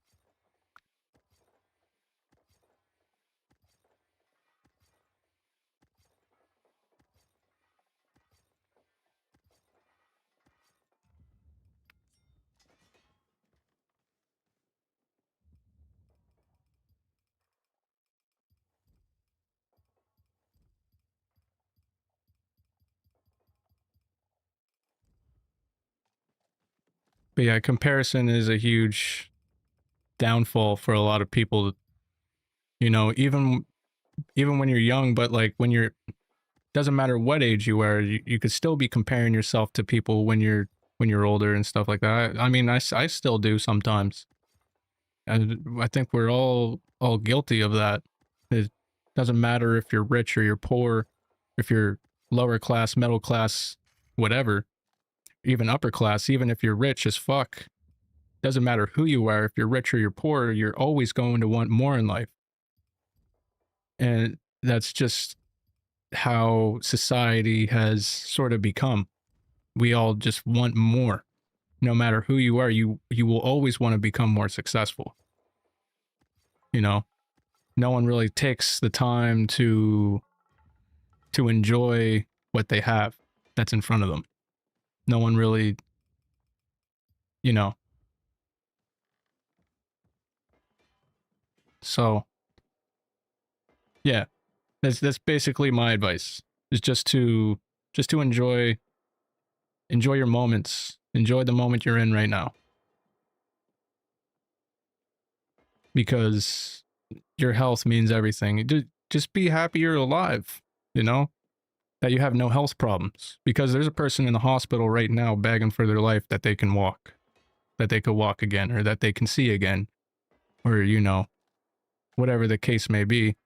But yeah, comparison is a huge downfall for a lot of people. You know, even even when you're young, but like when you're, doesn't matter what age you are, you could still be comparing yourself to people when you're older and stuff like that. I mean, I still do sometimes. And I think we're all guilty of that. It doesn't matter if you're rich or you're poor, if you're lower class, middle class, whatever, even upper class, even if you're rich as fuck. Doesn't matter who you are, if you're rich or you're poor, you're always going to want more in life. And that's just how society has sort of become. We all just want more. No matter who you are, you will always want to become more successful. You know, no one really takes the time to enjoy what they have that's in front of them. No one really, you know. So, yeah, that's basically my advice. Is just to enjoy your moments. Enjoy the moment you're in right now. Because your health means everything. Just be happy you're alive, you know? That you have no health problems. Because there's a person in the hospital right now begging for their life that they can walk. That they could walk again, or that they can see again. Or, you know, whatever the case may be.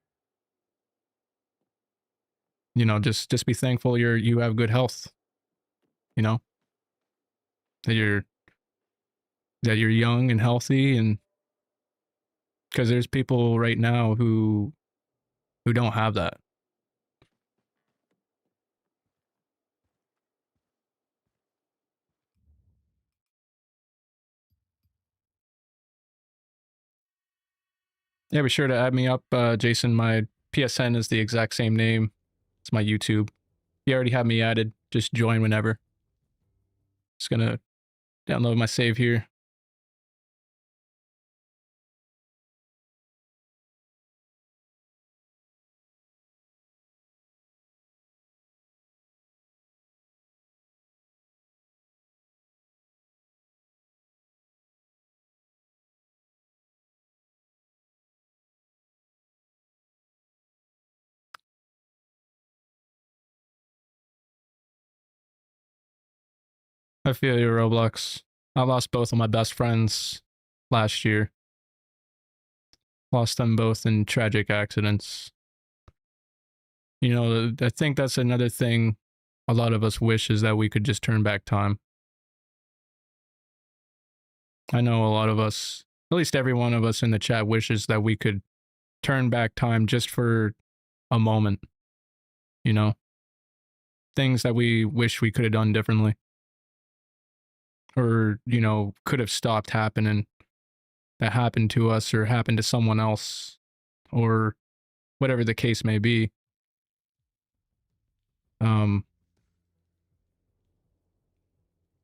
You know, just be thankful you have good health. You know? That you're young and healthy, and because there's people right now who don't have that. Yeah, be sure to add me up, Jason. My PSN is the exact same name. It's my YouTube. You already have me added. Just join whenever. Just gonna download my save here. I feel you, Roblox. I lost both of my best friends last year. Lost them both in tragic accidents. You know, I think that's another thing a lot of us wish, is that we could just turn back time. I know a lot of us, at least every one of us in the chat, wishes that we could turn back time just for a moment. You know, things that we wish we could have done differently, or, you know, could have stopped happening, that happened to us or happened to someone else, or whatever the case may be. Um,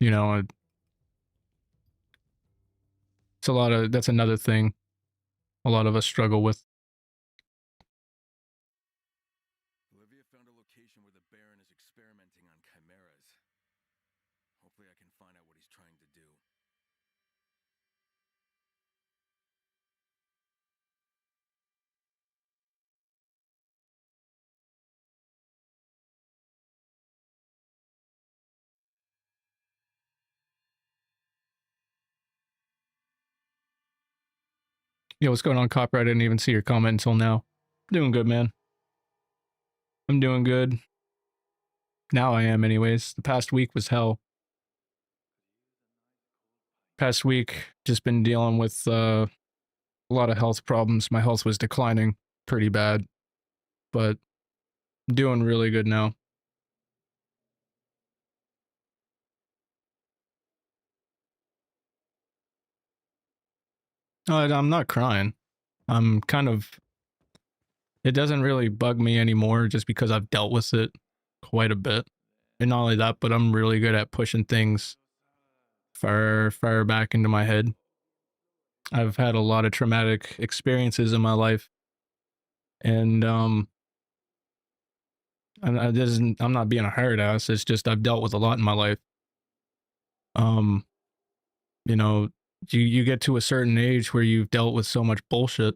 you know, it's a lot of, that's another thing a lot of us struggle with. Olivia found a location where the Baron is experimenting on chimeras. Hopefully I can find out what he's trying to do. Yo, what's going on, Copper? I didn't even see your comment until now. Doing good, man. I'm doing good. Now I am, anyways. The past week was hell. Past week, just been dealing with a lot of health problems. My health was declining pretty bad, but I'm doing really good now. I'm not crying. I'm kind of, it doesn't really bug me anymore just because I've dealt with it quite a bit. And not only that, but I'm really good at pushing things far back into my head. I've had a lot of traumatic experiences in my life, and I'm not being a hard ass. It's just I've dealt with a lot in my life. Um, you know, you get to a certain age where you've dealt with so much bullshit,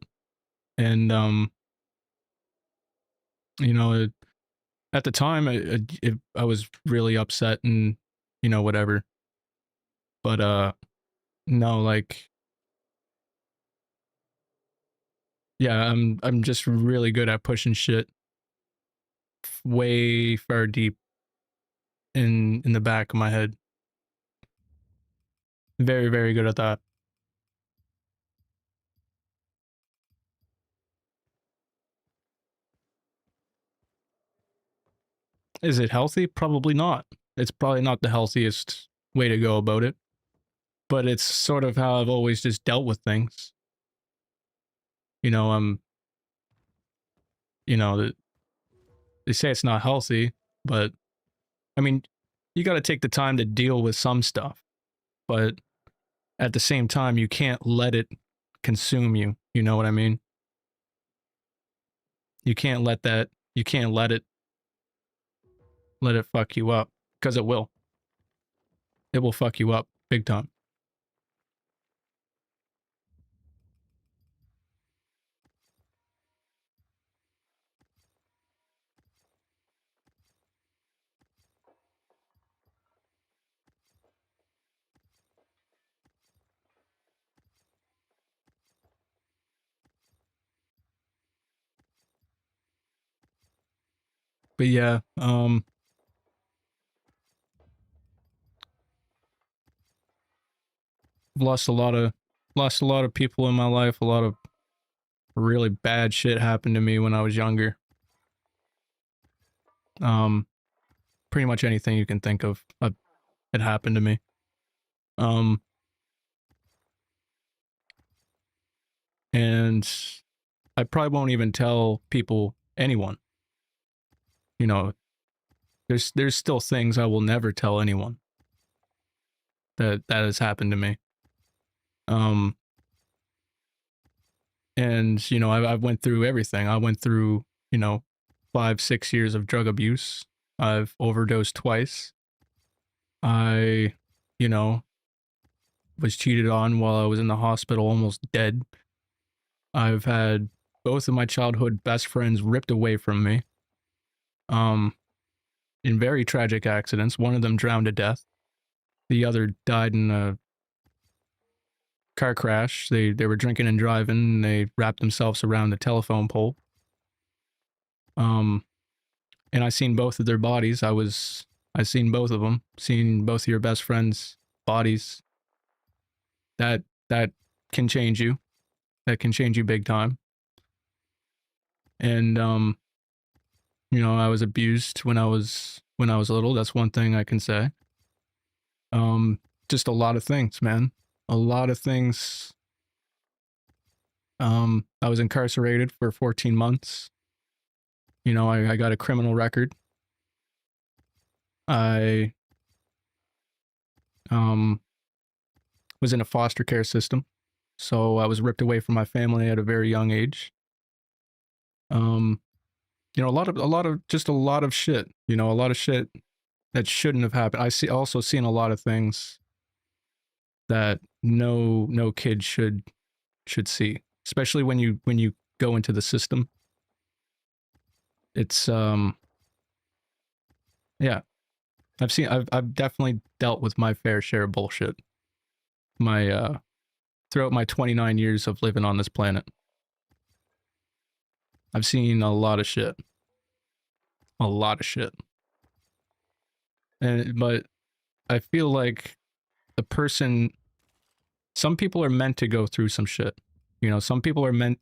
and You know, at the time, I was really upset and, whatever. But, no, like, yeah, I'm just really good at pushing shit way far deep in the back of my head. Very, very good at that. Is it healthy? Probably not. It's probably not the healthiest way to go about it, but it's sort of how I've always just dealt with things. You know, you know, th- they say it's not healthy, but I mean, you got to take the time to deal with some stuff, but at the same time, you can't let it consume you. You know what I mean? You can't let it fuck you up because it will. It will fuck you up big time. But yeah, I've lost a lot of people in my life. A lot of really bad shit happened to me when I was younger. Um, Pretty much anything you can think of, it happened to me. Um, and I probably won't even tell anyone. You know, there's still things I will never tell anyone that has happened to me. Um, and I went through everything. I went through 5-6 years of drug abuse. I've overdosed twice. I, you know, was cheated on while I was in the hospital, almost dead. I've had both of my childhood best friends ripped away from me. In very tragic accidents. One of them drowned to death. The other died in a car crash. They were drinking and driving. And they wrapped themselves around the telephone pole. And I seen both of their bodies. I seen both of them. Seen both of your best friends' bodies. That can change you. That can change you big time. And I was abused when I was little. That's one thing I can say. Just a lot of things, man. A lot of things. I was incarcerated for 14 months. I got a criminal record. I was in a foster care system. So I was ripped away from my family at a very young age. A lot of shit. A lot of shit that shouldn't have happened. Also seen a lot of things that no kid should see, especially when you go into the system. It's yeah. I've definitely dealt with my fair share of bullshit. Throughout my 29 years of living on this planet. I've seen a lot of shit. A lot of shit. But I feel like some people are meant to go through some shit. Some people are meant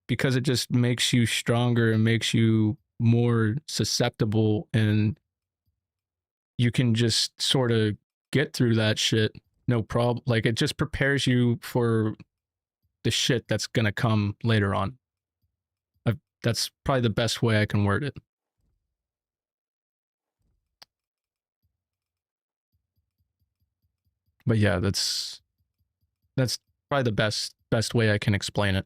because it just makes you stronger and makes you more susceptible, and you can just sort of get through that shit. No problem. Like, it just prepares you for the shit that's gonna come later on. That's probably the best way I can word it. But yeah, that's probably the best way I can explain it.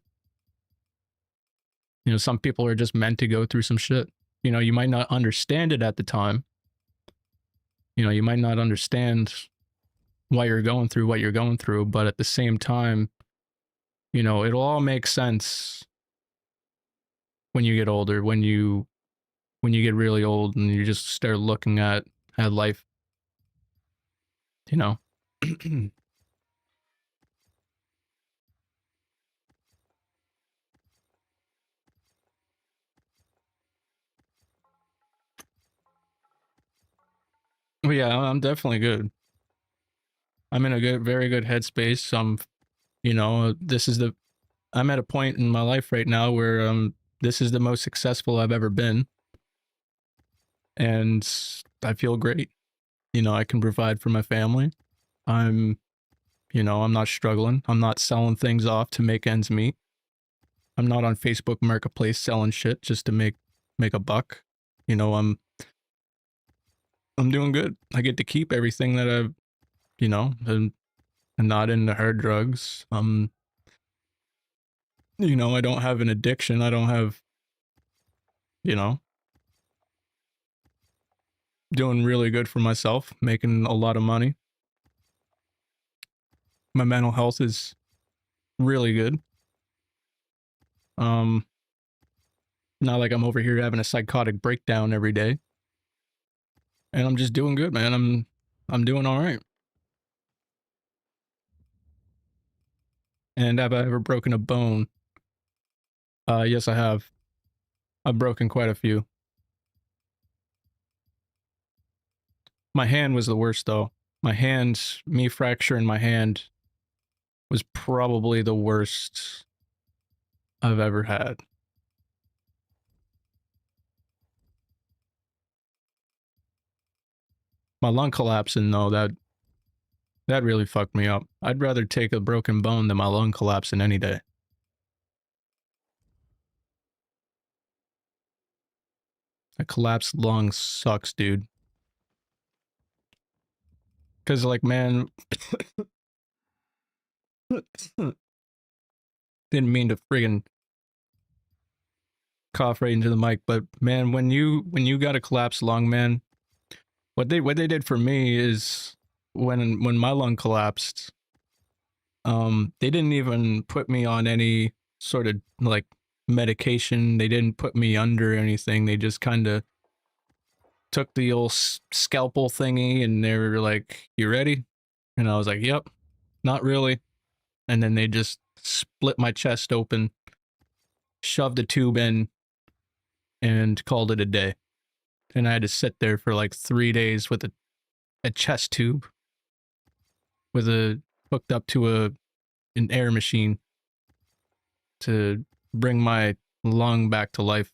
Some people are just meant to go through some shit. You might not understand it at the time. You might not understand why you're going through what you're going through, but at the same time, it'll all make sense when you get older, when you when you get really old and you just start looking at life, you know. Well, yeah, I'm definitely good. I'm in a very good headspace. You know, I'm at a point in my life right now where this is the most successful I've ever been, and I feel great. You know, I can provide for my family. I'm, you know, I'm not struggling. I'm not selling things off to make ends meet. I'm not on Facebook Marketplace selling shit just to make a buck. You know, I'm doing good. I get to keep everything that I've, you know, and not into hard drugs. You know, I don't have an addiction. I don't have, you know, doing really good for myself, making a lot of money. My mental health is really good. Not like I'm over here having a psychotic breakdown every day. And I'm just doing good, man. I'm doing all right. And have I ever broken a bone? Yes, I have. I've broken quite a few. My hand was the worst though. Me fracturing my hand was probably the worst I've ever had. My lung collapsing though, that really fucked me up. I'd rather take a broken bone than my lung collapsing any day. A collapsed lung sucks, dude. Cause like, man, didn't mean to friggin' cough right into the mic, but man, when you got a collapsed lung, man, what they did for me is when my lung collapsed, they didn't even put me on any sort of like medication. They didn't put me under anything. They just kind of took the old scalpel thingy and they were like, "You ready?" And I was like, "Yep." Not really. And then they just split my chest open, shoved a tube in, and called it a day. And I had to sit there for like 3 days with a chest tube with a hooked up to an air machine to bring my lung back to life.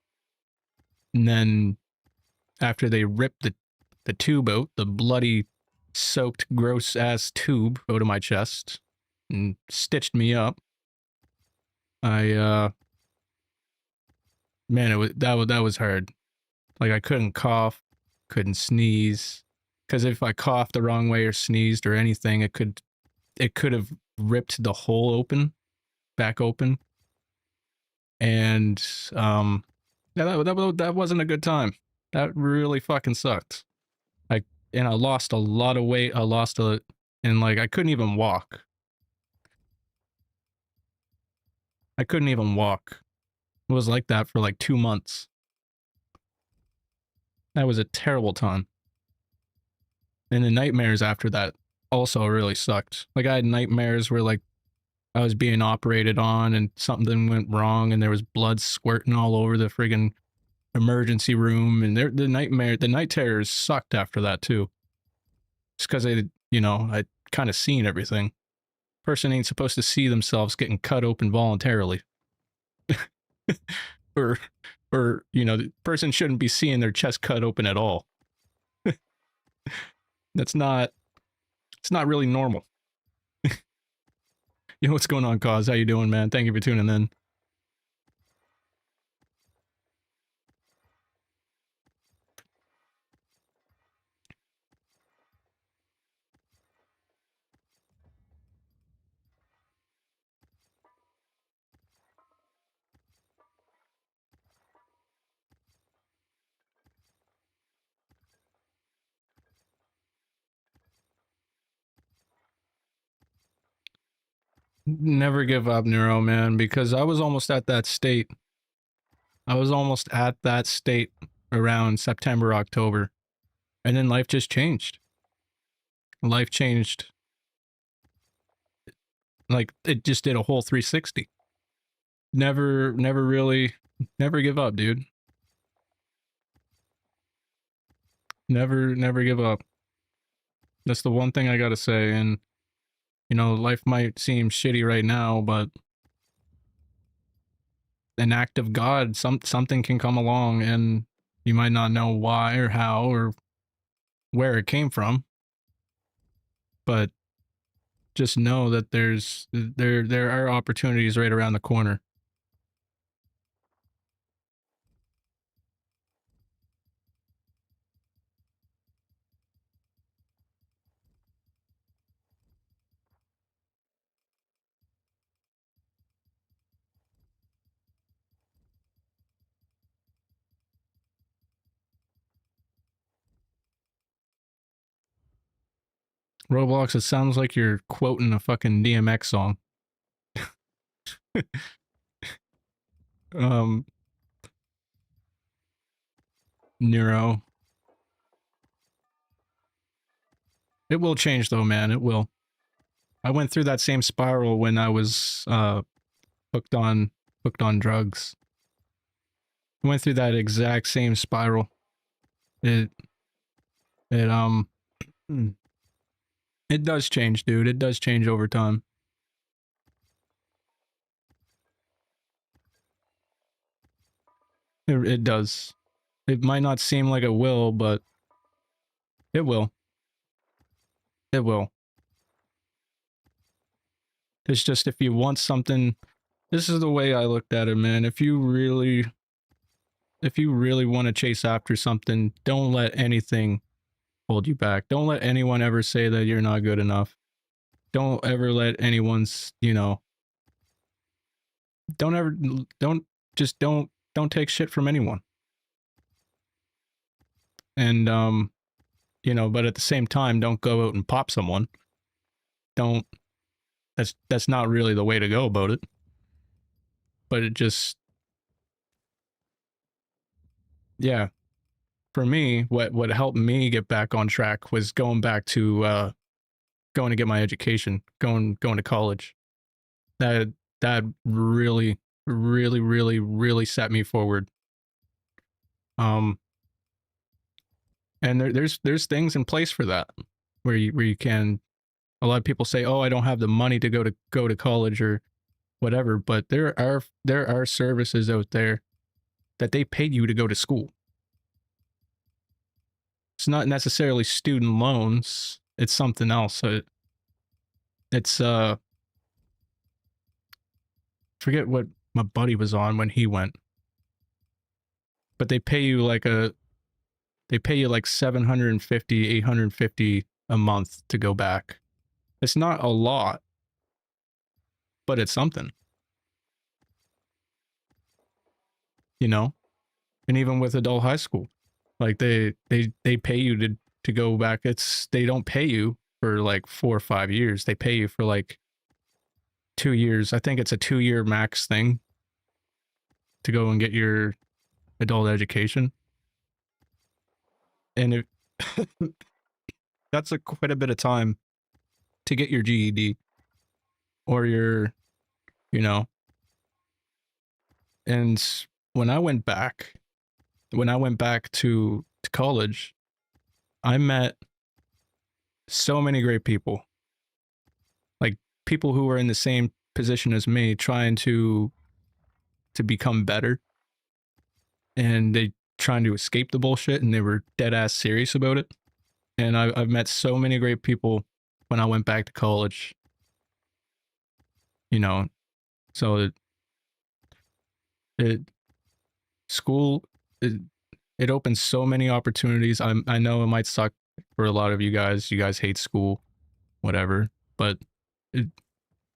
And then after they ripped the tube out, the bloody, soaked, gross ass tube out of my chest and stitched me up, I man, that was hard. Like I couldn't cough, couldn't sneeze, because if I coughed the wrong way or sneezed or anything, it could have ripped the hole back open, and yeah, that wasn't a good time. That really fucking sucked. And I lost a lot of weight. And like I couldn't even walk. I couldn't even walk. It was like that for like 2 months. That was a terrible time. And the nightmares after that also really sucked. Like I had nightmares where like I was being operated on and something went wrong and there was blood squirting all over the friggin' emergency room, and the night terrors sucked after that too. Just because I kind of seen everything. Person ain't supposed to see themselves getting cut open voluntarily. or the person shouldn't be seeing their chest cut open at all. It's not really normal. You know what's going on, Cause? How you doing, man? Thank you for tuning in. Never give up, Neuro, man, because I was almost at that state. around September, October. And then life just changed. Life changed. Like, it just did a whole 360. Never give up, dude. Never give up. That's the one thing I gotta say. And, you know, life might seem shitty right now, but an act of God, something can come along, and you might not know why or how or where it came from, but just know that there are opportunities right around the corner. Roblox, it sounds like you're quoting a fucking DMX song. Nero. It will change though, man. It will. I went through that same spiral when I was hooked on drugs. I went through that exact same spiral. It it does change, dude. It does change over time. It does. It might not seem like it will, but it will. It will. It's just if you want something, this is the way I looked at it, man. If you really want to chase after something, don't let anything hold you back. Don't let anyone ever say that you're not good enough. Don't ever let anyone's, you know, don't take shit from anyone. And you know, but at the same time, don't go out and pop someone. Don't. That's not really the way to go about it. But it just, yeah. For me, what helped me get back on track was going back to going to get my education, going to college. That really set me forward. And there's things in place for that, where you can. A lot of people say, "Oh, I don't have the money to go to college or whatever," but there are services out there that they pay you to go to school. It's not necessarily student loans. It's something else. It's forget what my buddy was on when he went, but they pay you like $750, $850 a month to go back. It's not a lot, but it's something, you know. And even with adult high school, like they pay you to go back. They don't pay you for like 4 or 5 years. They pay you for like 2 years. I think it's a 2-year max thing to go and get your adult education. And that's quite a bit of time to get your GED or your, you know. And when I went back to college, I met so many great people. Like people who were in the same position as me, trying to become better. And they trying to escape the bullshit, and they were dead ass serious about it. And I've met so many great people when I went back to college. You know, so school it opens so many opportunities. I know it might suck for a lot of you guys. You guys hate school, whatever, but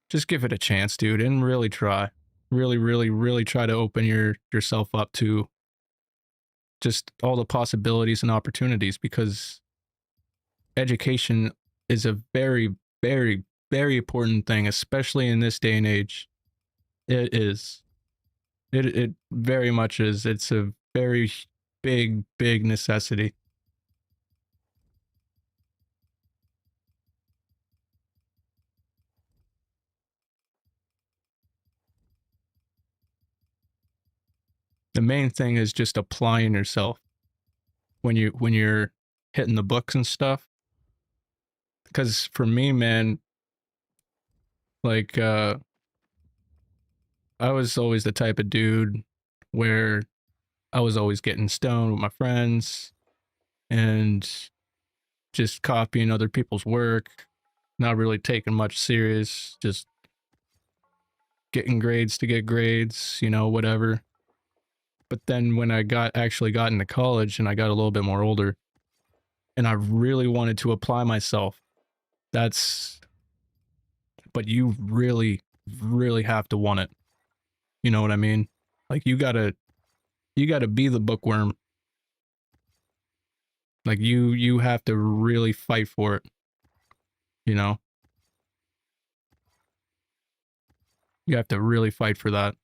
just give it a chance, dude, and really try. Really try to open yourself up to just all the possibilities and opportunities, because education is a very important thing, especially in this day and age. It is. It very much is. It's a very big, big necessity. The main thing is just applying yourself when you're hitting the books and stuff. Because for me, man, like I was always the type of dude where I was always getting stoned with my friends and just copying other people's work, not really taking much serious, just getting grades to get grades, you know, whatever. But then when I actually got into college and I got a little bit more older and I really wanted to apply myself, that's, but you really, really have to want it. You know what I mean? Like you gotta be the bookworm. Like you have to really fight for it, you know? You have to really fight for that.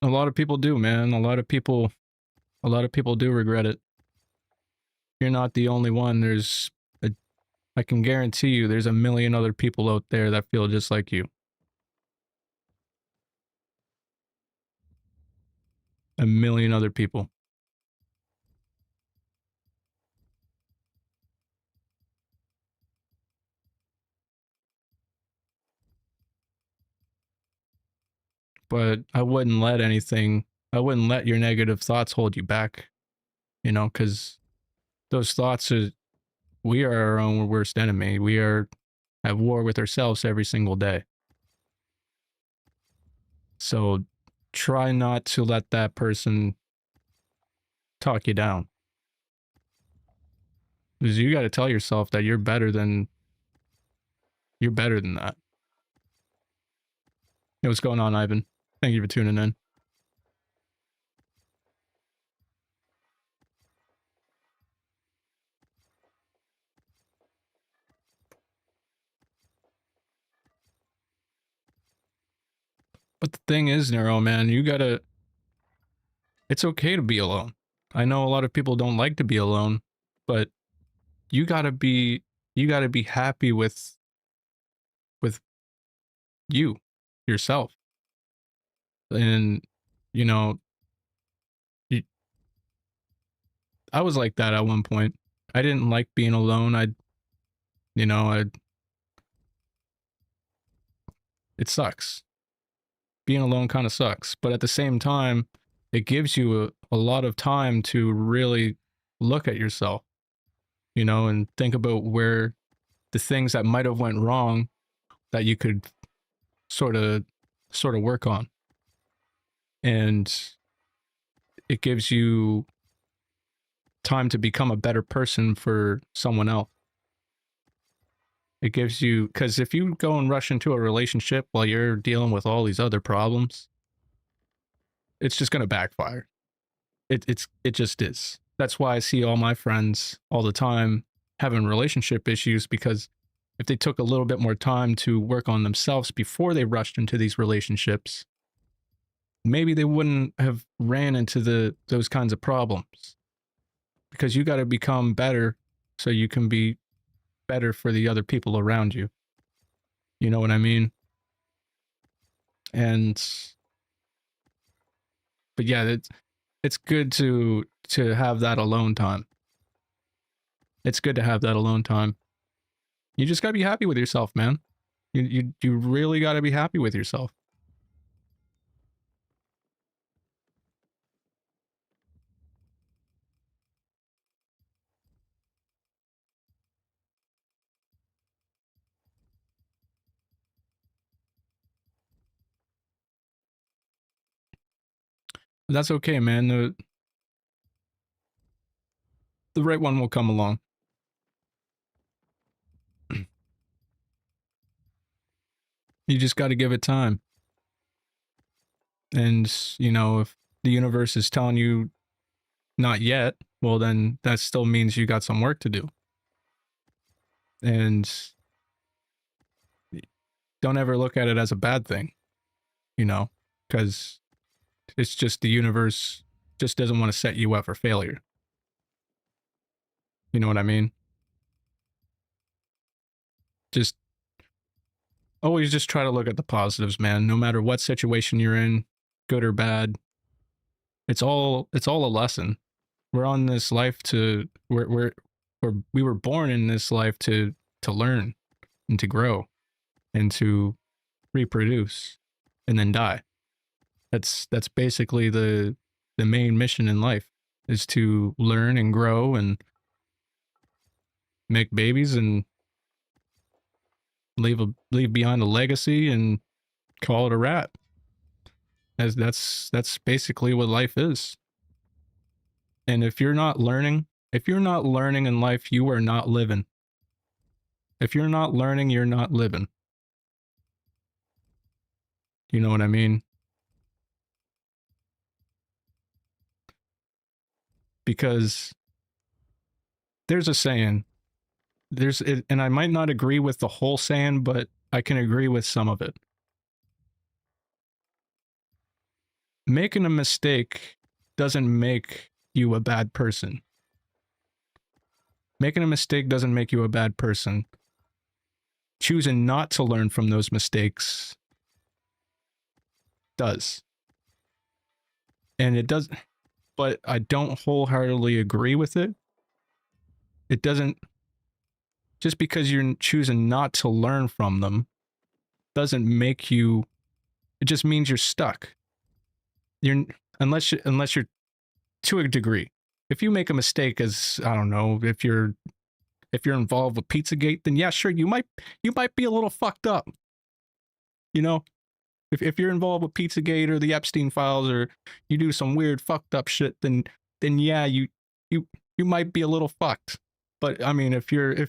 A lot of people do, man. A lot of people do regret it. You're not the only one. I can guarantee you there's a million other people out there that feel just like you. A million other people. But I wouldn't let your negative thoughts hold you back, you know, because those thoughts are, we are our own worst enemy. We are at war with ourselves every single day. So try not to let that person talk you down. Because you got to tell yourself that you're better than that. Hey, what's going on, Ivan? Thank you for tuning in. But the thing is, Nero, man, it's okay to be alone. I know a lot of people don't like to be alone, but you gotta be, you gotta be happy with you, yourself. And, you know, you, I was like that at one point. I didn't like being alone. You know, it sucks. Being alone kind of sucks. But at the same time, it gives you a lot of time to really look at yourself, you know, and think about where the things that might have went wrong that you could sort of work on. And it gives you time to become a better person for someone else. It gives you, because if you go and rush into a relationship while you're dealing with all these other problems, it's just going to backfire. It just is. That's why I see all my friends all the time having relationship issues, because if they took a little bit more time to work on themselves before they rushed into these relationships, maybe they wouldn't have ran into those kinds of problems. Because you got to become better so you can be better for the other people around you. You know what I mean? And but yeah, it's good to have that alone time. It's good to have that alone time. You just gotta be happy with yourself, man. You really gotta be happy with yourself. That's okay, man. The right one will come along. You just got to give it time. And, you know, if the universe is telling you not yet, well, then that still means you got some work to do. And don't ever look at it as a bad thing, you know, because it's just the universe just doesn't want to set you up for failure. You know what I mean? Just always just try to look at the positives, man. No matter what situation you're in, good or bad, it's all a lesson. We're on this life to we were born in this life to learn and to grow and to reproduce and then die. That's basically the main mission in life, is to learn and grow and make babies and leave behind a legacy and call it a wrap. As that's basically what life is. And if you're not learning in life, you are not living. If you're not learning, you're not living. You know what I mean? Because there's a saying, and I might not agree with the whole saying, but I can agree with some of it. Making a mistake doesn't make you a bad person. Making a mistake doesn't make you a bad person. Choosing not to learn from those mistakes does. And it does, but I don't wholeheartedly agree with it. It doesn't, just because you're choosing not to learn from them doesn't make you, it just means you're stuck. Unless you're to a degree. If you make a mistake, as I don't know, if you're involved with Pizzagate, then yeah, sure, you might be a little fucked up. You know, if you're involved with Pizzagate or the Epstein files, or you do some weird fucked up shit, then yeah, you might be a little fucked. But I mean, if you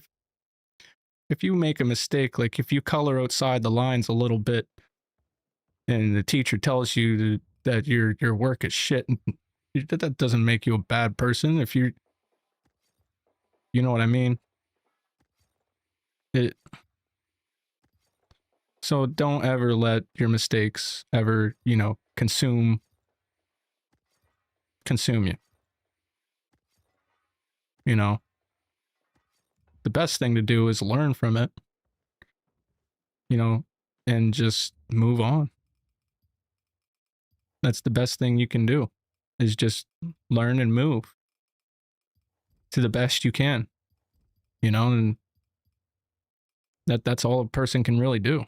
make a mistake, like if you color outside the lines a little bit, and the teacher tells you that your work is shit, that doesn't make you a bad person. If you know what I mean? So don't ever let your mistakes ever, you know, consume you. You know, the best thing to do is learn from it, you know, and just move on. That's the best thing you can do, is just learn and move to the best you can, you know, and that's all a person can really do.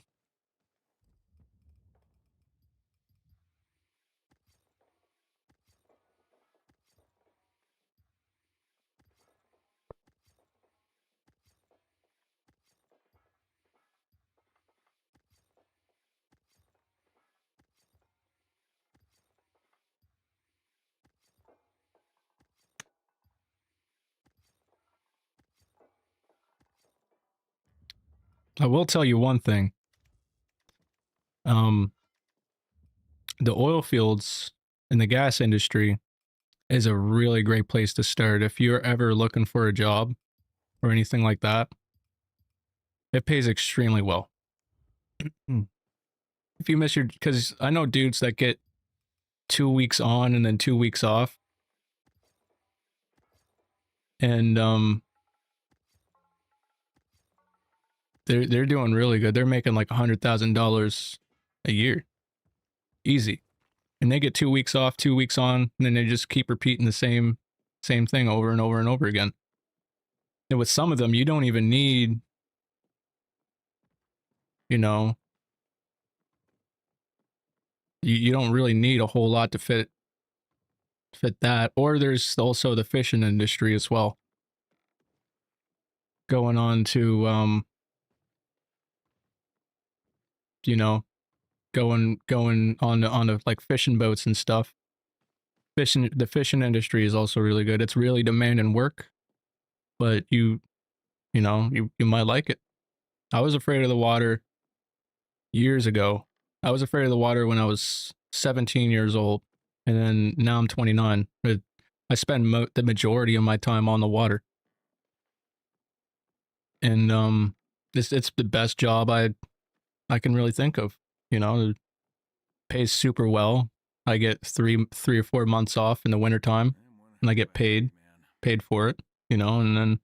I will tell you one thing. The oil fields and the gas industry is a really great place to start if you're ever looking for a job or anything like that. It pays extremely well. If you miss because I know dudes that get 2 weeks on and then 2 weeks off, and they're doing really good. They're making like $100,000 a year, easy. And they get 2 weeks off, 2 weeks on, and then they just keep repeating the same thing over and over and over again. And with some of them, you don't even need, you know, you don't really need a whole lot to fit that. Or there's also the fishing industry as well. Going on to you know, going on to like fishing boats and stuff. The fishing industry is also really good. It's really demanding work, but you know, you might like it. I was afraid of the water, years ago. I was afraid of the water when I was 17 years old, and then now I'm 29. I spend the majority of my time on the water, and it's the best job I can really think of. You know, it pays super well. I get three or 4 months off in the wintertime, and I get paid for it. You know, and then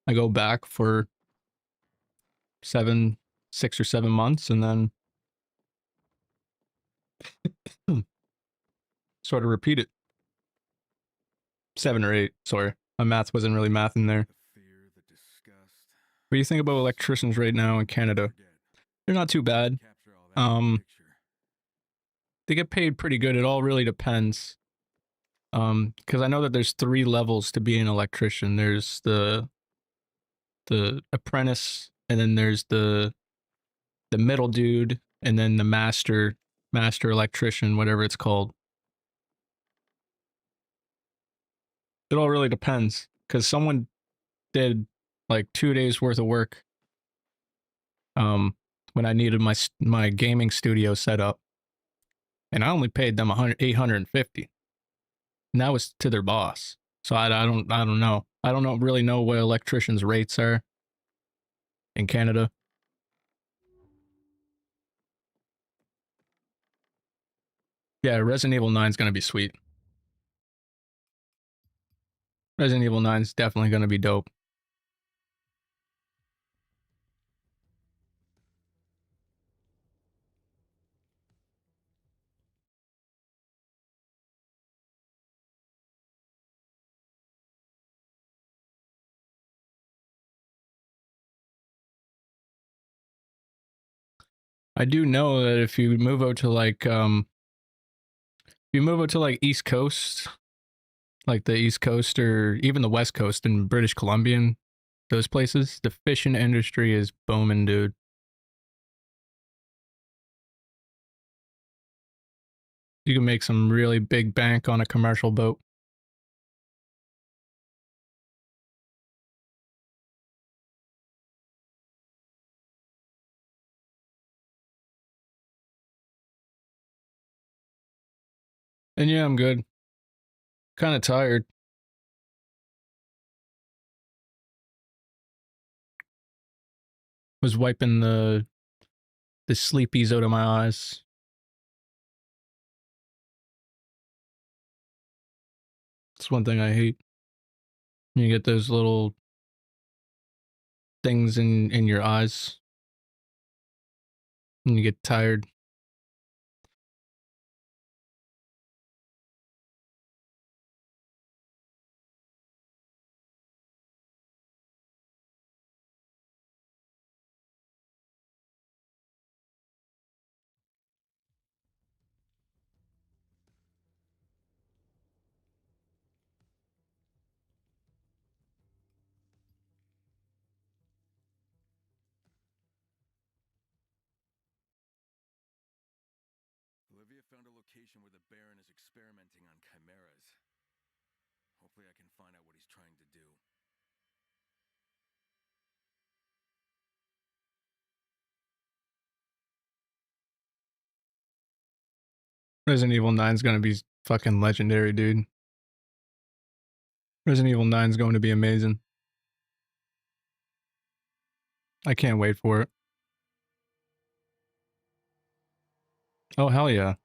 I go back for 6 or 7 months, and then sort of repeat it. 7 or 8. Sorry, my math wasn't really math in there. The fear, the disgust. What do you think about electricians right now in Canada? Forget. They're not too bad. Capture all that in the picture. They get paid pretty good. It all really depends. Because I know that there's 3 levels to be an electrician. There's the apprentice, and then there's the middle dude, and then the master electrician, whatever it's called. It all really depends, because someone did like 2 days worth of work when I needed my gaming studio set up, and I only paid them 850, and that was to their boss. So I don't know. I don't really know what electricians' rates are in Canada. Yeah, Resident Evil 9 is gonna be sweet. Resident Evil 9 is definitely gonna be dope. I do know that if you move out to like East Coast, like the East Coast or even the West Coast in British Columbia and those places, the fishing industry is booming, dude. You can make some really big bank on a commercial boat. And yeah, I'm good. Kind of tired. Was wiping the sleepies out of my eyes. It's one thing I hate. You get those little things in your eyes and you get tired. Olivia found a location where the Baron is experimenting on chimeras. Hopefully I can find out what he's trying to do. Resident Evil 9 is going to be fucking legendary, dude. Resident Evil 9 is going to be amazing. I can't wait for it. Oh, hell yeah.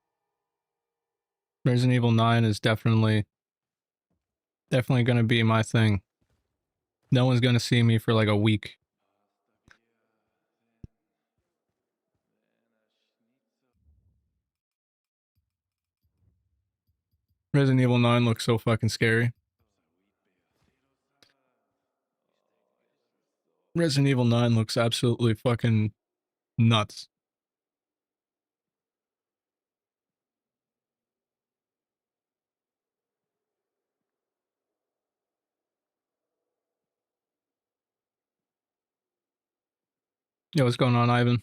Resident Evil 9 is definitely going to be my thing. No one's going to see me for like a week. Resident Evil 9 looks so fucking scary. Resident Evil 9 looks absolutely fucking nuts. Yo, what's going on, Ivan?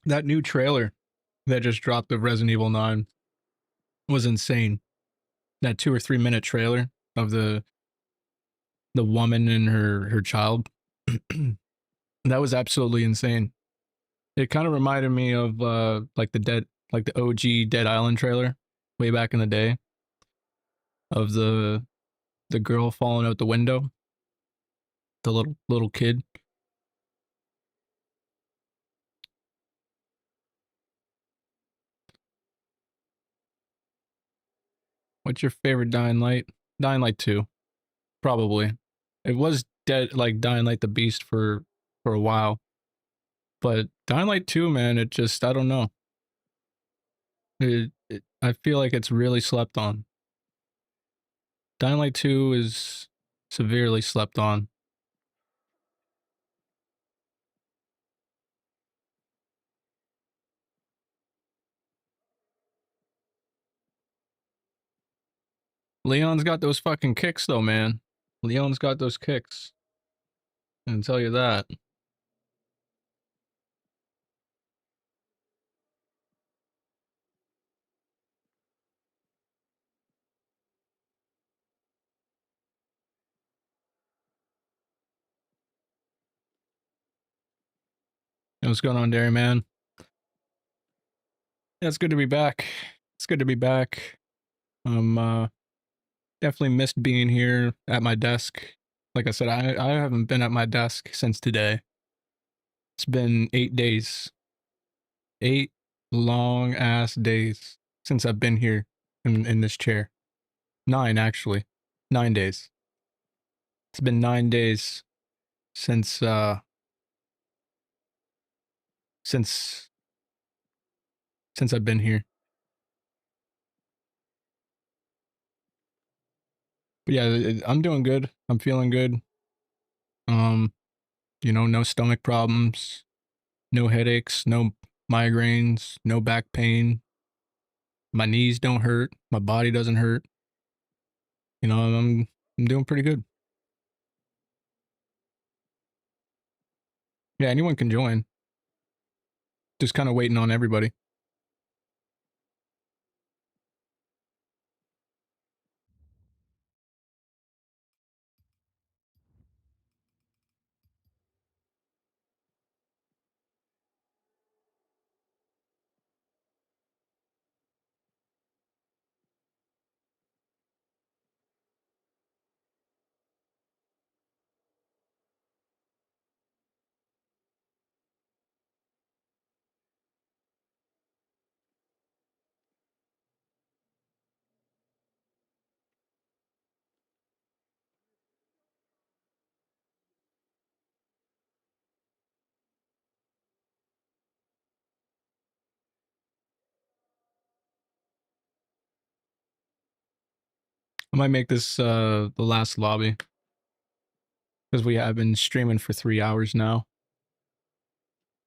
That new trailer that just dropped of Resident Evil 9 was insane. That 2 or 3 minute trailer of the woman and her child. That was absolutely insane. It kind of reminded me of like the OG Dead Island trailer way back in the day of the girl falling out the window, the little kid. What's your favorite Dying Light? Dying Light 2, probably. It was dead like Dying Light the Beast for a while, but Dying Light 2, man, it just I don't know. I feel like it's really slept on. Dying Light 2 is severely slept on. Leon's got those fucking kicks though, man. Leon's got those kicks. I can tell you that. What's going on, Dairy Man? Yeah, it's good to be back. It's good to be back. Definitely missed being here at my desk. Like I said, I haven't been at my desk since today. It's been 8 days. 8 long ass days since I've been here in this chair. 9 actually. 9 days. It's been 9 days since since I've been here. But yeah, I'm doing good. I'm feeling good. No stomach problems, no headaches, no migraines, no back pain. My knees don't hurt. My body doesn't hurt. I'm doing pretty good. Yeah, anyone can join. Just kind of waiting on everybody. I might make this the last lobby because we have been streaming for 3 hours now.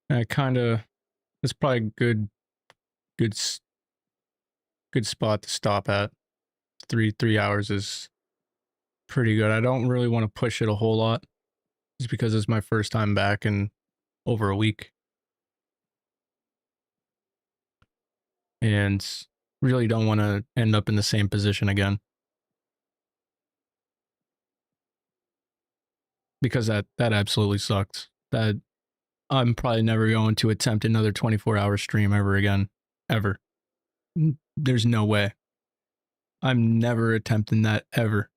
And it's probably a good good spot to stop at. Three hours is pretty good. I don't really want to push it a whole lot, just because it's my first time back in over a week, and really don't want to end up in the same position again, because that absolutely sucked. That I'm probably never going to attempt another 24-hour stream ever again, ever. There's no way. I'm never attempting that ever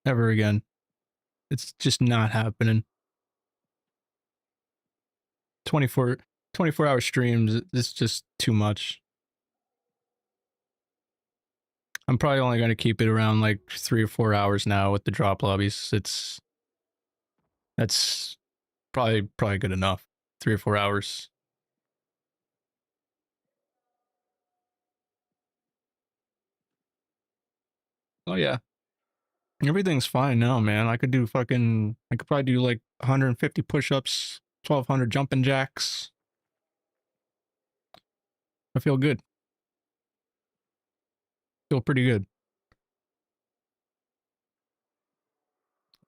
again. It's just not happening. 24 hour streams, it's just too much. I'm probably only going to keep it around like 3 or 4 hours now with the drop lobbies. That's probably good enough. 3 or 4 hours. Oh yeah. Everything's fine now, man. I could probably do like 150 push-ups, 1200 jumping jacks. I feel good. Feel pretty good.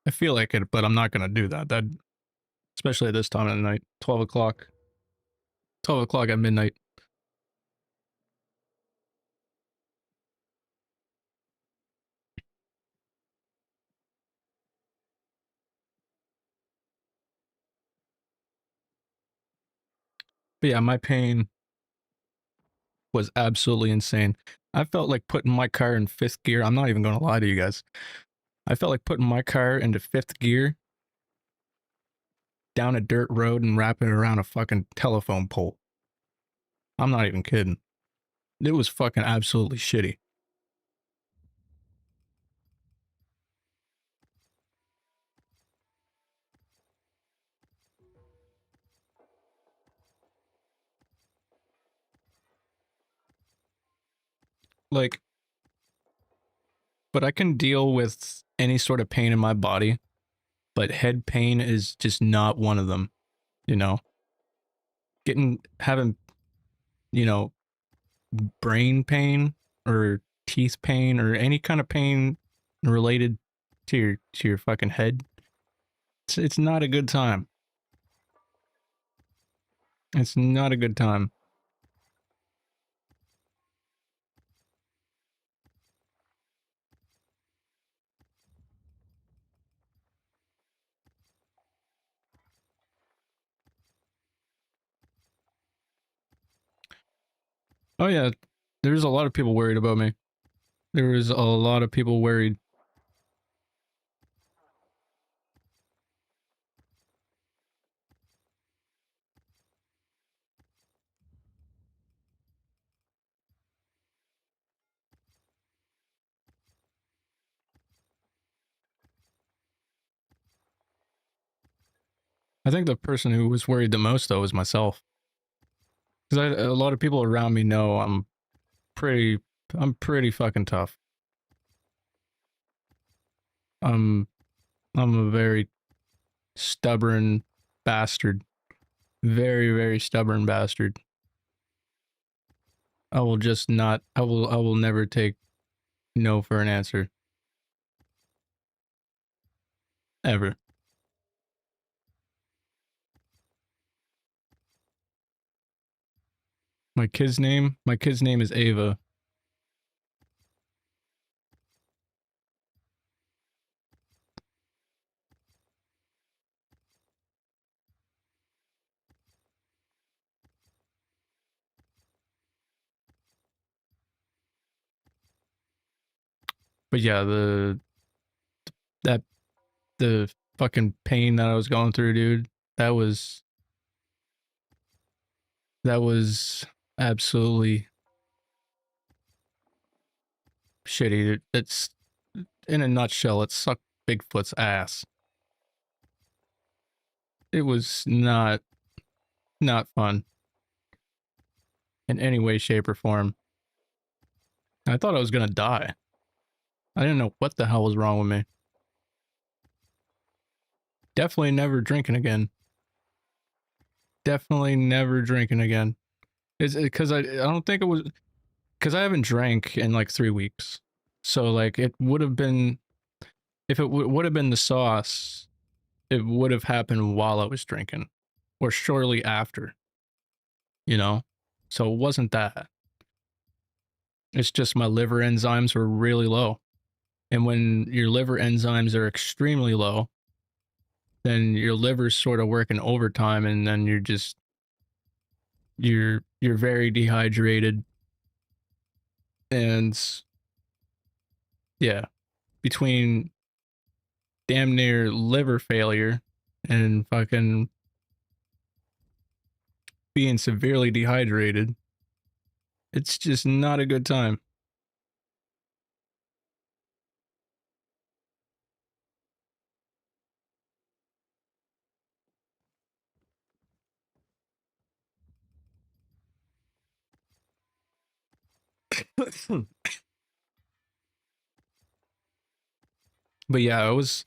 I feel like it, but I'm not going to do that. Especially at this time of the night, 12 o'clock. 12 o'clock at midnight. But yeah, my pain was absolutely insane. I felt like putting my car in 5th gear. I'm not even going to lie to you guys. I felt like putting my car into 5th gear down a dirt road and wrapping it around a fucking telephone pole. I'm not even kidding. It was fucking absolutely shitty. Like, but I can deal with any sort of pain in my body, but head pain is just not one of them, you know? Having, you know, brain pain or teeth pain or any kind of pain related to your fucking head, it's not a good time. It's not a good time. Oh yeah, there's a lot of people worried about me. There was a lot of people worried. I think the person who was worried the most though was myself, because a lot of people around me know pretty I'm pretty fucking tough. I'm a very stubborn bastard. Very, very stubborn bastard. I will just not I will never take no for an answer. Ever. My kid's name is Ava. But yeah, that the fucking pain that I was going through, dude, that was absolutely shitty. It's in a nutshell, it sucked Bigfoot's ass. It was not fun in any way, shape, or form. I thought I was gonna die. I didn't know what the hell was wrong with me. Definitely never drinking again. Definitely never drinking again. Is it because I don't think it was because I haven't drank in like 3 weeks. So like it would have been if it would have been the sauce, it would have happened while I was drinking or shortly after, you know? So it wasn't that. It's just my liver enzymes were really low. And when your liver enzymes are extremely low, then your liver's sort of working overtime and then you're very dehydrated. And yeah, between damn near liver failure and fucking being severely dehydrated, it's just not a good time. But yeah, I was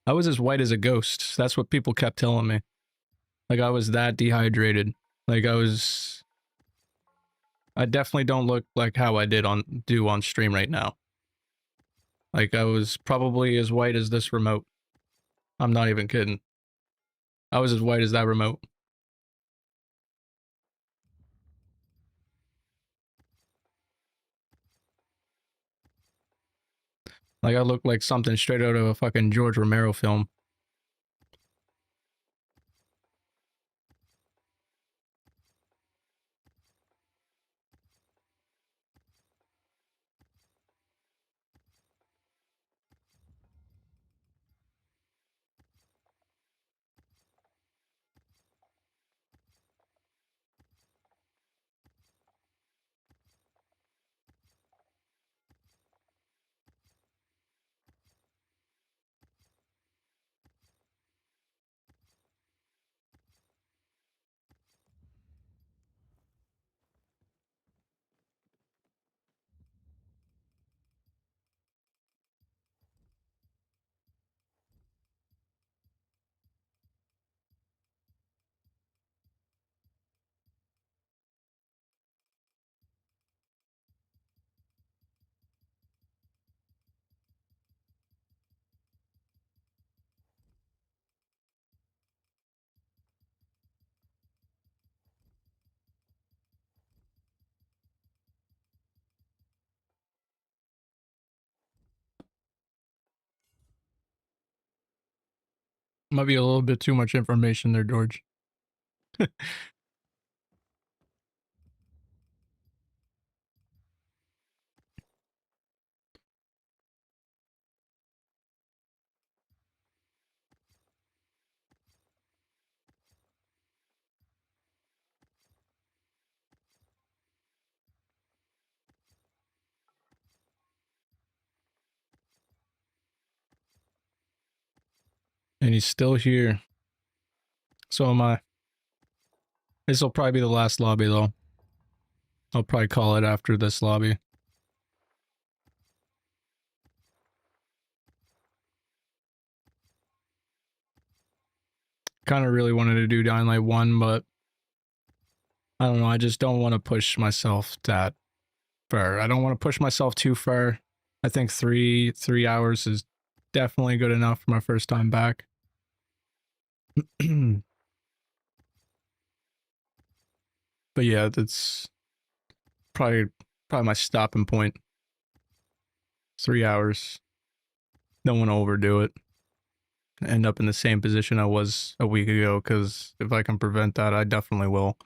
as white as a ghost. That's what people kept telling me. Like I was that dehydrated. Like I definitely don't look like how I do on stream right now. Like I was probably as white as this remote. I'm not even kidding. I was as white as that remote. Like I look like something straight out of a fucking George Romero film. Might be a little bit too much information there, George. And he's still here. So am I. This will probably be the last lobby, though. I'll probably call it after this lobby. Kind of really wanted to do Dying Light 1, but I don't know. I just don't want to push myself that far. I don't want to push myself too far. I think three hours is definitely good enough for my first time back. But yeah, that's probably my stopping point. 3 hours. Don't want to overdo it. End up in the same position I was a week ago, because if I can prevent that, I definitely will.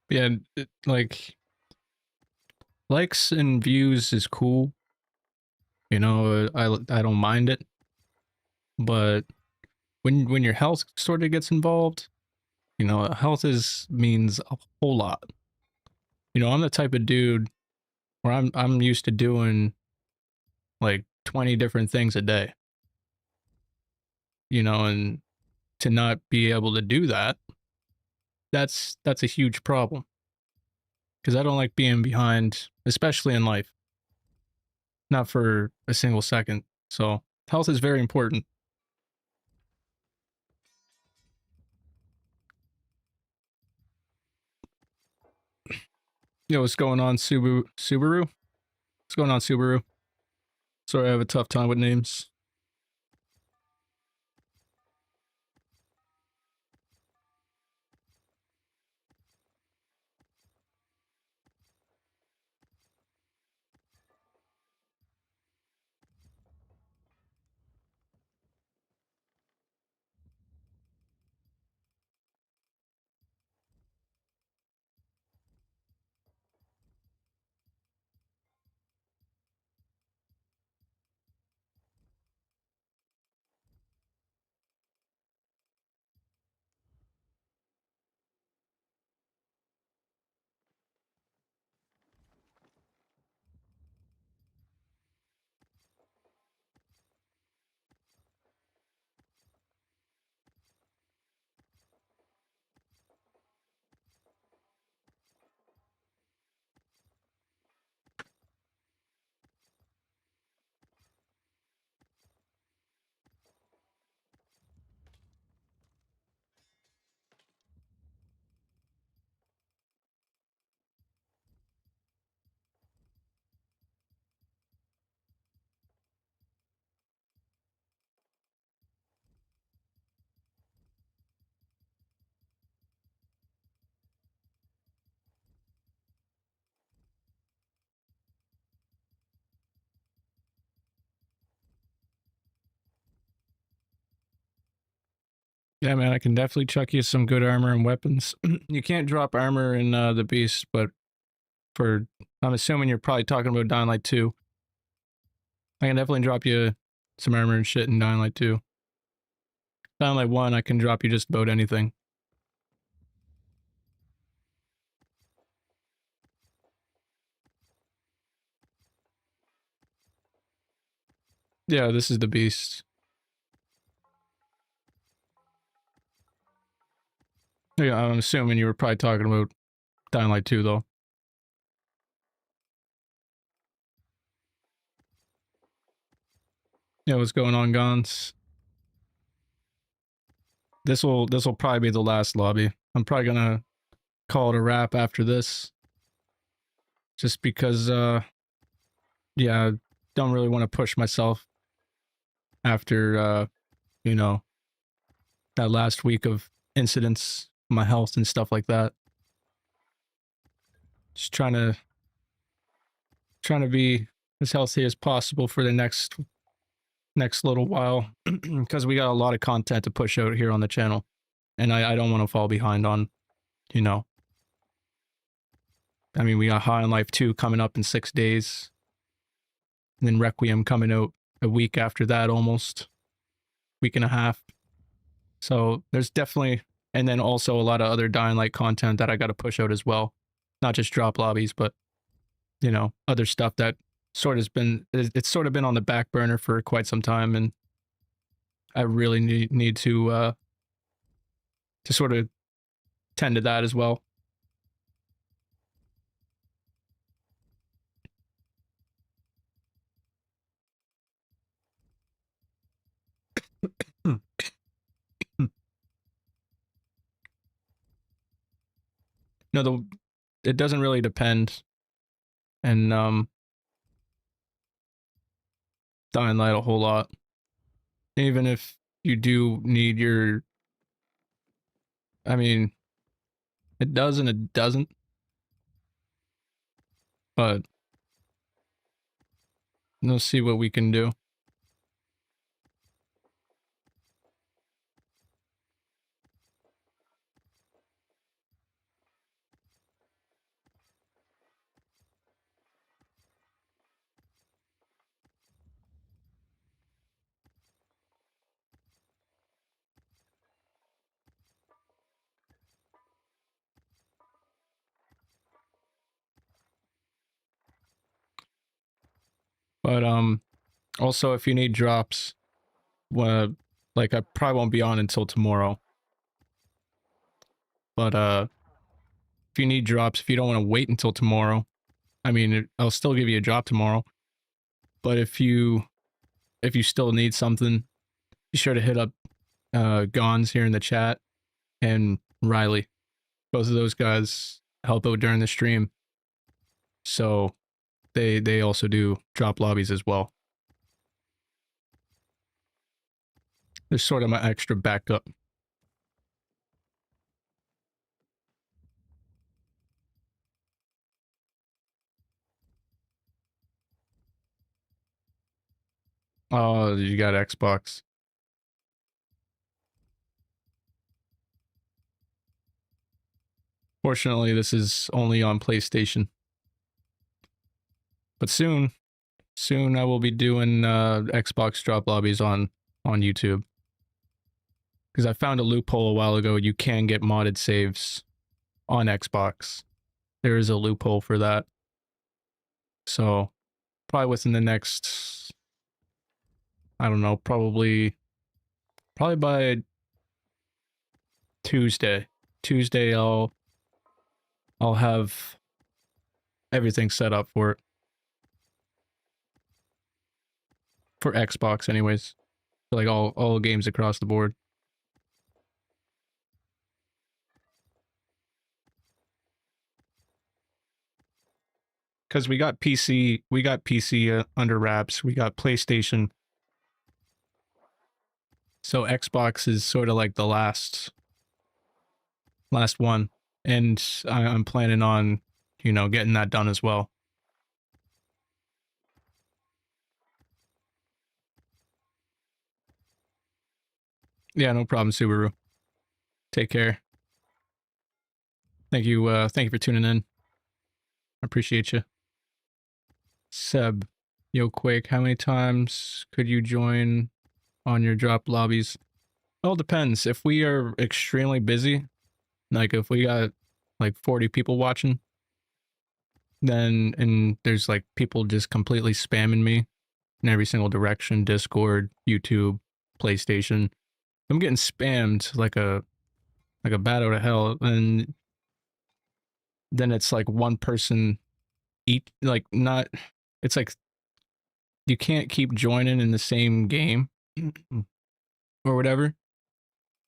Yeah, like likes and views is cool. You know, I don't mind it, but when your health sort of gets involved, you know, health means a whole lot. You know, I'm the type of dude where I'm used to doing like 20 different things a day. You know, and to not be able to do that, that's a huge problem. Because I don't like being behind, especially in life. Not for a single second. So health is very important. Yo, what's going on, Subaru? What's going on, Subaru? Sorry, I have a tough time with names. Yeah, man, I can definitely chuck you some good armor and weapons. You can't drop armor in the Beast, but I'm assuming you're probably talking about Dying Light 2. I can definitely drop you some armor and shit in Dying Light 2. Dying Light 1, I can drop you just about anything. Yeah, this is the beast. Yeah, I'm assuming you were probably talking about Dying Light 2, though. Yeah, what's going on, Gons? This'll probably be the last lobby. I'm probably gonna call it a wrap after this. Just because, yeah, I don't really want to push myself after, you know, that last week of incidents, my health and stuff like that. Just trying to be as healthy as possible for the next little while, because we got a lot of content to push out here on the channel, and I don't want to fall behind on, you know. I mean, we got High on Life 2 coming up in 6 days, and then Requiem coming out a week after that, almost week and a half. So there's definitely, and then also a lot of other Dying Light content that I got to push out as well, not just drop lobbies, but you know, other stuff that sort of been, it's sort of been on the back burner for quite some time, and I really need to sort of tend to that as well. No, it doesn't really depend, and Dying Light a whole lot. Even if you do need your, I mean, it does and it doesn't, but we'll see what we can do. But also if you need drops, like I probably won't be on until tomorrow. But if you need drops, if you don't want to wait until tomorrow, I mean, I'll still give you a drop tomorrow. But if you still need something, be sure to hit up Gons here in the chat and Riley. Both of those guys help out during the stream. So they also do drop lobbies as well. They're sort of my extra backup. Oh, you got Xbox. Fortunately, this is only on PlayStation. But soon I will be doing Xbox drop lobbies on YouTube. Because I found a loophole a while ago. You can get modded saves on Xbox. There is a loophole for that. So probably within the next, I don't know, probably by Tuesday. I'll have everything set up for it. For Xbox anyways. Like all games across the board. Because we got PC under wraps. We got PlayStation. So Xbox is sort of like the last one. And I'm planning on, you know, getting that done as well. Yeah, no problem, Subaru. Take care. Thank you for tuning in. I appreciate you. Seb, yo Quake, how many times could you join on your drop lobbies? Well, it depends. If we are extremely busy, like if we got like 40 people watching, then, and there's like people just completely spamming me in every single direction, Discord, YouTube, PlayStation. I'm getting spammed like a bat out of hell, and then it's like one person each, like not, it's like you can't keep joining in the same game or whatever.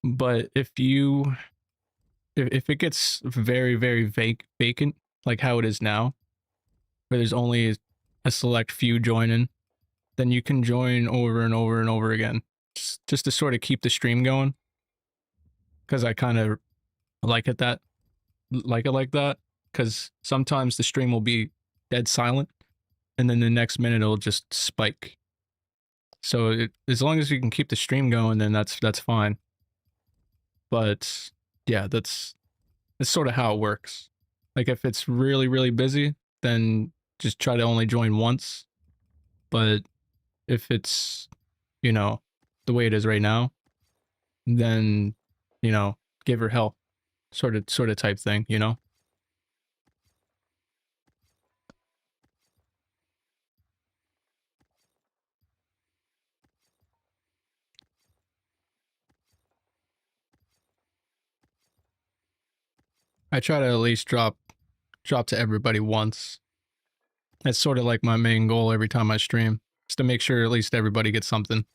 But if it gets very vacant, like how it is now, where there's only a select few joining, then you can join over and over and over again, just to sort of keep the stream going. Because I kind of like it like that. Because sometimes the stream will be dead silent, and then the next minute it'll just spike. So as long as you can keep the stream going, then that's fine. But yeah, that's sort of how it works. Like if it's really busy, then just try to only join once. But if it's, you know, the way it is right now, then, you know, give her hell, sort of type thing, you know. I try to at least drop to everybody once. That's sort of like my main goal every time I stream, is to make sure at least everybody gets something.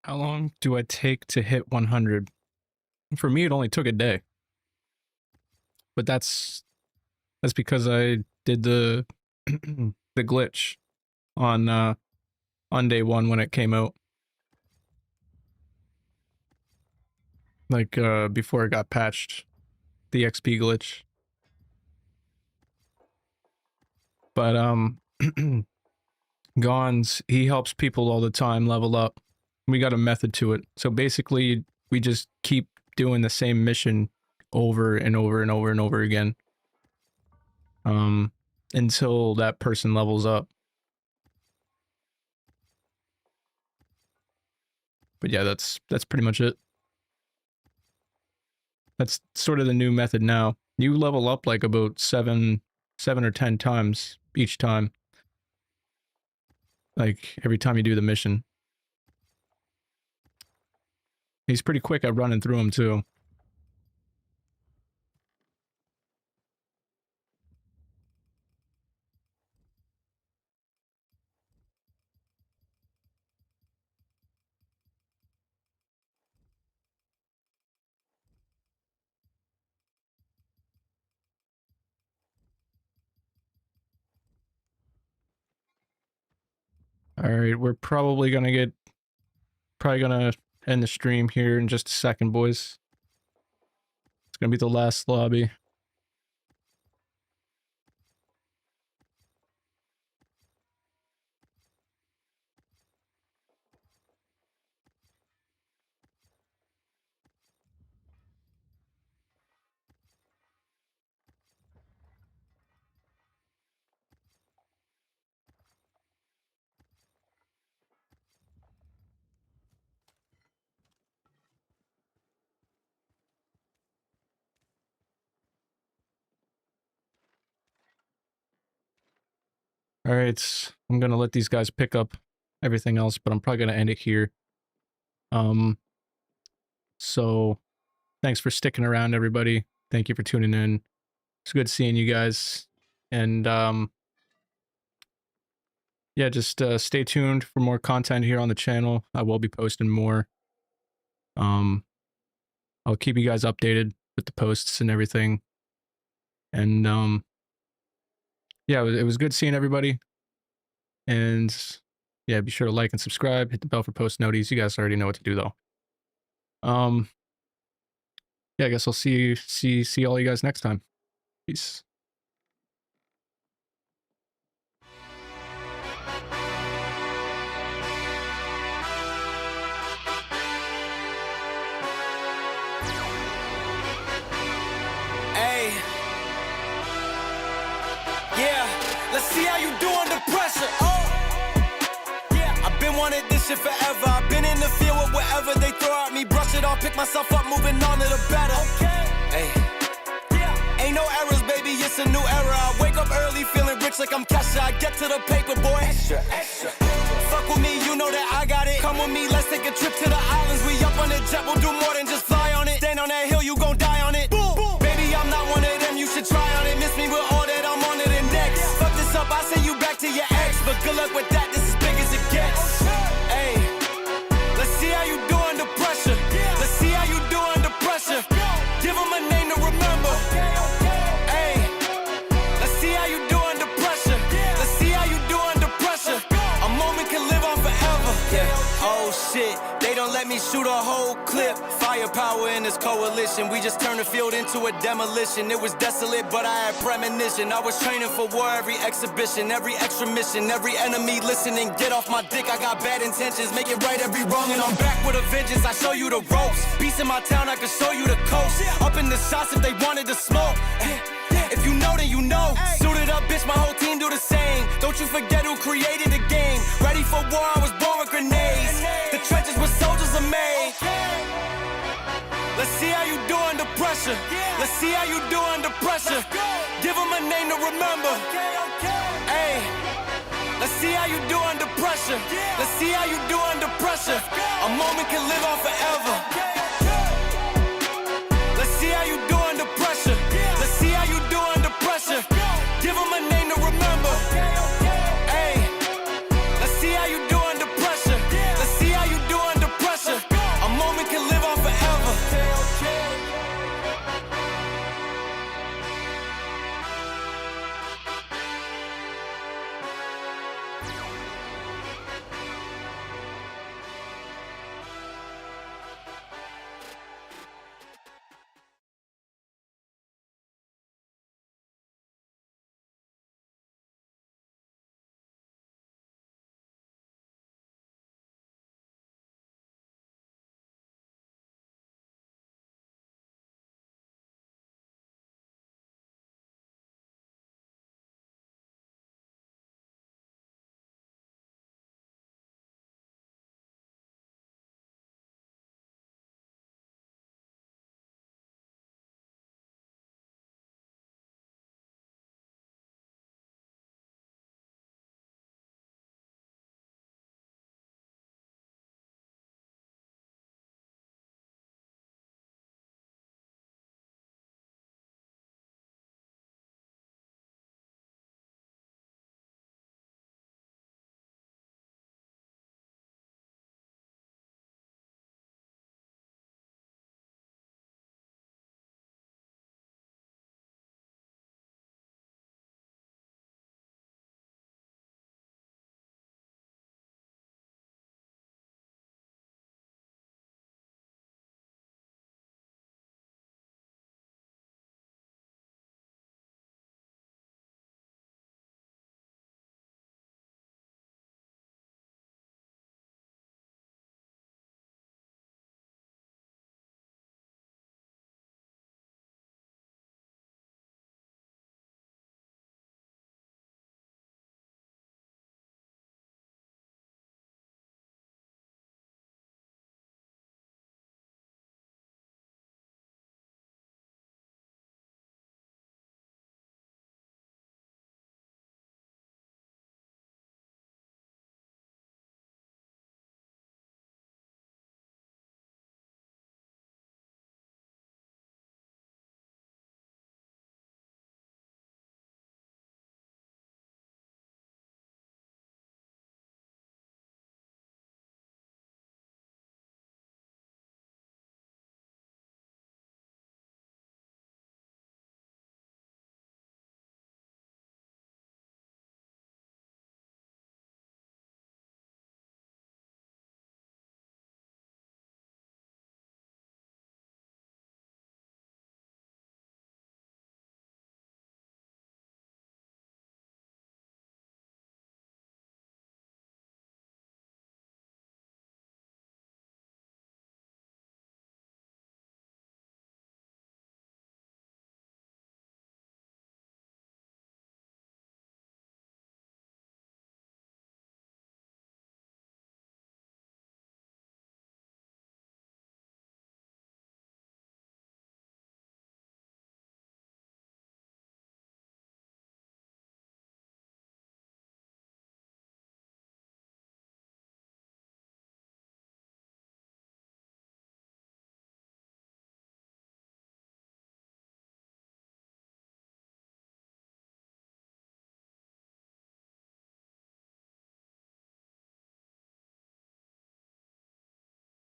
How long do I take to hit 100? For me, it only took a day. But that's because I did the the glitch on day one when it came out. Like before it got patched, the XP glitch. But Gons, he helps people all the time level up. We got a method to it. So basically, we just keep doing the same mission over and over and over and over again. Until that person levels up. But yeah, that's pretty much it. That's sort of the new method now. You level up like about 7 or 10 times each time. Like every time you do the mission. He's pretty quick at running through them too. All right, we're probably gonna end the stream here in just a second, boys. It's gonna be the last lobby. All right, I'm gonna let these guys pick up everything else, but I'm probably gonna end it here. So thanks for sticking around, everybody. Thank you for tuning in. It's good seeing you guys. And yeah, just stay tuned for more content here on the channel. I will be posting more. I'll keep you guys updated with the posts and everything. And yeah, it was good seeing everybody. And yeah, be sure to like and subscribe, hit the bell for post notices. You guys already know what to do though. Yeah, I guess I'll see all you guys next time. Peace. Hey. Yeah, let's see how you do under pressure. Oh. Yeah, I've been wanting this shit forever. I've been in the field with whatever they throw at me. Brush it off, pick myself up, moving on to the better. Okay. Hey. Yeah. Ain't no errors, baby, it's a new era. I wake up early feeling rich like I'm Kesha. I get to the paper, boy. Extra, extra. Fuck with me, you know that I got it. Come with me, let's take a trip to the islands. We up on the jet, we'll do more than just fly on it. Stand on that hill, you gon' die on it. Boom, boom. Baby, I'm not one of them, you should try on it. Miss me with all that, I'm on to the next. Fuck this up, I send you back to your ex. But good luck with that, this is big as it gets. Hey, let's see how you do under pressure. Let's see how you do under pressure. Give them a name to remember. Hey, let's see how you do under pressure. Let's see how you do under pressure. A moment can live on forever. Yeah, oh shit, they don't let me shoot a whole clip. Firepower in this coalition. We just turned the field into a demolition. It was desolate, but I had premonition. I was training for war, every exhibition, every extra mission, every enemy listening. Get off my dick, I got bad intentions. Make it right every wrong, and I'm back with a vengeance. I show you the ropes. Peace in my town, I can show you the coast. Up in the shots if they wanted to smoke. If you know, then you know. Suited up, bitch, my whole team do the same. Don't you forget who created the game. Ready for war, I was born with grenades. The trenches where soldiers are made. Let's see how you do under pressure. Let's see how you do under pressure. Give them a name to remember. Hey, let's see how you do under pressure. Let's see how you do under pressure. A moment can live on forever.